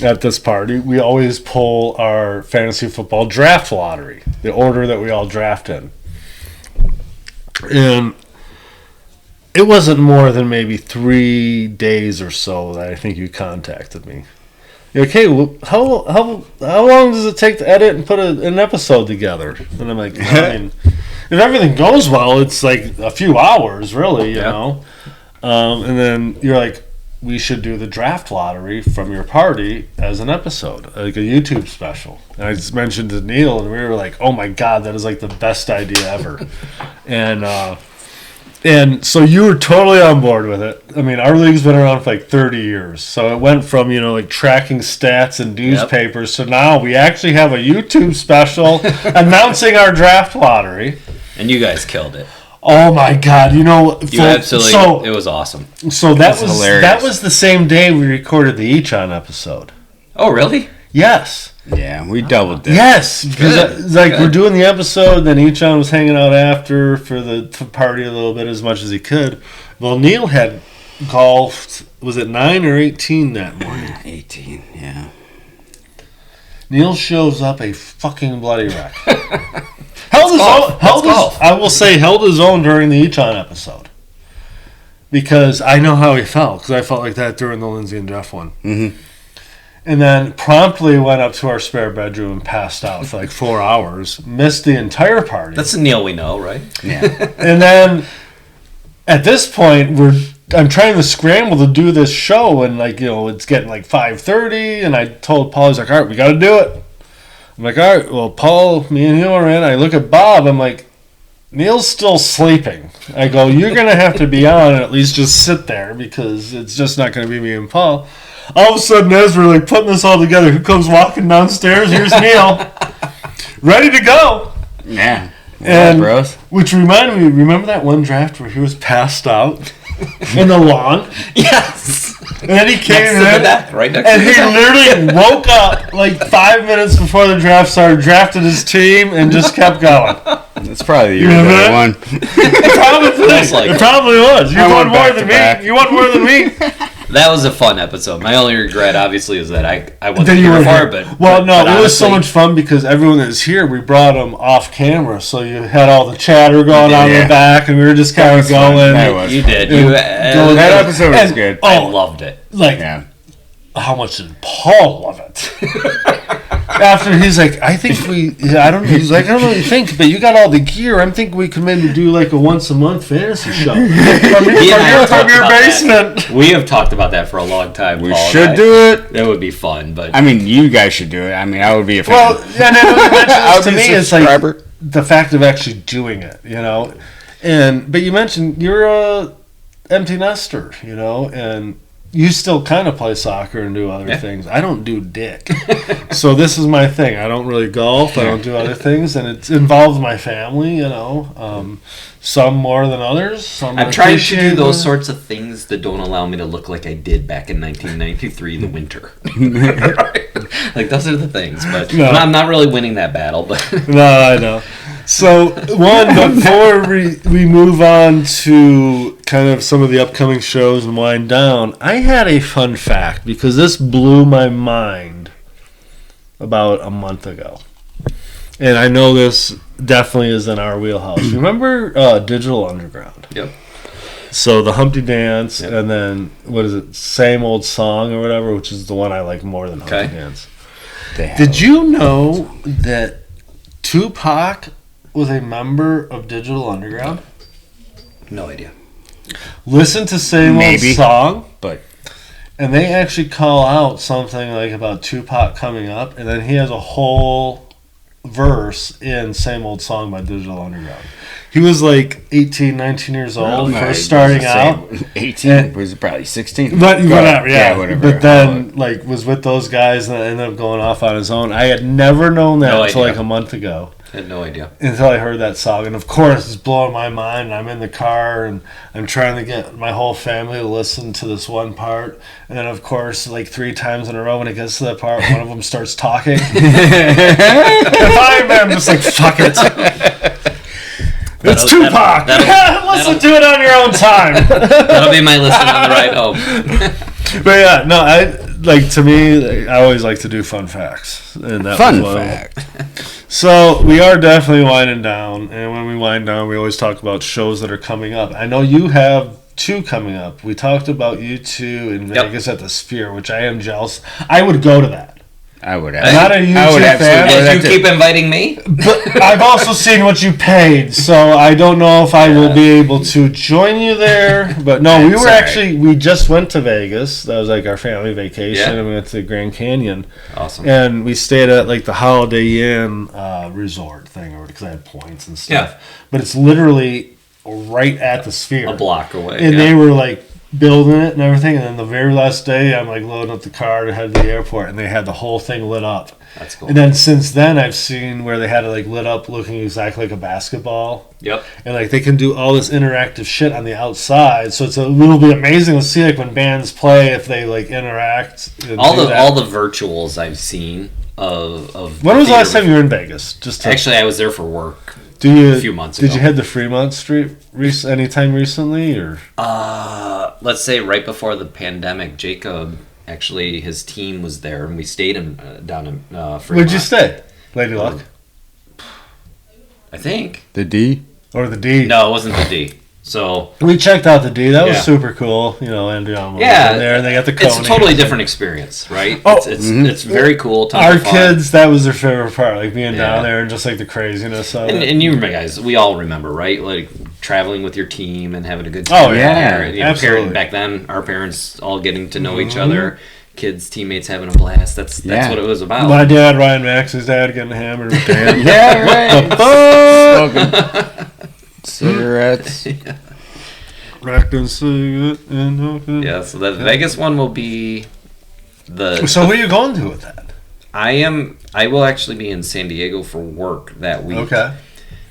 [SPEAKER 1] at this party, we always pull our fantasy football draft lottery, the order that we all draft in. And it wasn't more than maybe 3 days or so that I think you contacted me. Okay, well, how long does it take to edit and put an episode together? And I'm like, I mean, if everything goes well, it's like a few hours, really, you know. And then you're like, we should do the draft lottery from your party as an episode, like a YouTube special. And I just mentioned to Neil, and we were like, oh my God, that is like the best idea ever. And so you were totally on board with it. I mean, our league's been around for like 30 years. So it went from, like tracking stats and newspapers. So now we actually have a YouTube special announcing our draft lottery.
[SPEAKER 3] And you guys killed it.
[SPEAKER 1] Oh my God!
[SPEAKER 3] You absolutely. It was awesome.
[SPEAKER 1] So that was hilarious. That was the same day we recorded the Echon episode.
[SPEAKER 3] Oh really?
[SPEAKER 1] Yes.
[SPEAKER 2] Yeah, we doubled it.
[SPEAKER 1] Yes, because we're doing the episode, then Echon was hanging out after for the party a little bit as much as he could. Well, Neil had golfed. Was it 9 or 18 that morning?
[SPEAKER 2] 18. Yeah.
[SPEAKER 1] Neil shows up a fucking bloody wreck. I will say held his own during the Echon episode. Because I know how he felt. Because I felt like that during the Lindsay and Jeff one.
[SPEAKER 2] Mm-hmm.
[SPEAKER 1] And then promptly went up to our spare bedroom and passed out for like 4 hours. Missed the entire party.
[SPEAKER 3] That's the Neil we know, right?
[SPEAKER 2] Yeah.
[SPEAKER 1] And then at this point, I'm trying to scramble to do this show. And it's getting like 5:30. And I told Paul, he's like, all right, we got to do it. I'm like, all right, well, Paul, me and Neil are in. I look at Bob. I'm like, Neil's still sleeping. I go, you're going to have to be on and at least just sit there because it's just not going to be me and Paul. All of a sudden, as we're like putting this all together, who comes walking downstairs? Here's Neil. Ready to go.
[SPEAKER 2] Yeah.
[SPEAKER 1] And
[SPEAKER 2] bros.
[SPEAKER 1] Which reminded me, remember that one draft where he was passed out in the lawn?
[SPEAKER 3] Yes.
[SPEAKER 1] And then he came in,
[SPEAKER 3] right next
[SPEAKER 1] and he literally woke up like 5 minutes before the draft started, drafted his team, and just kept going.
[SPEAKER 2] That's probably the year that I won.
[SPEAKER 1] It probably was. You won more than me. You won more than me.
[SPEAKER 3] That was a fun episode. My only regret, obviously, is that I wasn't here for it. But
[SPEAKER 1] it was so much fun because everyone that was here, we brought them off camera, so you had all the chatter going on in the back, and we were just kind of going.
[SPEAKER 3] You did.
[SPEAKER 2] That episode was good.
[SPEAKER 3] I loved it.
[SPEAKER 1] How much did Paul love it? After he's like, I don't know what you think, but you got all the gear. I'm thinking we could maybe do like a once a month fantasy show from your basement.
[SPEAKER 3] We have talked about that for a long time.
[SPEAKER 2] We should do it.
[SPEAKER 3] That would be fun, but
[SPEAKER 2] I mean, you guys should do it. I mean, I would be a fan.
[SPEAKER 1] Well, and to me, it's like the fact of actually doing it, but you mentioned you're a empty nester, and you still kind of play soccer and do other things. I don't do dick. So this is my thing. I don't really golf. I don't do other things. And it involves my family, some more than others.
[SPEAKER 3] I'm trying to do those sorts of things that don't allow me to look like I did back in 1993 in the winter. Like, those are the things. But I'm not really winning that battle. But
[SPEAKER 1] no, I know. So, before we move on to kind of some of the upcoming shows and wind down, I had a fun fact because this blew my mind about a month ago. And I know this definitely is in our wheelhouse. Remember Digital Underground?
[SPEAKER 3] Yep.
[SPEAKER 1] So the Humpty Dance, and then, what is it, Same Old Song or whatever, which is the one I like more than Humpty Dance. Did you know that Tupac was a member of Digital Underground?
[SPEAKER 3] No idea.
[SPEAKER 1] Listen to Same Old Song,
[SPEAKER 2] but
[SPEAKER 1] and they actually call out something like about Tupac coming up, and then he has a whole verse in Same Old Song by Digital Underground. He was like 18, 19 years old, first starting out.
[SPEAKER 2] 18? Was probably 16.
[SPEAKER 1] But whatever,
[SPEAKER 2] whatever.
[SPEAKER 1] But then, was with those guys and ended up going off on his own. I had never known that until like a month ago.
[SPEAKER 3] I had no idea.
[SPEAKER 1] Until I heard that song. And of course, it's blowing my mind. I'm in the car and I'm trying to get my whole family to listen to this one part. And then, of course, like 3 times in a row when it gets to that part, one of them starts talking. If I'm just like, fuck it. It's Tupac! Listen to it on your own time.
[SPEAKER 3] That'll be my listen on the ride home.
[SPEAKER 1] But yeah, no, to me, I always like to do fun facts. And that
[SPEAKER 2] fun fact.
[SPEAKER 1] So we are definitely winding down, and when we wind down, we always talk about shows that are coming up. I know you have 2 coming up. We talked about U2 in Vegas at the Sphere, which I am jealous. I would go to that.
[SPEAKER 2] I would
[SPEAKER 1] have. Not a U2 fan.
[SPEAKER 3] And you keep inviting me?
[SPEAKER 1] But I've also seen what you paid, so I don't know if I will be able to join you there. But no, we just went to Vegas. That was like our family vacation, and we went to the Grand Canyon.
[SPEAKER 3] Awesome.
[SPEAKER 1] And we stayed at like the Holiday Inn resort thing, because I had points and stuff.
[SPEAKER 3] Yeah.
[SPEAKER 1] But it's literally right at the Sphere.
[SPEAKER 3] A block away.
[SPEAKER 1] And they were like building it and everything, and then the very last day I'm like loading up the car to head to the airport, and they had the whole thing lit up.
[SPEAKER 3] That's cool.
[SPEAKER 1] And then since then I've seen where they had it like lit up looking exactly like a basketball.
[SPEAKER 3] Yep.
[SPEAKER 1] And like they can do all this interactive shit on the outside, so it's a little bit amazing to see like when bands play, if they like interact.
[SPEAKER 3] All the virtuals I've seen of
[SPEAKER 1] when was the last time you were in Vegas?
[SPEAKER 3] Actually I was there for work.
[SPEAKER 1] A
[SPEAKER 3] few months ago.
[SPEAKER 1] Did you head to Fremont Street anytime recently, or?
[SPEAKER 3] Let's say right before the pandemic. Jacob, actually, his team was there, and we stayed down in Fremont.
[SPEAKER 1] Where'd you stay? Lady Luck?
[SPEAKER 3] I think.
[SPEAKER 2] The D?
[SPEAKER 1] Or the D?
[SPEAKER 3] No, it wasn't the D. So
[SPEAKER 1] we checked out the D. That was super cool. You know, Andrea was there, and they got the Coney.
[SPEAKER 3] It's a totally different experience, right?
[SPEAKER 1] Oh,
[SPEAKER 3] it's very cool.
[SPEAKER 1] Our kids, that was their favorite part, like being down there and just like the craziness of it.
[SPEAKER 3] And you guys, we all remember, right? Like traveling with your team and having a good time.
[SPEAKER 1] Oh yeah, absolutely.
[SPEAKER 3] Back then, our parents all getting to know each other. Kids, teammates having a blast. That's what it was about.
[SPEAKER 1] My dad, Ryan Max's dad, getting hammered with Dan.
[SPEAKER 2] Smoking cigarettes.
[SPEAKER 3] Yeah, so the Vegas one will be
[SPEAKER 1] So who are you going to with that?
[SPEAKER 3] I will actually be in San Diego for work that week.
[SPEAKER 1] Okay.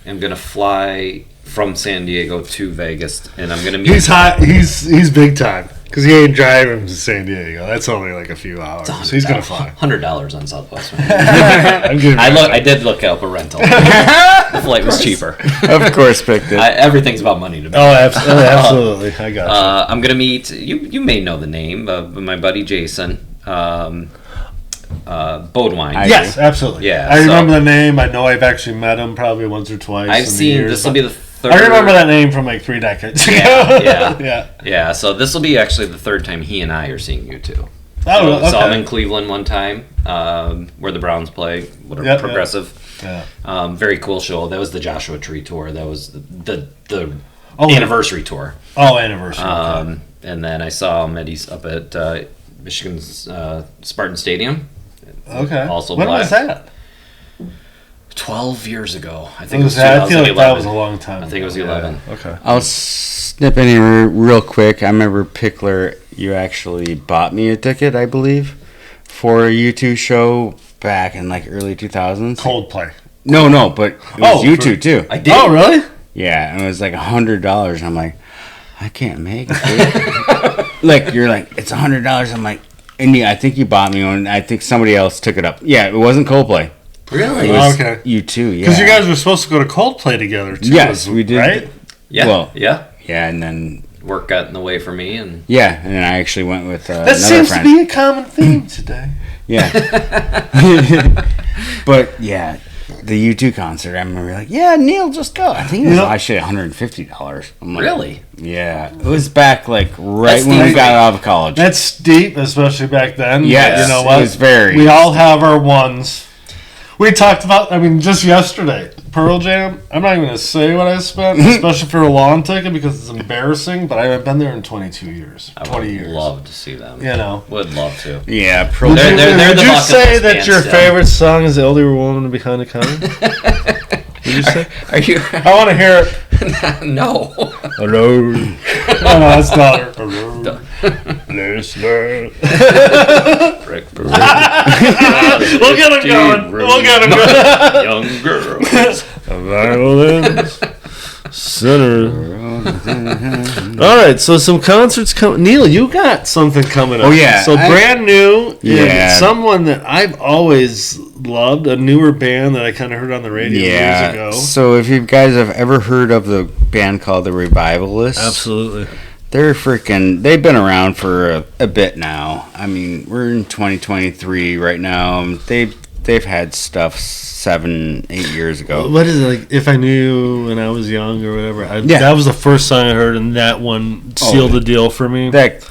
[SPEAKER 3] I'm gonna fly from San Diego to Vegas, and I'm gonna meet.
[SPEAKER 1] He's hot. He's big time because he ain't driving to San Diego. That's only like a few hours. So he's gonna fly.
[SPEAKER 3] $100 on Southwest. I did look up a rental. The flight was cheaper.
[SPEAKER 2] Of course, picked it.
[SPEAKER 3] Everything's about money to me.
[SPEAKER 1] Oh, absolutely. I got you.
[SPEAKER 3] I'm gonna meet you. May know the name of my buddy Jason. Bodwine.
[SPEAKER 1] Yes, absolutely.
[SPEAKER 3] Yeah,
[SPEAKER 1] I remember the name. I know I've actually met him probably once or twice.
[SPEAKER 3] I've seen this will be the third.
[SPEAKER 1] I remember that name from like 3 decades ago.
[SPEAKER 3] Yeah. So this will be actually the third time he and I are seeing you two.
[SPEAKER 1] Oh, okay.
[SPEAKER 3] Saw him in Cleveland one time, where the Browns play. Progressive.
[SPEAKER 1] Yeah.
[SPEAKER 3] Very cool show. That was the Joshua Tree tour. That was the anniversary tour.
[SPEAKER 1] Oh, anniversary.
[SPEAKER 3] And then I saw him up at Michigan's Spartan Stadium.
[SPEAKER 1] Okay.
[SPEAKER 3] Also,
[SPEAKER 1] when was that?
[SPEAKER 3] 12 years ago. I think it was.
[SPEAKER 1] I feel like that was a long time.
[SPEAKER 3] I think it was 11.
[SPEAKER 1] Yeah. Okay.
[SPEAKER 2] I'll snip in here real quick. I remember Pichler. You actually bought me a ticket, I believe, for a U2 show back in like early 2000s.
[SPEAKER 1] Coldplay.
[SPEAKER 2] No, but it was U2 too.
[SPEAKER 3] I did.
[SPEAKER 1] Oh, really?
[SPEAKER 2] Yeah, and it was like $100. I'm like, I can't make it. Like you're like, it's $100. I'm like, and I think you bought me one. I think somebody else took it up. Yeah, it wasn't Coldplay.
[SPEAKER 3] Really?
[SPEAKER 2] It was
[SPEAKER 1] okay.
[SPEAKER 2] U2. Yeah.
[SPEAKER 1] Because you guys were supposed to go to Coldplay together too.
[SPEAKER 2] Yes, we did.
[SPEAKER 1] Right?
[SPEAKER 3] Yeah.
[SPEAKER 2] Well,
[SPEAKER 3] yeah,
[SPEAKER 2] and then
[SPEAKER 3] work got in the way for me, and
[SPEAKER 2] then I actually went with
[SPEAKER 1] that
[SPEAKER 2] another
[SPEAKER 1] seems
[SPEAKER 2] friend.
[SPEAKER 1] to be a common theme today.
[SPEAKER 2] Yeah. But yeah, the U2 concert, I remember like, Neil, just go. I think it was actually $150. I'm like,
[SPEAKER 3] really?
[SPEAKER 2] Yeah. It was back like when we got out of college.
[SPEAKER 1] That's steep, especially back then.
[SPEAKER 2] Yes,
[SPEAKER 1] you know what?
[SPEAKER 2] It was very.
[SPEAKER 1] We all have our ones. We talked about, just yesterday, Pearl Jam. I'm not even going to say what I spent, especially for a lawn ticket, because it's embarrassing, but I haven't been there in 22 years. 20 years.
[SPEAKER 3] I would love to see them.
[SPEAKER 1] You know.
[SPEAKER 3] Would love to.
[SPEAKER 2] Yeah, Pearl
[SPEAKER 1] Would
[SPEAKER 2] Jam.
[SPEAKER 1] you say that your favorite song is The Older Woman Behind the Counter? Did you say?
[SPEAKER 3] Are you?
[SPEAKER 1] I want to hear it.
[SPEAKER 3] No.
[SPEAKER 1] Hello. Oh, no, that's daughter. Hello. Listener. We'll get him going. We'll get him going.
[SPEAKER 3] Young girls.
[SPEAKER 1] Violence. Sinner. All right, so some concerts coming. Neil, you got something coming up.
[SPEAKER 2] Oh, yeah.
[SPEAKER 1] So brand new.
[SPEAKER 2] Yeah.
[SPEAKER 1] Someone that I've always loved, a newer band that I kind of heard on the radio years ago.
[SPEAKER 2] So if you guys have ever heard of the band called The Revivalists.
[SPEAKER 1] Absolutely.
[SPEAKER 2] They've been around for a bit now. I mean, we're in 2023 right now. They've they've had stuff 7-8 years ago.
[SPEAKER 1] What is it, like, If I Knew When I Was Young or whatever? That was the first song I heard, and that one sealed the deal for me.
[SPEAKER 2] That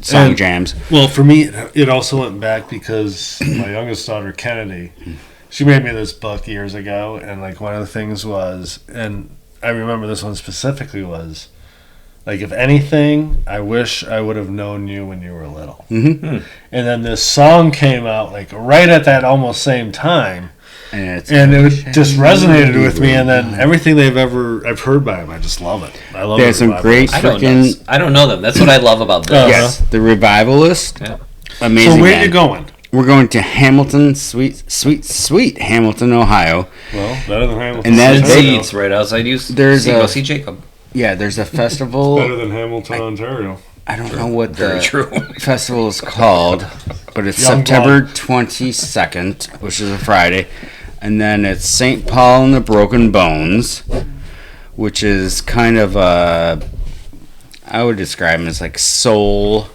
[SPEAKER 2] song jams.
[SPEAKER 1] Well, for me, it also went back because my youngest daughter, Kennedy, she made me this book years ago, and like one of the things was, and I remember this one specifically was, like, if anything, I wish I would have known you when you were little.
[SPEAKER 2] Mm-hmm.
[SPEAKER 1] And then this song came out like right at that almost same time, and it just resonated with me. And then everything I've heard by them, I just love it. I love it.
[SPEAKER 2] There's some great freaking.
[SPEAKER 3] I don't know them. That's what I love about this.
[SPEAKER 2] Yes, the Revivalist.
[SPEAKER 3] Yeah.
[SPEAKER 2] Amazing.
[SPEAKER 1] So where are you going?
[SPEAKER 2] We're going to Hamilton, sweet Hamilton, Ohio.
[SPEAKER 1] Well, better than Hamilton.
[SPEAKER 2] And
[SPEAKER 3] It's right outside you. Go see Jacob.
[SPEAKER 2] Yeah, there's a festival.
[SPEAKER 1] Better than Hamilton, Ontario.
[SPEAKER 2] I don't know what the festival is called, but it's September 22nd, which is a Friday. And then it's St. Paul and the Broken Bones, which is kind of I would describe them as like soul,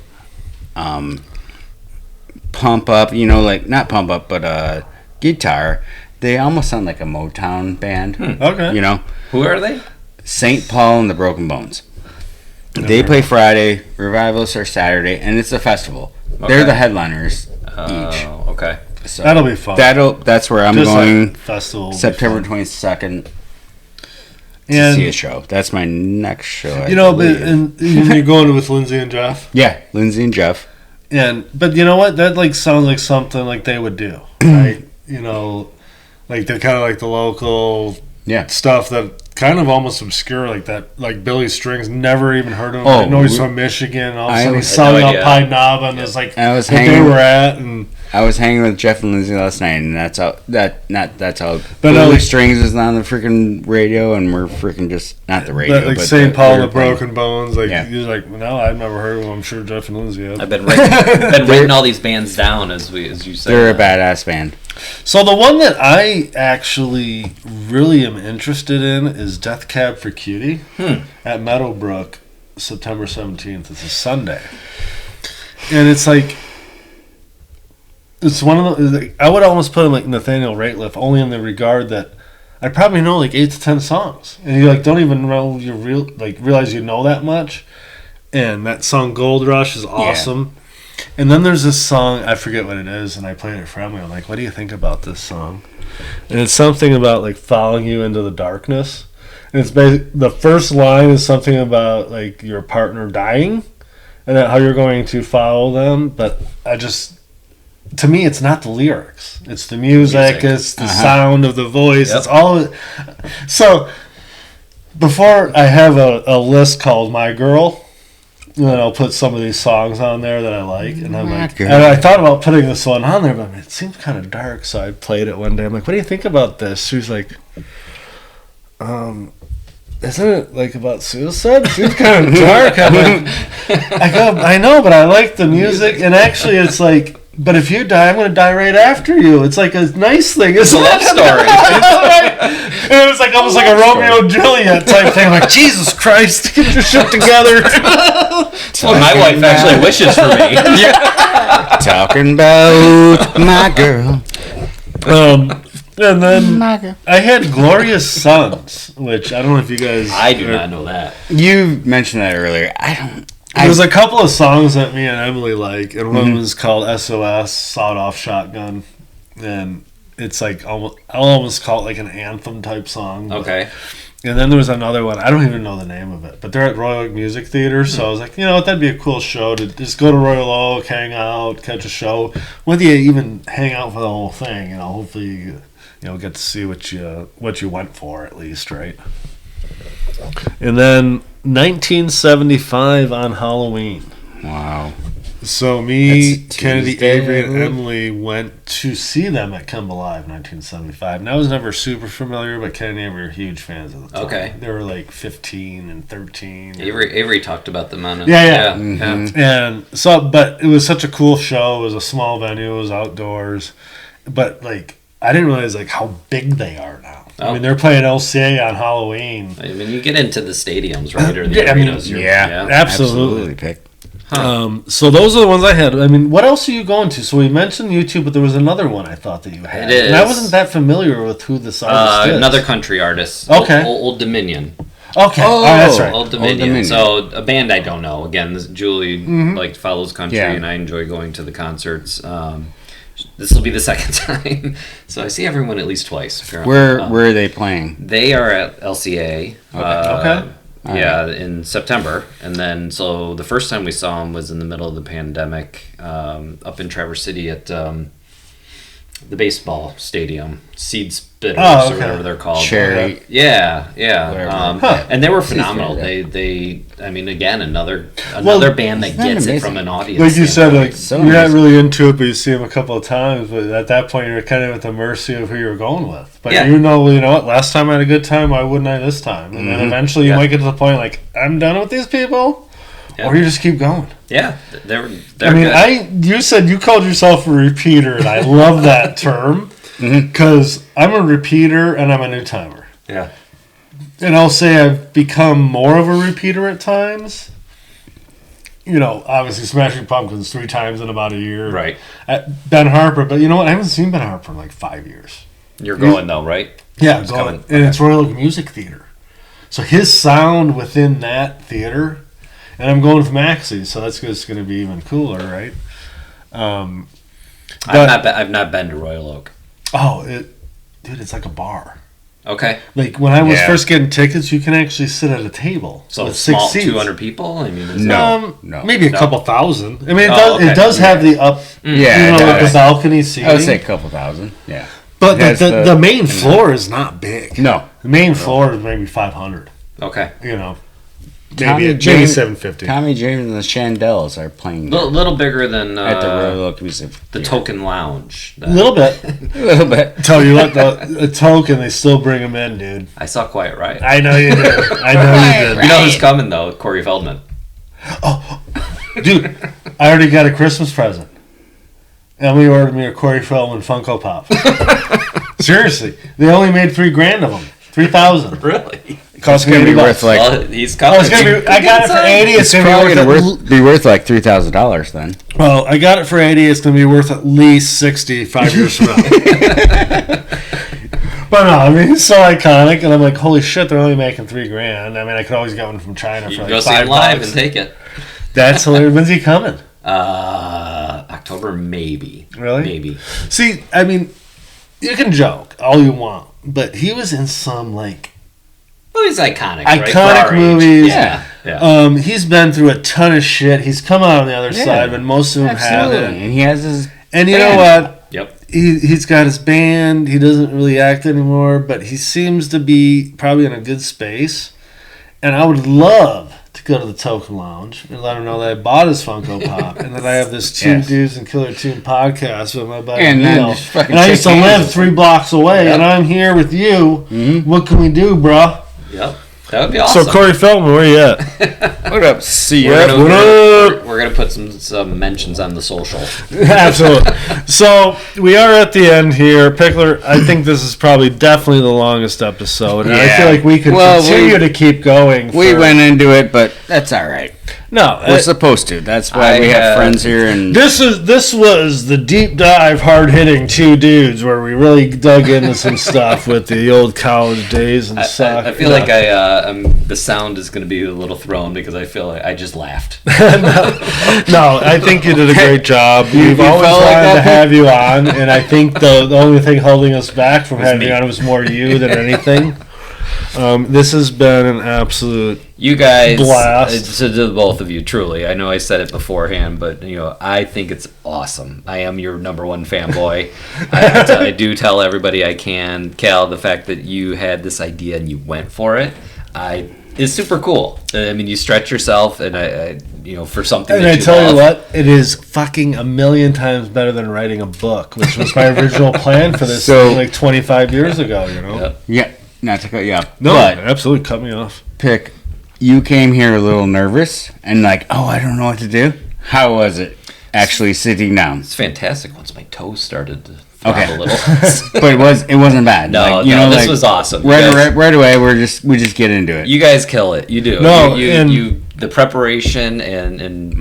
[SPEAKER 2] pump up, like not pump up, but guitar. They almost sound like a Motown band.
[SPEAKER 1] Okay.
[SPEAKER 3] Who are they?
[SPEAKER 2] St. Paul and the Broken Bones. They play Friday, Revivalists are Saturday, and it's a festival. Okay. They're the headliners each.
[SPEAKER 3] Okay.
[SPEAKER 2] So
[SPEAKER 1] that'll be fun.
[SPEAKER 2] That's where I'm going.
[SPEAKER 1] Like festival.
[SPEAKER 2] September 22nd to see a show. That's my next show.
[SPEAKER 1] And you're going with Lindsay and Jeff.
[SPEAKER 2] Yeah, Lindsay and Jeff.
[SPEAKER 1] But you know what? That like sounds like something like they would do, right? Like they're kind of like the local stuff that kind of almost obscure, like that, like Billy Strings. Never even heard of him. I know he's from Michigan. All of a sudden he's selling out Pine Knob, and it's like
[SPEAKER 2] I was
[SPEAKER 1] where they were at. And
[SPEAKER 2] I was hanging with Jeff and Lindsay last night, and that's how Billy Strings is on the freaking radio, and we're freaking just not the radio,
[SPEAKER 1] but St. Paul and the Broken Bones. Like you're like, no, I've never heard of them. I'm sure Jeff and Lindsay have.
[SPEAKER 3] I've been writing all these bands down as you say.
[SPEAKER 2] They're a badass band.
[SPEAKER 1] So the one that I actually really am interested in is Death Cab for Cutie at Meadowbrook, September 17th. It's a Sunday, and it's like it's one of the. I would almost put him like Nathaniel Rateliff, only in the regard that I probably know like 8 to 10 songs, and you like don't even know realize you know that much. And that song Gold Rush is awesome. Yeah. And then there's this song, I forget what it is, and I played it for Emily. I'm like, what do you think about this song? And it's something about like following you into the darkness. And it's the first line is something about like your partner dying and how you're going to follow them. But to me, it's not the lyrics. It's the music. It's the sound of the voice. Yep. It's all. So before I have a list called My Girl. And then I'll put some of these songs on there that I like, and I'm like, and I thought about putting this one on there, but it seems kind of dark. So I played it one day. I'm like, "What do you think about this?" She's like, "Isn't it like about suicide? It seems kind of dark." I'm like, I know, but I like the music, and actually, it's like. But if you die, I'm going to die right after you. It's like a nice thing. It's a love story. And it was like almost like a Romeo and Juliet type thing. I'm like, Jesus Christ, get your shit together.
[SPEAKER 3] Well, my wife actually wishes for me.
[SPEAKER 2] Talking about my girl.
[SPEAKER 1] And then I had Glorious Sons, which I don't know if you guys...
[SPEAKER 3] I do not know that.
[SPEAKER 2] You mentioned that earlier.
[SPEAKER 1] There's a couple of songs that me and Emily like, and one was called SOS, Sawed Off Shotgun, and it's like I'll almost call it like an anthem type song.
[SPEAKER 3] Okay.
[SPEAKER 1] And then there was another one, I don't even know the name of it, but they're at Royal Oak Music Theater, so I was like, that'd be a cool show to just go to Royal Oak, hang out, catch a show. Whether you even hang out for the whole thing, hopefully you get to see what you went for at least, right? And then 1975 on Halloween.
[SPEAKER 2] Wow.
[SPEAKER 1] So me, Kennedy, Avery, and Emily went to see them at Come Alive 1975. And I was never super familiar, but Kennedy and Avery were huge fans of the time.
[SPEAKER 3] Okay.
[SPEAKER 1] They were like 15 and 13.
[SPEAKER 3] Avery talked about them on it.
[SPEAKER 1] Yeah. Mm-hmm. And so, but it was such a cool show. It was a small venue. It was outdoors. But like, I didn't realize like how big they are now. I mean, they're playing LCA on Halloween.
[SPEAKER 3] I mean, you get into the stadiums, right? Or the arenas.
[SPEAKER 1] Absolutely. So those are the ones I had. I mean, what else are you going to? So we mentioned YouTube, but there was another one I thought that you had.
[SPEAKER 3] It is.
[SPEAKER 1] And I wasn't that familiar with who this artist is.
[SPEAKER 3] Another country artist.
[SPEAKER 1] Okay.
[SPEAKER 3] Old Dominion.
[SPEAKER 1] Okay. Oh, that's right.
[SPEAKER 3] Old Dominion. So a band I don't know. Again, Julie follows country, and I enjoy going to the concerts. This will be the second time, so I see everyone at least twice. Apparently.
[SPEAKER 2] Where are they playing?
[SPEAKER 3] They are at LCA.
[SPEAKER 1] Okay.
[SPEAKER 3] In September, and then so the first time we saw them was in the middle of the pandemic, up in Traverse City at the baseball stadium, Seed Spitters or whatever they're called.
[SPEAKER 2] Cherry.
[SPEAKER 3] Yeah. And they were phenomenal. They I mean, again, another band that gets it from an audience.
[SPEAKER 1] Like you said, you're not really into it, but you see them a couple of times. But at that point, you're kind of at the mercy of who you're going with. But you know what? Last time I had a good time. Why wouldn't I this time? And then eventually, you might get to the point like I'm done with these people. Or you just keep going.
[SPEAKER 3] Yeah, they're
[SPEAKER 1] good. You said you called yourself a repeater, and I love that term because I'm a repeater and I'm a new timer.
[SPEAKER 3] Yeah.
[SPEAKER 1] And I'll say I've become more of a repeater at times. You know, obviously Smashing Pumpkins 3 times in about a year.
[SPEAKER 3] Right.
[SPEAKER 1] Ben Harper, but you know what? I haven't seen Ben Harper in like 5 years.
[SPEAKER 3] You're going though, right?
[SPEAKER 1] Yeah, it's going. And it's Royal Oak Music Theater. So his sound within that theater... And I'm going with Maxie, so that's just going to be even cooler, right?
[SPEAKER 3] I've not been to Royal Oak.
[SPEAKER 1] Oh, dude, it's like a bar.
[SPEAKER 3] Okay.
[SPEAKER 1] Like when I was first getting tickets, you can actually sit at a table.
[SPEAKER 3] So
[SPEAKER 1] with
[SPEAKER 3] small,
[SPEAKER 1] 6 seats.
[SPEAKER 3] 200 people. I mean,
[SPEAKER 2] no,
[SPEAKER 1] maybe a couple thousand. I mean, it does have the up, the balcony seating.
[SPEAKER 2] I would say a couple thousand. Yeah.
[SPEAKER 1] But the main floor is not big.
[SPEAKER 2] No,
[SPEAKER 1] the main floor is maybe 500.
[SPEAKER 3] Okay.
[SPEAKER 1] You know. Maybe 750.
[SPEAKER 2] Tommy James and the Shandells are playing.
[SPEAKER 3] A little bigger than
[SPEAKER 2] at the Royal Oak Music.
[SPEAKER 3] The Token Lounge.
[SPEAKER 1] A little bit. Tell you what, the Token, they still bring them in, dude.
[SPEAKER 3] I saw Quiet Riot.
[SPEAKER 1] I know you did. You did.
[SPEAKER 3] You know who's coming though? Corey Feldman.
[SPEAKER 1] Oh, dude, I already got a Christmas present. Emily ordered me a Corey Feldman Funko Pop. Seriously, they only made $3,000 of them. 3,000.
[SPEAKER 3] Really?
[SPEAKER 2] It's going to be worth like.
[SPEAKER 3] Well, he's coming.
[SPEAKER 1] I got it for $80.
[SPEAKER 2] It's probably going to be worth like $3,000 then.
[SPEAKER 1] Well, I got it for $80. It's going to be worth at least $60 5 years from now. But no, I mean, it's so iconic, and I'm like, holy shit, they're only making $3,000. I mean, I could always get one from China for like $5.
[SPEAKER 3] Go see him live and take it.
[SPEAKER 1] That's hilarious. When's he coming?
[SPEAKER 3] October, maybe.
[SPEAKER 1] Really?
[SPEAKER 3] Maybe.
[SPEAKER 1] See, I mean, you can joke all you want, but he was in some like.
[SPEAKER 3] Well, he's iconic.
[SPEAKER 1] Iconic movies.
[SPEAKER 3] Yeah.
[SPEAKER 1] He's been through a ton of shit. He's come out on the other side, but most of them haven't.
[SPEAKER 2] And he has his.
[SPEAKER 1] And you know what?
[SPEAKER 3] Yep.
[SPEAKER 1] He's got his band. He doesn't really act anymore, but he seems to be probably in a good space. And I would love to go to the Token Lounge and let him know that I bought his Funko Pop and that I have this Two Dudes and Killer Tune podcast with my buddy Neil. And I used to live 3 blocks away, and I'm here with you. Mm-hmm. What can we do, bro?
[SPEAKER 3] Yep. That would be awesome.
[SPEAKER 1] So, Corey Feldman, where you at?
[SPEAKER 2] What up, see
[SPEAKER 3] We're going to put some mentions on the social.
[SPEAKER 1] Absolutely. So, we are at the end here. Pichler, I think this is probably definitely the longest episode. And I feel like we could continue to keep going.
[SPEAKER 2] We went into it, but that's all right.
[SPEAKER 1] No,
[SPEAKER 2] we're supposed to. That's why we have friends here. And
[SPEAKER 1] this was the deep dive, hard hitting 2 dudes where we really dug into some stuff with the old college days and stuff.
[SPEAKER 3] I feel like the sound is going to be a little thrown because I feel like I just laughed.
[SPEAKER 1] No, I think you did a great job. We've always wanted to have you on, and I think the only thing holding us back from having you on was more you than anything. This has been an absolute blast.
[SPEAKER 3] To the both of you, truly. I know I said it beforehand, but I think it's awesome. I am your number one fanboy. I do tell everybody I can. Kal, the fact that you had this idea and you went for it, is super cool. I mean, you stretch yourself, and for something.
[SPEAKER 1] And
[SPEAKER 3] that
[SPEAKER 1] I tell you what, it is fucking a million times better than writing a book, which was my original plan for this, like 25 years ago.
[SPEAKER 2] Yeah. Not to cut you off.
[SPEAKER 1] No, but absolutely cut me off.
[SPEAKER 2] You came here a little nervous and like, I don't know what to do. How was it actually sitting down?
[SPEAKER 3] It's fantastic once my toes started to throb a little.
[SPEAKER 2] But it wasn't bad.
[SPEAKER 3] No, this was awesome.
[SPEAKER 2] Right away, we just get into it.
[SPEAKER 3] You guys kill it. You do.
[SPEAKER 1] No,
[SPEAKER 3] you the preparation and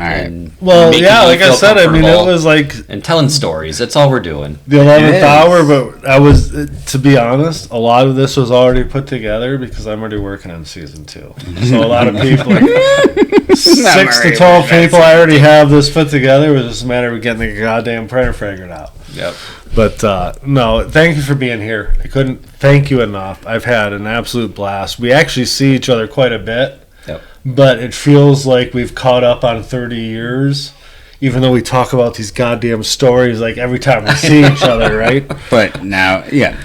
[SPEAKER 1] well,
[SPEAKER 3] making
[SPEAKER 1] yeah,
[SPEAKER 3] you
[SPEAKER 1] like I
[SPEAKER 3] feel
[SPEAKER 1] said, I mean, it
[SPEAKER 3] comfortable
[SPEAKER 1] was like
[SPEAKER 3] and telling stories. That's all we're doing.
[SPEAKER 1] the 11th hour, but I was, to be honest, a lot of this was already put together because I'm already working on season 2. So a lot of people, like 6 to 12 people, I already have this put together. It was just a matter of getting the goddamn prayer figured out.
[SPEAKER 3] Yep.
[SPEAKER 1] But no, thank you for being here. I couldn't thank you enough. I've had an absolute blast. We actually see each other quite a bit.
[SPEAKER 3] Yep.
[SPEAKER 1] But it feels like we've caught up on 30 years, even though we talk about these goddamn stories like every time we see each other, right?
[SPEAKER 2] But now, yeah.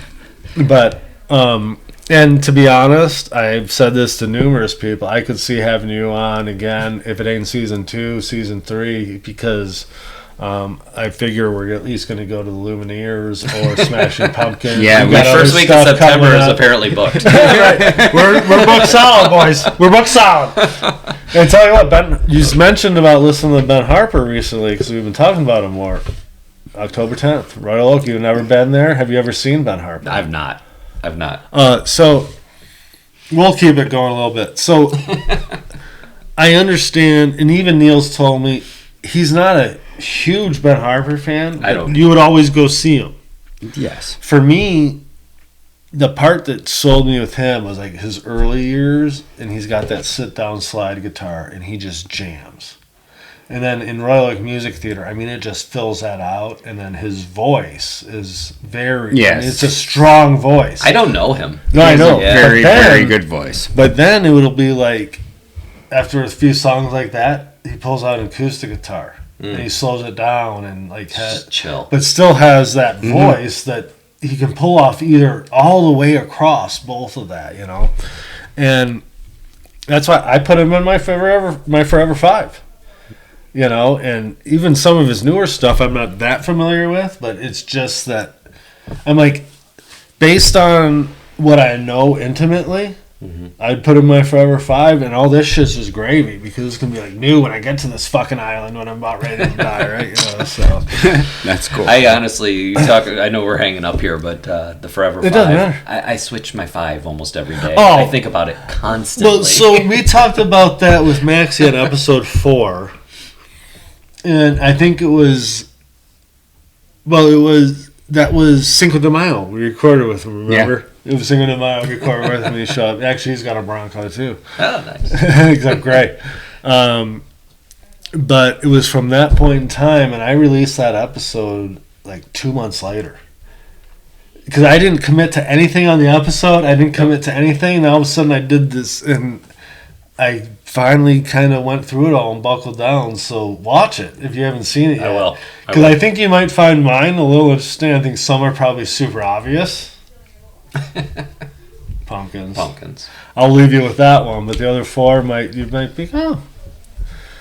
[SPEAKER 1] But, and to be honest, I've said this to numerous people, I could see having you on again, if it ain't season 2, season 3, because I figure we're at least going to go to the Lumineers or Smashing Pumpkins.
[SPEAKER 2] Yeah,
[SPEAKER 3] the first week of September is apparently booked.
[SPEAKER 1] Right. We're booked solid, boys. We're booked solid. And tell you what, Ben, you just mentioned about listening to Ben Harper recently because we've been talking about him more. October 10th, Royal Oak. You've never been there? Have you ever seen Ben Harper?
[SPEAKER 3] I've not.
[SPEAKER 1] So we'll keep it going a little bit. So I understand, and even Neil's told me he's not a huge Ben Harper fan.
[SPEAKER 3] I don't.
[SPEAKER 1] You would always go see him.
[SPEAKER 2] Yes.
[SPEAKER 1] For me, the part that sold me with him was like his early years, and he's got that sit-down slide guitar, and he just jams. And then in Royal Oak Music Theater, I mean, it just fills that out, and then his voice is very...
[SPEAKER 2] Yes.
[SPEAKER 1] I mean, it's a strong voice.
[SPEAKER 3] I don't know him.
[SPEAKER 1] No, I know.
[SPEAKER 3] Yeah.
[SPEAKER 2] Very good voice.
[SPEAKER 1] But then it will be like, after a few songs like that, he pulls out an acoustic guitar, and he slows it down, and like...
[SPEAKER 3] Just chill.
[SPEAKER 1] But still has that voice that he can pull off either all the way across both of that, you know? And that's why I put him in my Forever 5. You know, and even some of his newer stuff I'm not that familiar with, but it's just that I'm like, based on what I know intimately, I'd put him in my Forever 5, and all this shit's just gravy because it's gonna be like new when I get to this fucking island when I'm about ready to die, right? You know, so
[SPEAKER 2] that's cool.
[SPEAKER 3] I honestly I know we're hanging up here, but the Forever 5.
[SPEAKER 1] It doesn't matter.
[SPEAKER 3] I switch my 5 almost every day.
[SPEAKER 1] Oh.
[SPEAKER 3] I think about it constantly.
[SPEAKER 1] Well, so we talked about that with Maxie on episode 4. And I think that was Cinco de Mayo. We recorded with him, remember? Yeah. It was Cinco de Mayo. We recorded with him. He showed up. Actually, he's got a Bronco, too.
[SPEAKER 3] Oh, nice.
[SPEAKER 1] Except gray. But it was from that point in time, and I released that episode like 2 months later. Because I didn't commit to anything on the episode. I didn't commit to anything. And all of a sudden I did this, and I finally kind of went through it all and buckled down. So watch it if you haven't seen it yet.
[SPEAKER 3] I will.
[SPEAKER 1] Because I think you might find mine a little interesting. I think some are probably super obvious. Pumpkins. I'll leave you with that one, but the other 4 you might be, oh.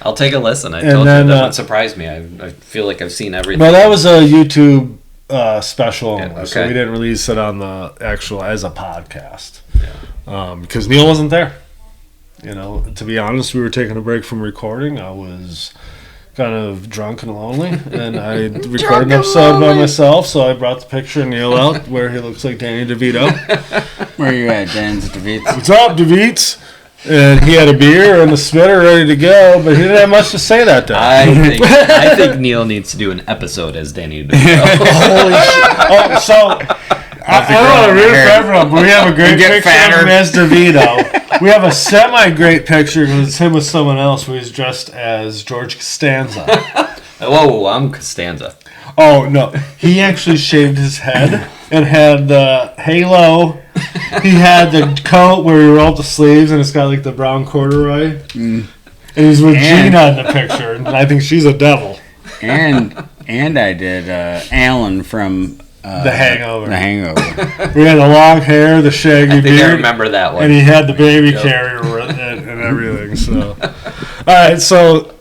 [SPEAKER 3] I'll take a listen. I told you that would surprise me. I feel like I've seen everything.
[SPEAKER 1] Well, that was a YouTube special only,
[SPEAKER 3] okay.
[SPEAKER 1] So we didn't release it on the actual as a podcast. Yeah. Because Neil wasn't there. You know, to be honest, we were taking a break from recording. I was kind of drunk and lonely, and I recorded an episode by myself, so I brought the picture of Neil out where he looks like Danny DeVito.
[SPEAKER 2] Where you at, Dan's DeVito?
[SPEAKER 1] What's up, DeVito? And he had a beer and a spitter ready to go, but he didn't have much to say that day.
[SPEAKER 3] I think Neil needs to do an episode as Danny DeVito.
[SPEAKER 1] Holy shit. Oh, so... I don't want to root for everyone, but we have a great picture of him as DeVito. We have a semi-great picture because it's him with someone else where he's dressed as George Costanza.
[SPEAKER 3] Whoa, I'm Costanza.
[SPEAKER 1] Oh, no. He actually shaved his head and had the halo. He had the coat where he rolled the sleeves and it's got like the brown corduroy. And he's with Gina in the picture, and I think she's a devil.
[SPEAKER 2] And I did Alan from...
[SPEAKER 1] The Hangover.
[SPEAKER 2] We
[SPEAKER 1] had the long hair, the shaggy beard.
[SPEAKER 3] I remember that one.
[SPEAKER 1] And he had the baby carrier and everything. So, all right. So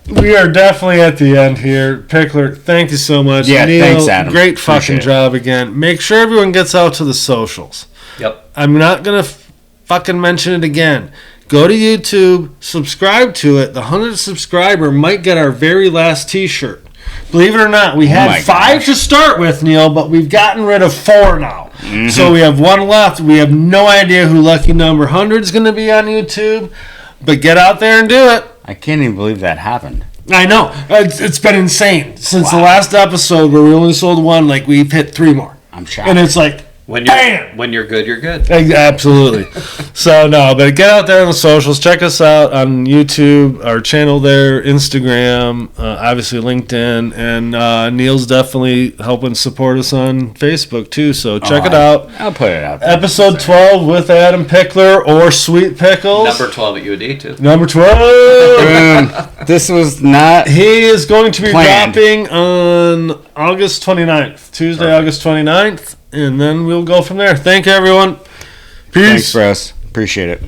[SPEAKER 1] we are definitely at the end here. Pichler, thank you so much.
[SPEAKER 2] Yeah,
[SPEAKER 1] Neil,
[SPEAKER 2] thanks, Adam.
[SPEAKER 1] Great fucking job again. Make sure everyone gets out to the socials.
[SPEAKER 3] Yep.
[SPEAKER 1] I'm not gonna fucking mention it again. Go to YouTube, subscribe to it. The 100th subscriber might get our very last T-shirt. Believe it or not, we had 5 to start with, Neil, but we've gotten rid of 4 now. So we have 1 left. We have no idea who lucky number 100 is going to be on YouTube, But get out there and do it.
[SPEAKER 2] I can't even believe that happened.
[SPEAKER 4] I know. It's been insane. Since the last episode where we only sold one, like, we've hit 3 more.
[SPEAKER 2] I'm shocked.
[SPEAKER 4] And it's like,
[SPEAKER 3] When
[SPEAKER 4] bam!
[SPEAKER 3] you're good, you're good.
[SPEAKER 1] Absolutely. So, no, but get out there on the socials. Check us out on YouTube, our channel there, Instagram, obviously LinkedIn. And Neil's definitely helping support us on Facebook, too. So check it out.
[SPEAKER 2] I'll put it out there.
[SPEAKER 1] Episode 12 with Adam Pichler or Sweet Pickles.
[SPEAKER 3] Number 12 at UAD, too.
[SPEAKER 1] Number 12.
[SPEAKER 2] This was not...
[SPEAKER 1] He is going to be
[SPEAKER 2] planned.
[SPEAKER 1] dropping on August 29th, Tuesday, August 29th. And then we'll go from there. Thank you, everyone. Peace.
[SPEAKER 2] Thanks, bros. Appreciate it.